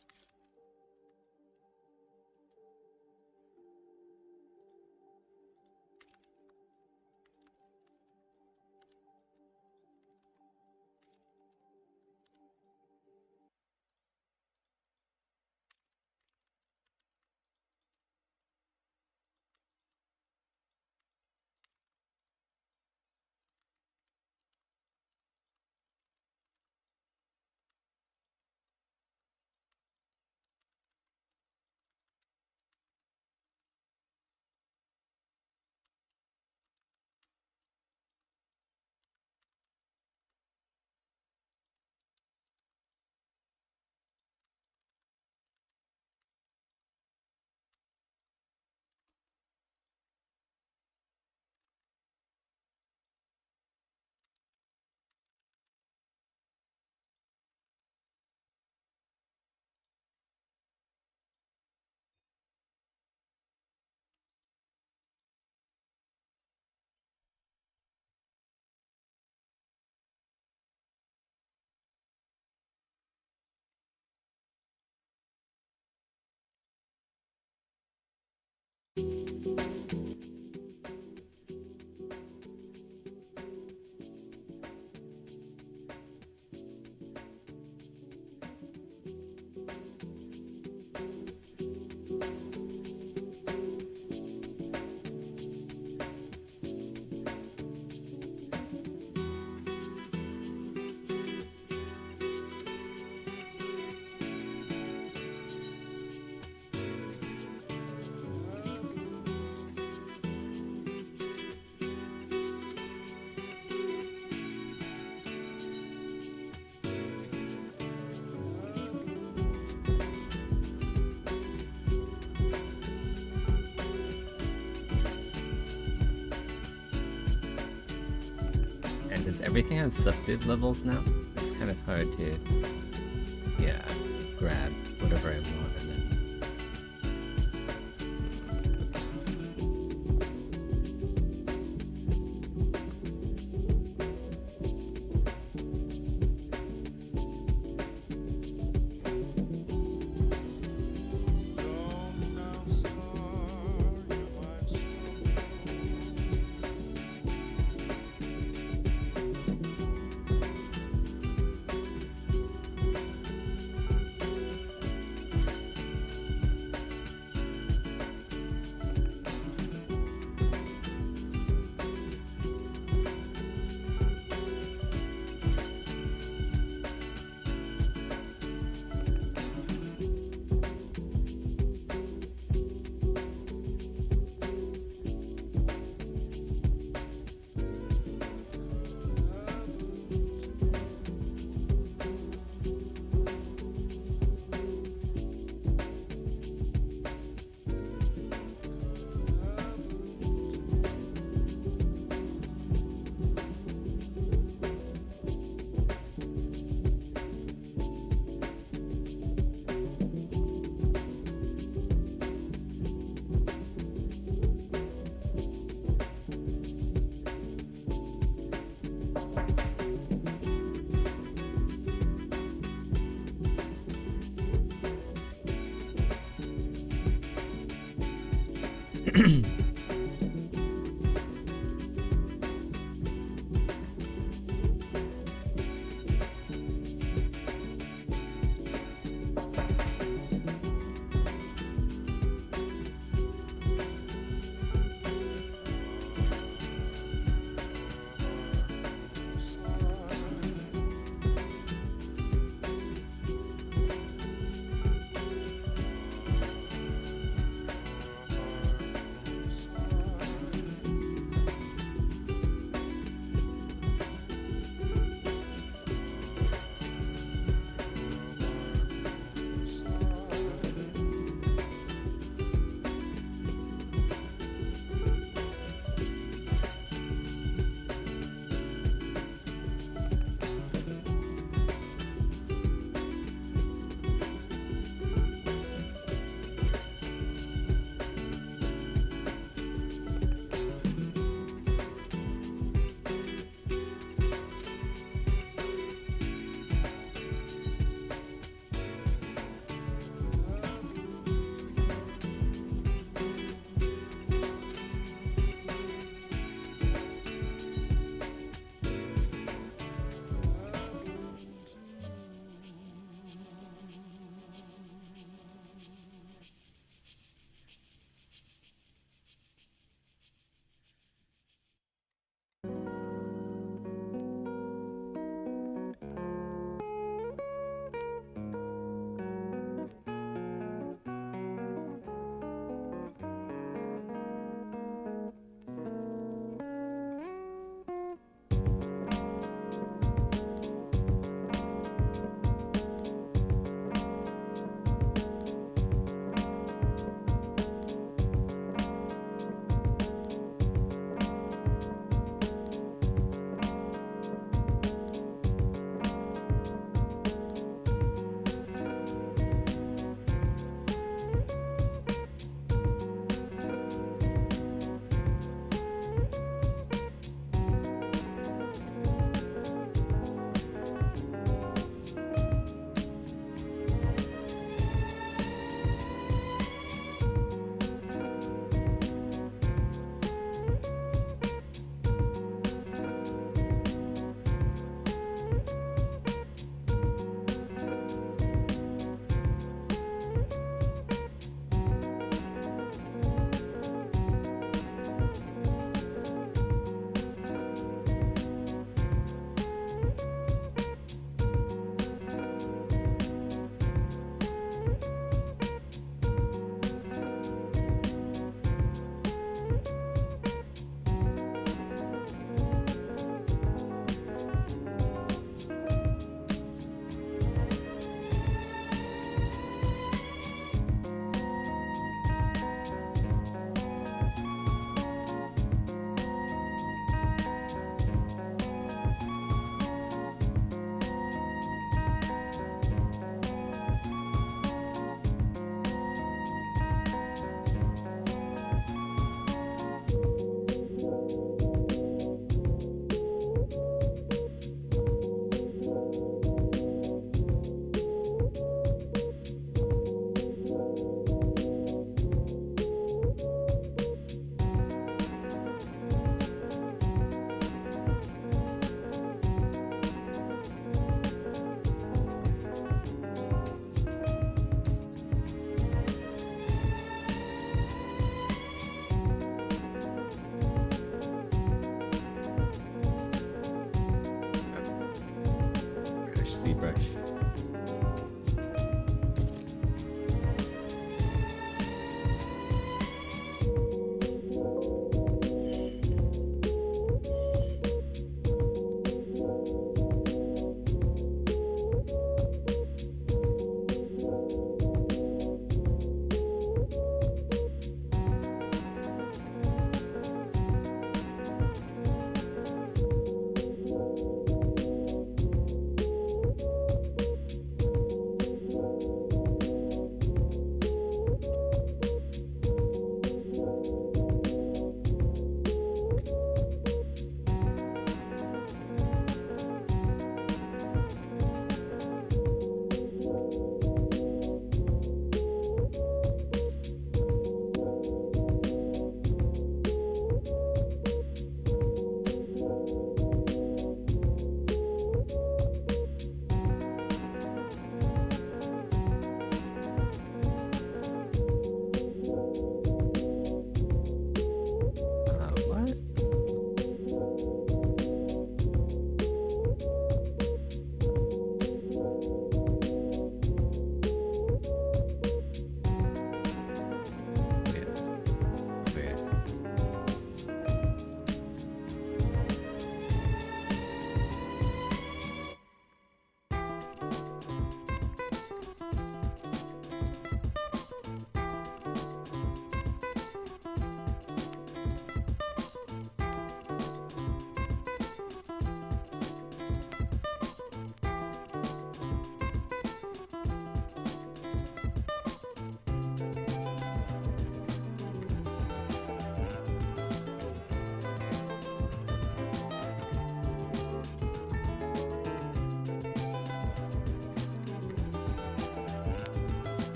And does everything have subdiv levels now? It's kind of hard to, yeah, grab whatever I want and then... ZBrush.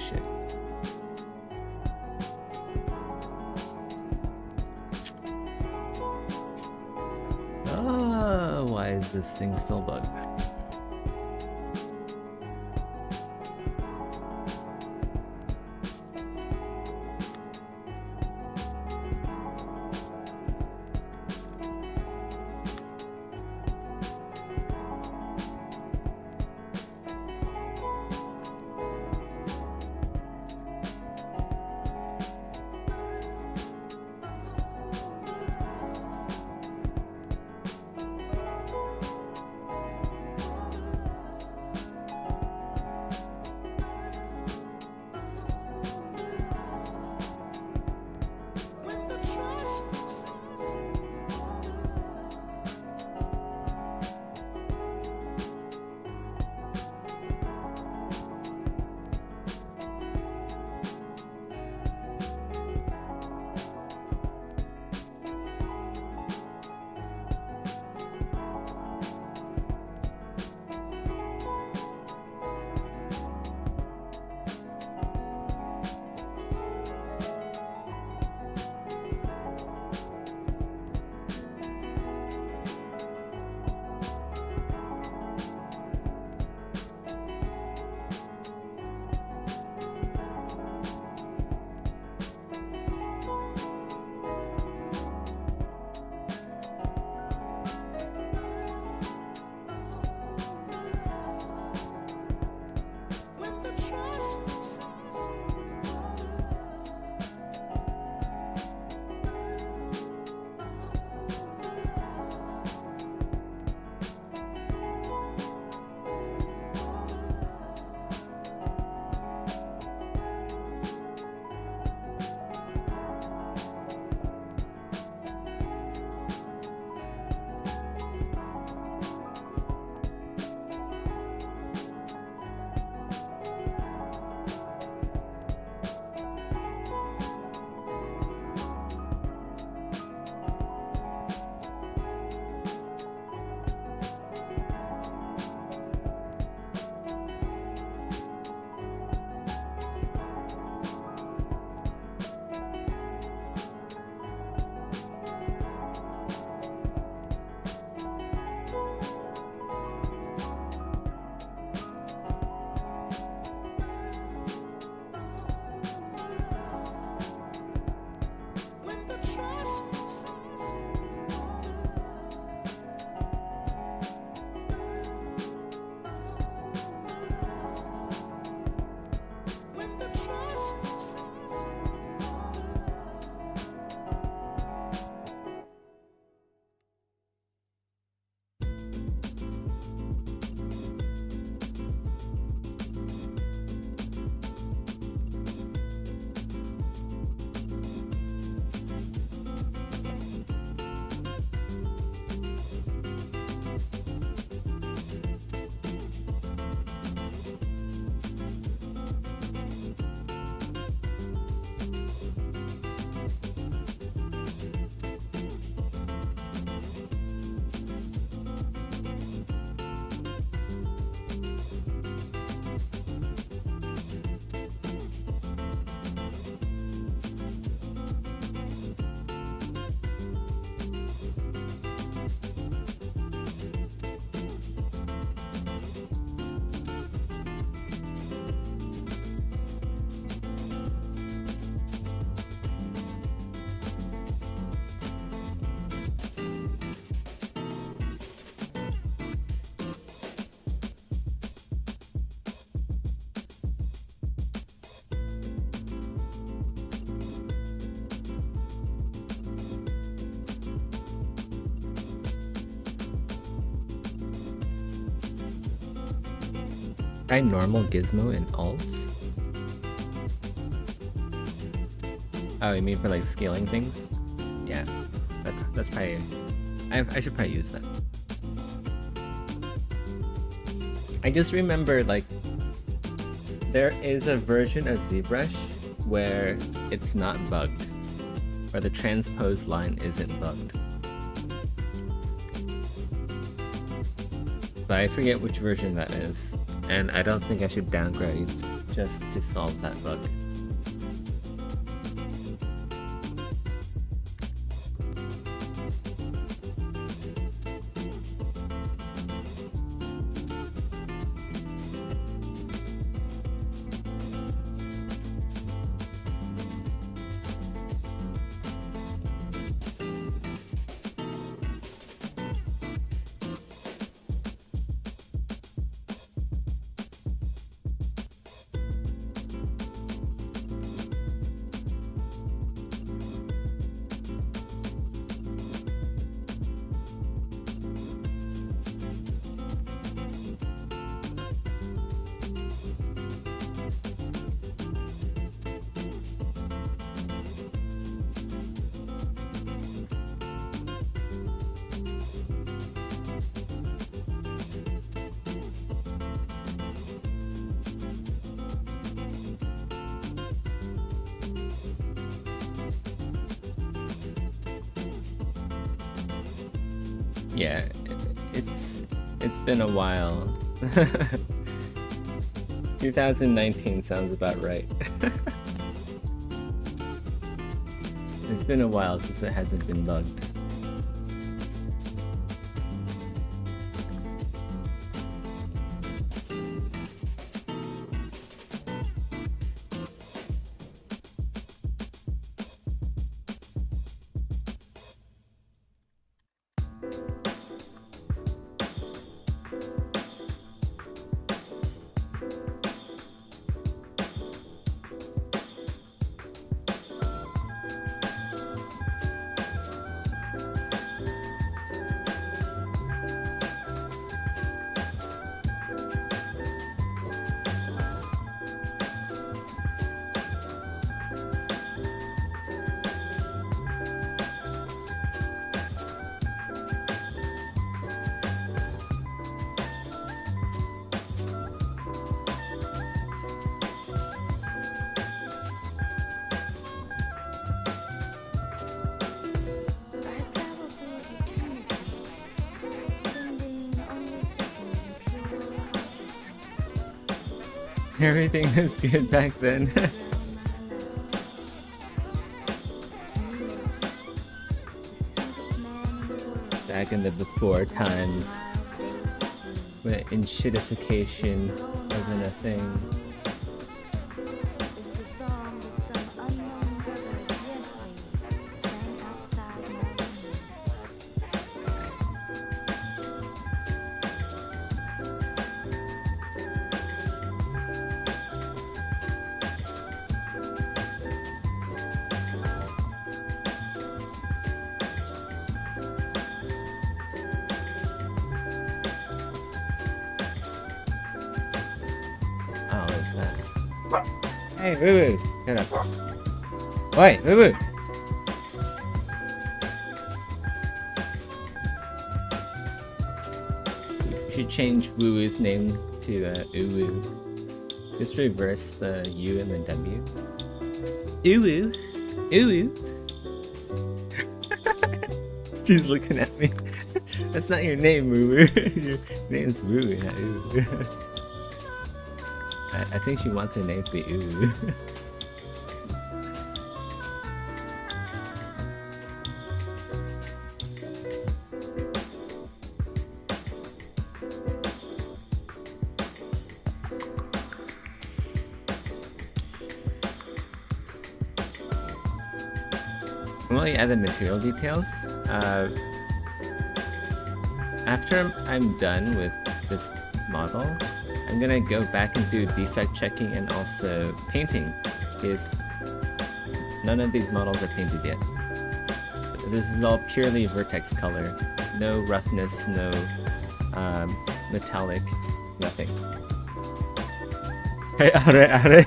shit. Why is this thing still bugged? Try normal Gizmo in alts? Oh, you mean for like scaling things? Yeah, that's probably... I should probably use that. I just remember like there is a version of ZBrush where it's not bugged, where the transposed line isn't bugged. But I forget which version that is, and I don't think I should downgrade just to solve that bug. Yeah, it's been a while. 2019 sounds about right. It's been a while since it hasn't been bugged. I've traveled through eternity, spending only seconds in pure consciousness. Everything was good back then. Back in the before times, when enshittification wasn't a thing. Is the song that some unknown brother gently sang outside my window. Oh, what was that? Hey, Woo Woo! Shut up. Oi, Woo Woo! We should change Woo Woo's name to Uwu. Just reverse the U and the W. Uwu! Uwu! She's looking at me. That's not your name, Woo Woo. Your name's Woo Woo, not Uwu. I think she wants her name to be Uwu. While you add the material details, after I'm done with this model, I'm gonna go back and do defect checking and also painting, because none of these models are painted yet. This is all purely vertex color, no roughness, no metallic, nothing. Hey, are, are.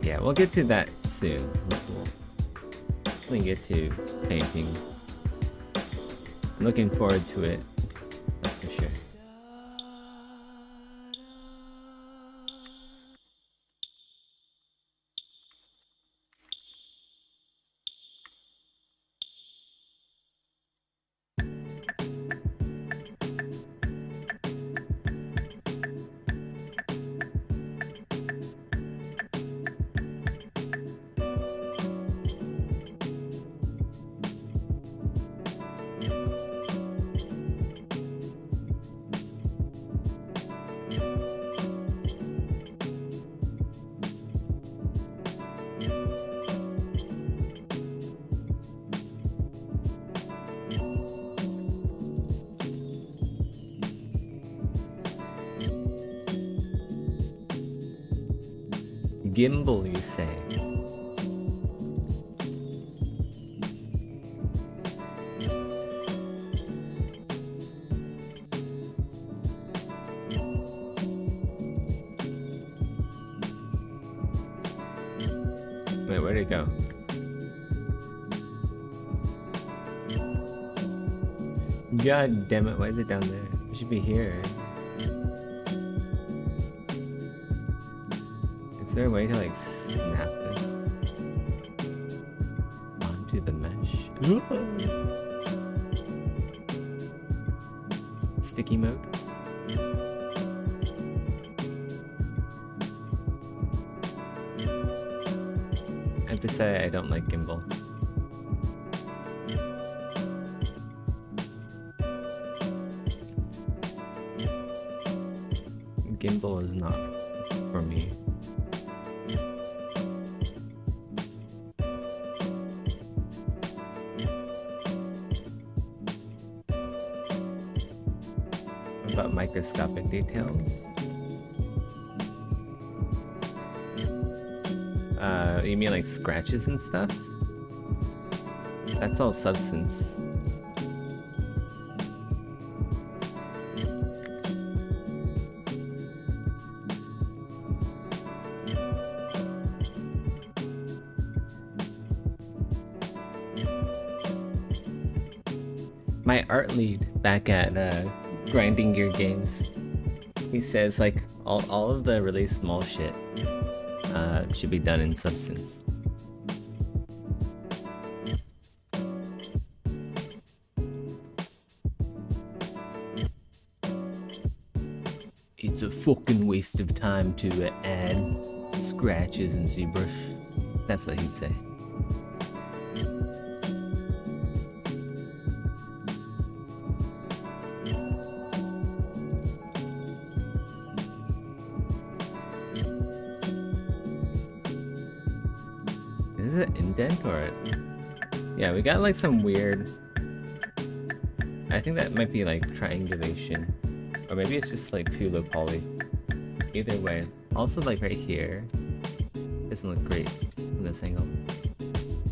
Yeah, we'll get to that soon. We'll definitely get to painting. I'm looking forward to it, that's for sure. Gimbal, you say? Wait, where'd it go? God damn it, why is it down there? It should be here. Is there a way to like snap this onto the mesh? Sticky mode? I have to say I don't like gimbal. Gimbal is not for me. What about microscopic details? You mean like scratches and stuff? That's all substance. My art lead back at Grinding Gear Games, he says like all of the really small shit should be done in substance. It's a fucking waste of time to add scratches and ZBrush. That's what he'd say. Is it an indent or it? Yeah, we got like some weird. I think that might be like triangulation. Or maybe it's just like too low poly. Either way. Also like right here. Doesn't look great from this angle.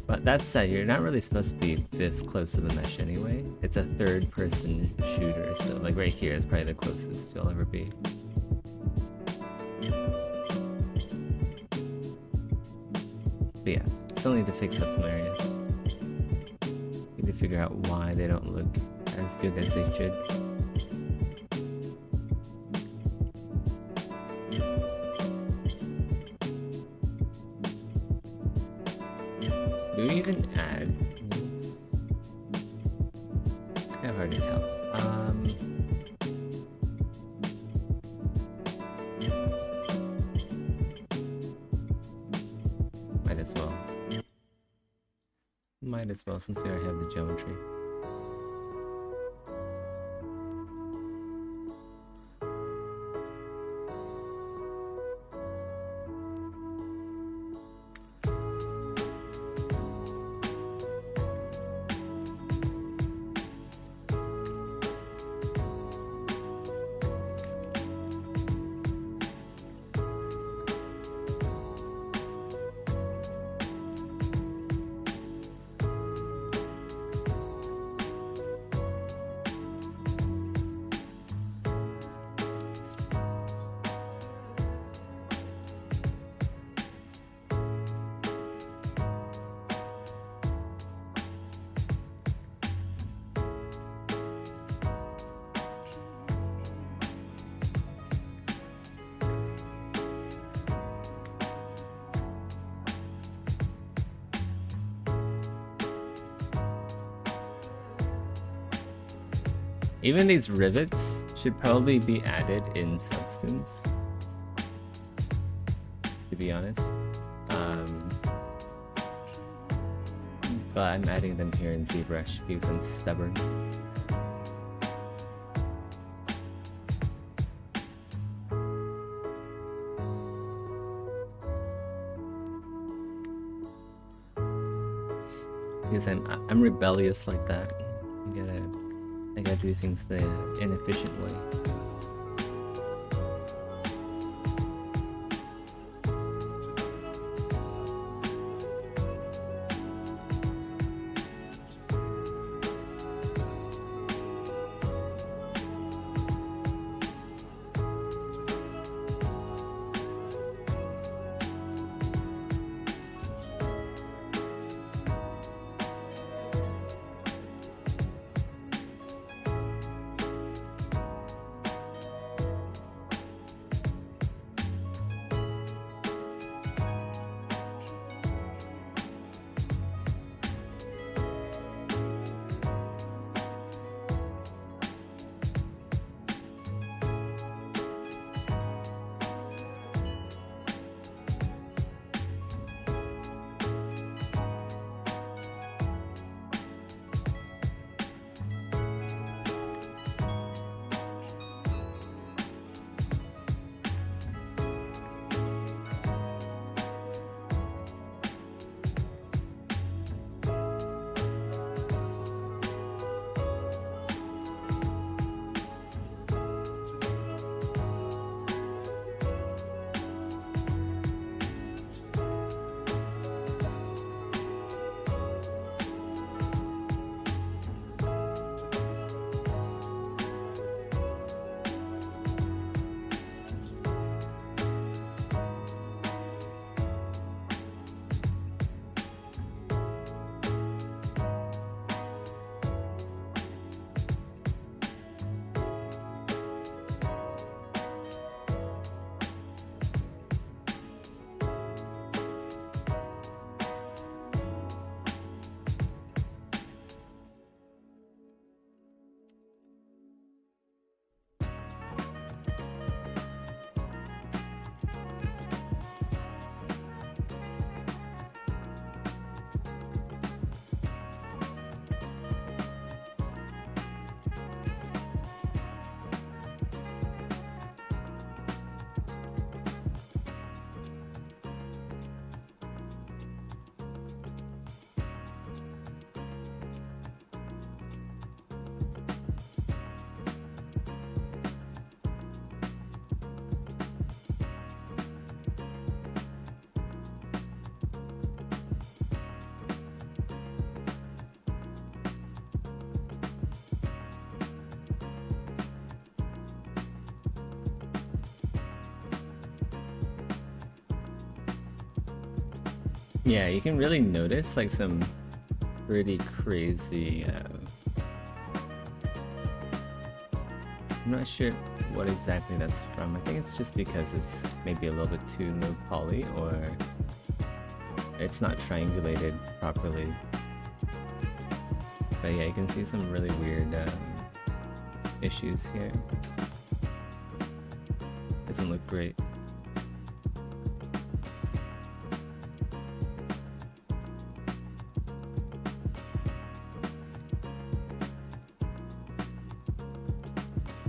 But that said, you're not really supposed to be this close to the mesh anyway. It's a third person shooter, so like right here is probably the closest you'll ever be. But yeah, still need to fix up some areas. Need to figure out why they don't look as good as they should. Do we even add this? It's kind of hard to tell. Might as well. Might as well since we already have the geometry. Even these rivets should probably be added in substance, to be honest. But I'm adding them here in ZBrush because I'm stubborn. Because I'm rebellious like that. I gotta do things the inefficient way. Yeah, you can really notice like some pretty crazy. I'm not sure what exactly that's from. I think it's just because it's maybe a little bit too low poly, or it's not triangulated properly. But yeah, you can see some really weird issues here. Doesn't look great.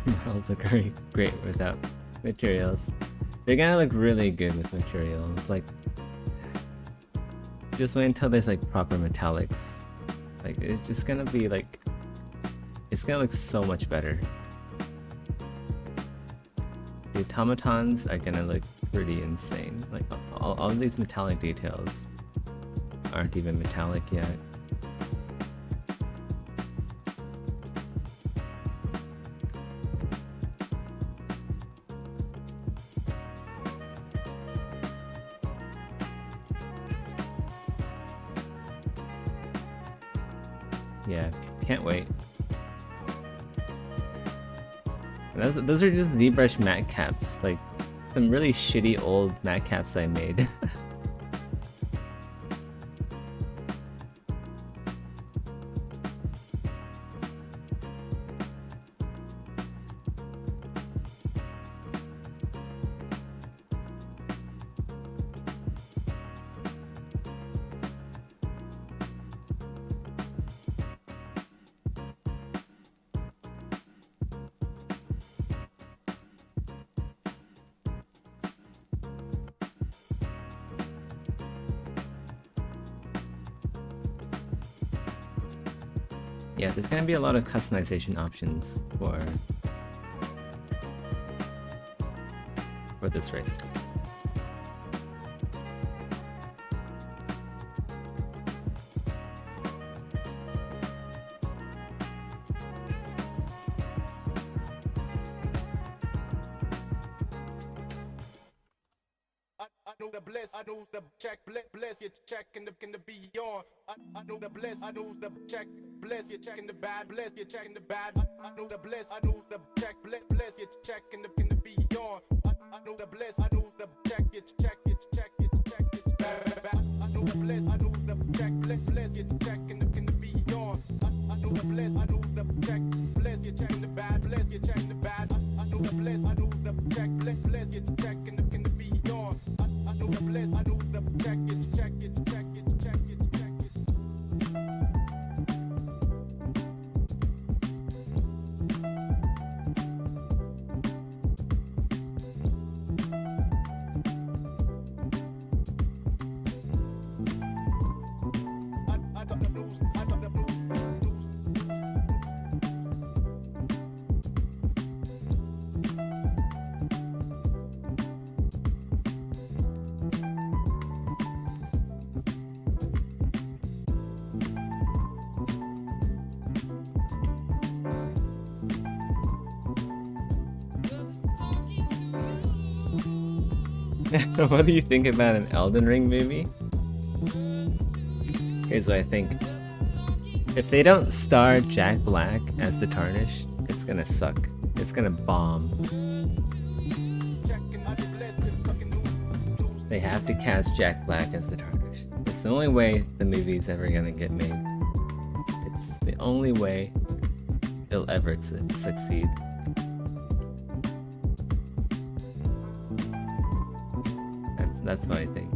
Models look great without materials. They're gonna look really good with materials. Like, just wait until there's like proper metallics. Like, it's just gonna be like, it's gonna look so much better. The automatons are gonna look pretty insane. Like, all of these metallic details aren't even metallic yet. Yeah, can't wait. Those are just ZBrush matte caps, like some really shitty old matte caps I made. Yeah, there's gonna be a lot of customization options for this race. I know the bliss, I know the check, bliss, you checking the beyond. I know the bliss, I know the check, bliss, you checking the bad, bliss, you checking the bad. I know the bliss, I know the check, bliss, you checking the beyond. I know the bliss, I know the check, you check, bad. I know the bliss, I know the check, bliss, you checking the beyond. I know the bliss, I know the check, bliss, you checking the bad, bliss, you checking the bad. I know the bliss, I know the check, bliss, you checking the beyond. I know the bliss, I know the check it, check it, check it, check it, check it. I got the blues, I got the blues. What do you think about an Elden Ring movie? Here's what I think. If they don't star Jack Black as the Tarnished, it's gonna suck. It's gonna bomb. They have to cast Jack Black as the Tarnished. It's the only way the movie's ever gonna get made. It's the only way it'll ever succeed. That's what I think.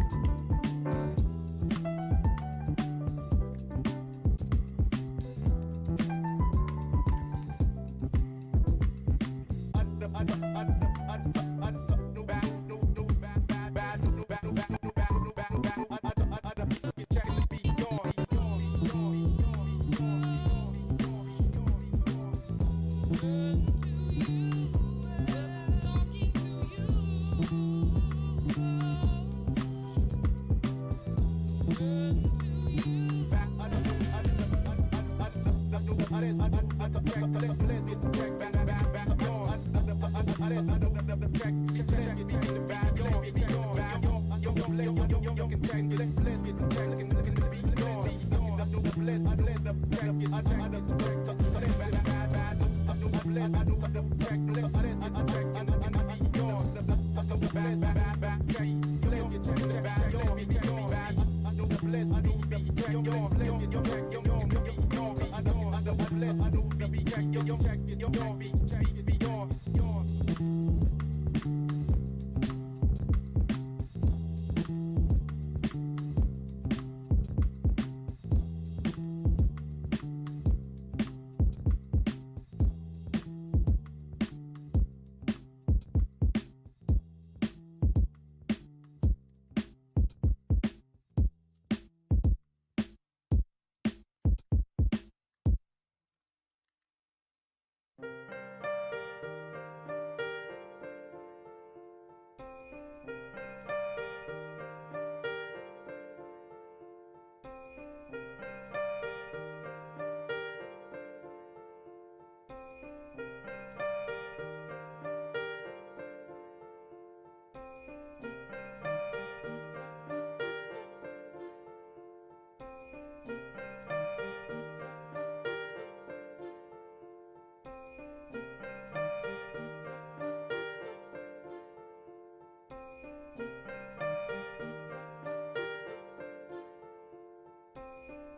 Check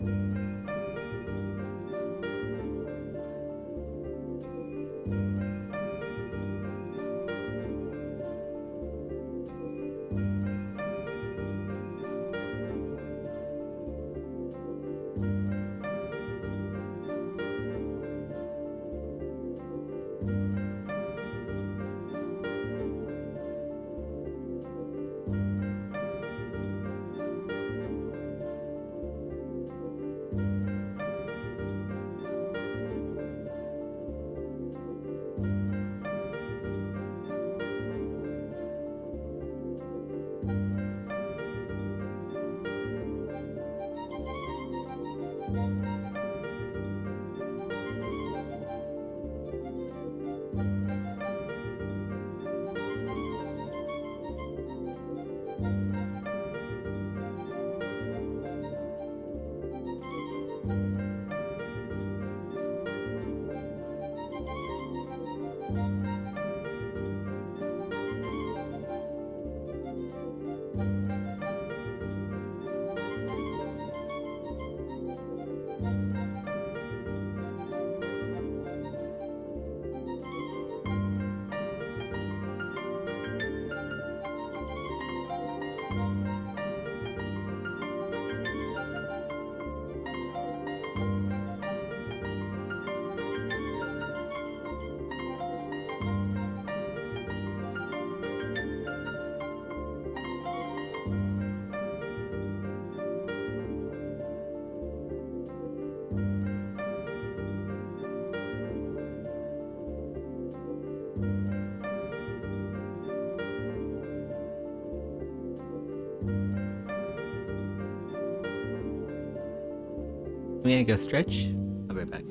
I'm gonna go stretch. I'll be right back.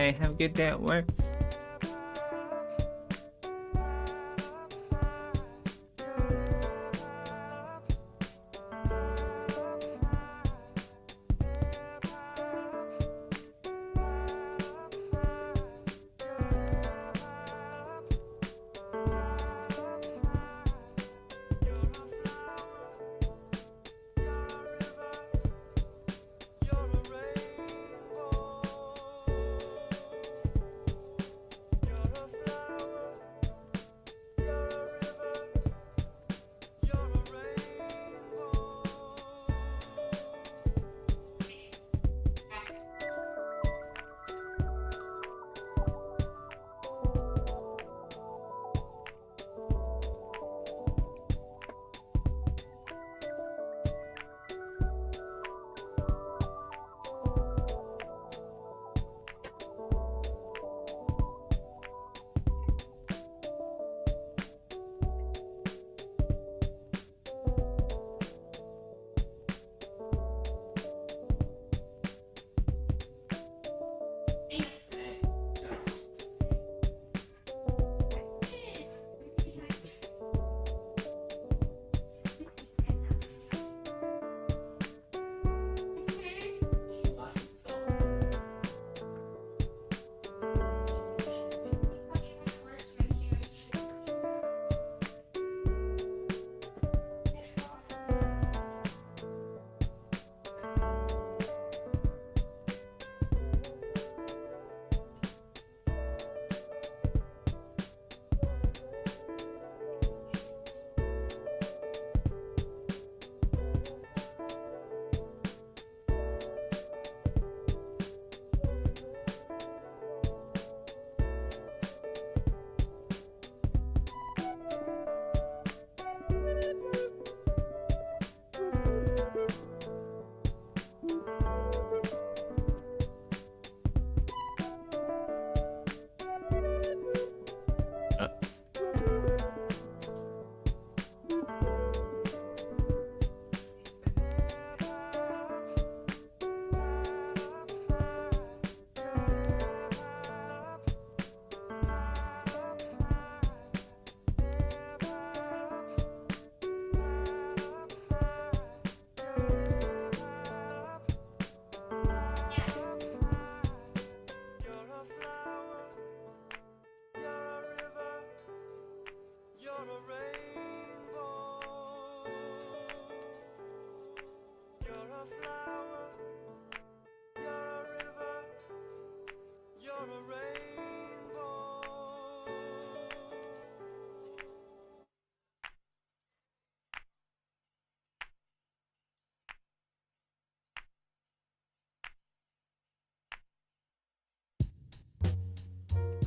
Bye. Have a good day at work.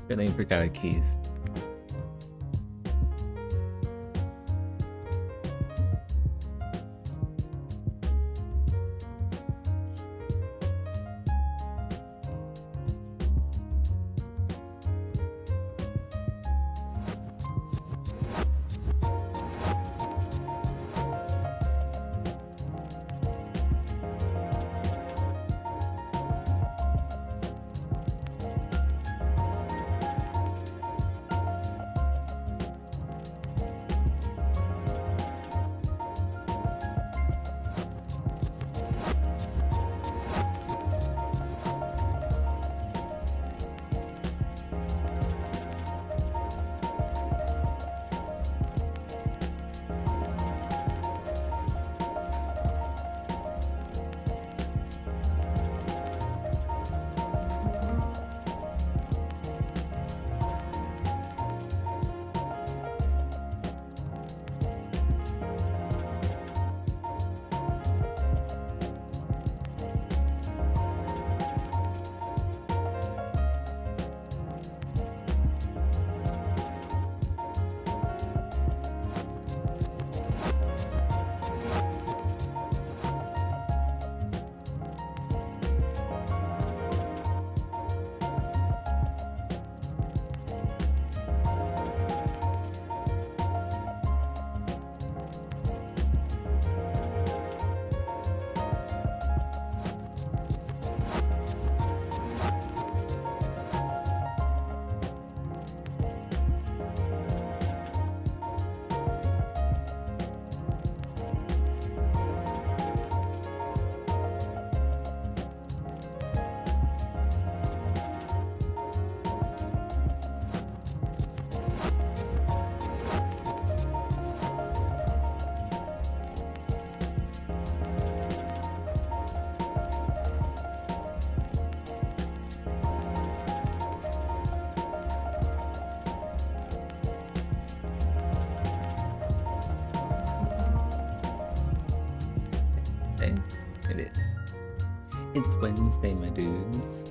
Really forgot our keys. Wednesday? It is. It's Wednesday, my dudes.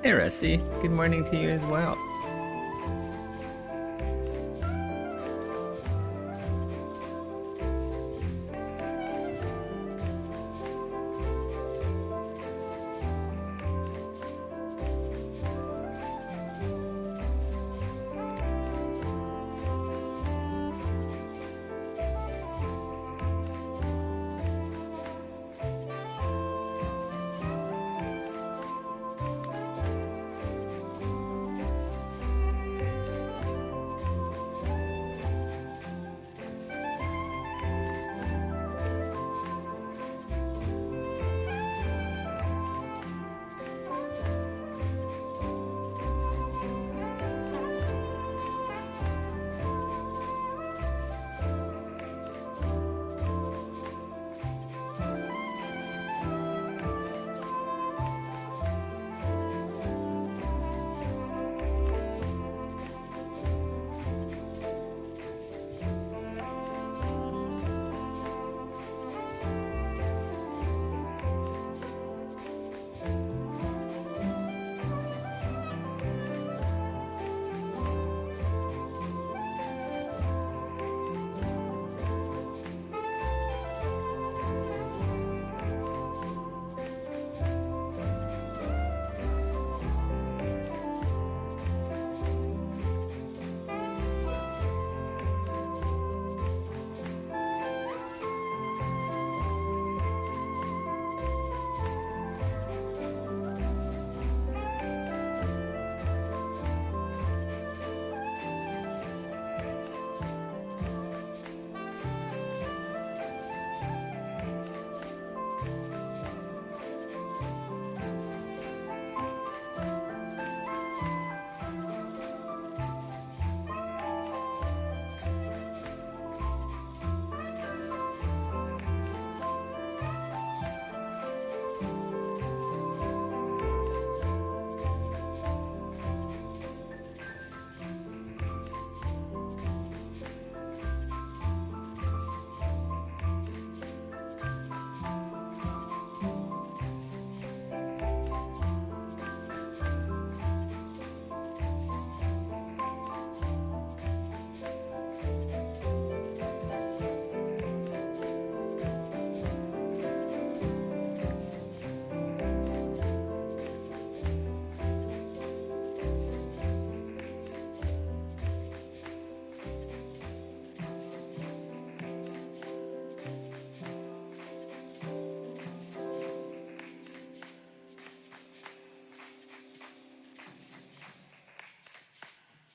Hey Rusty, good morning to you as well.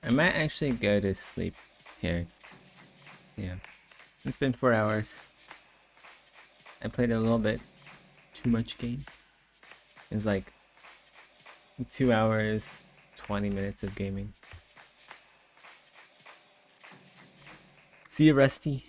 I might actually go to sleep here. Yeah. It's been 4 hours. I played a little bit too much game. It's like 2 hours, 20 minutes of gaming. See you, Rusty.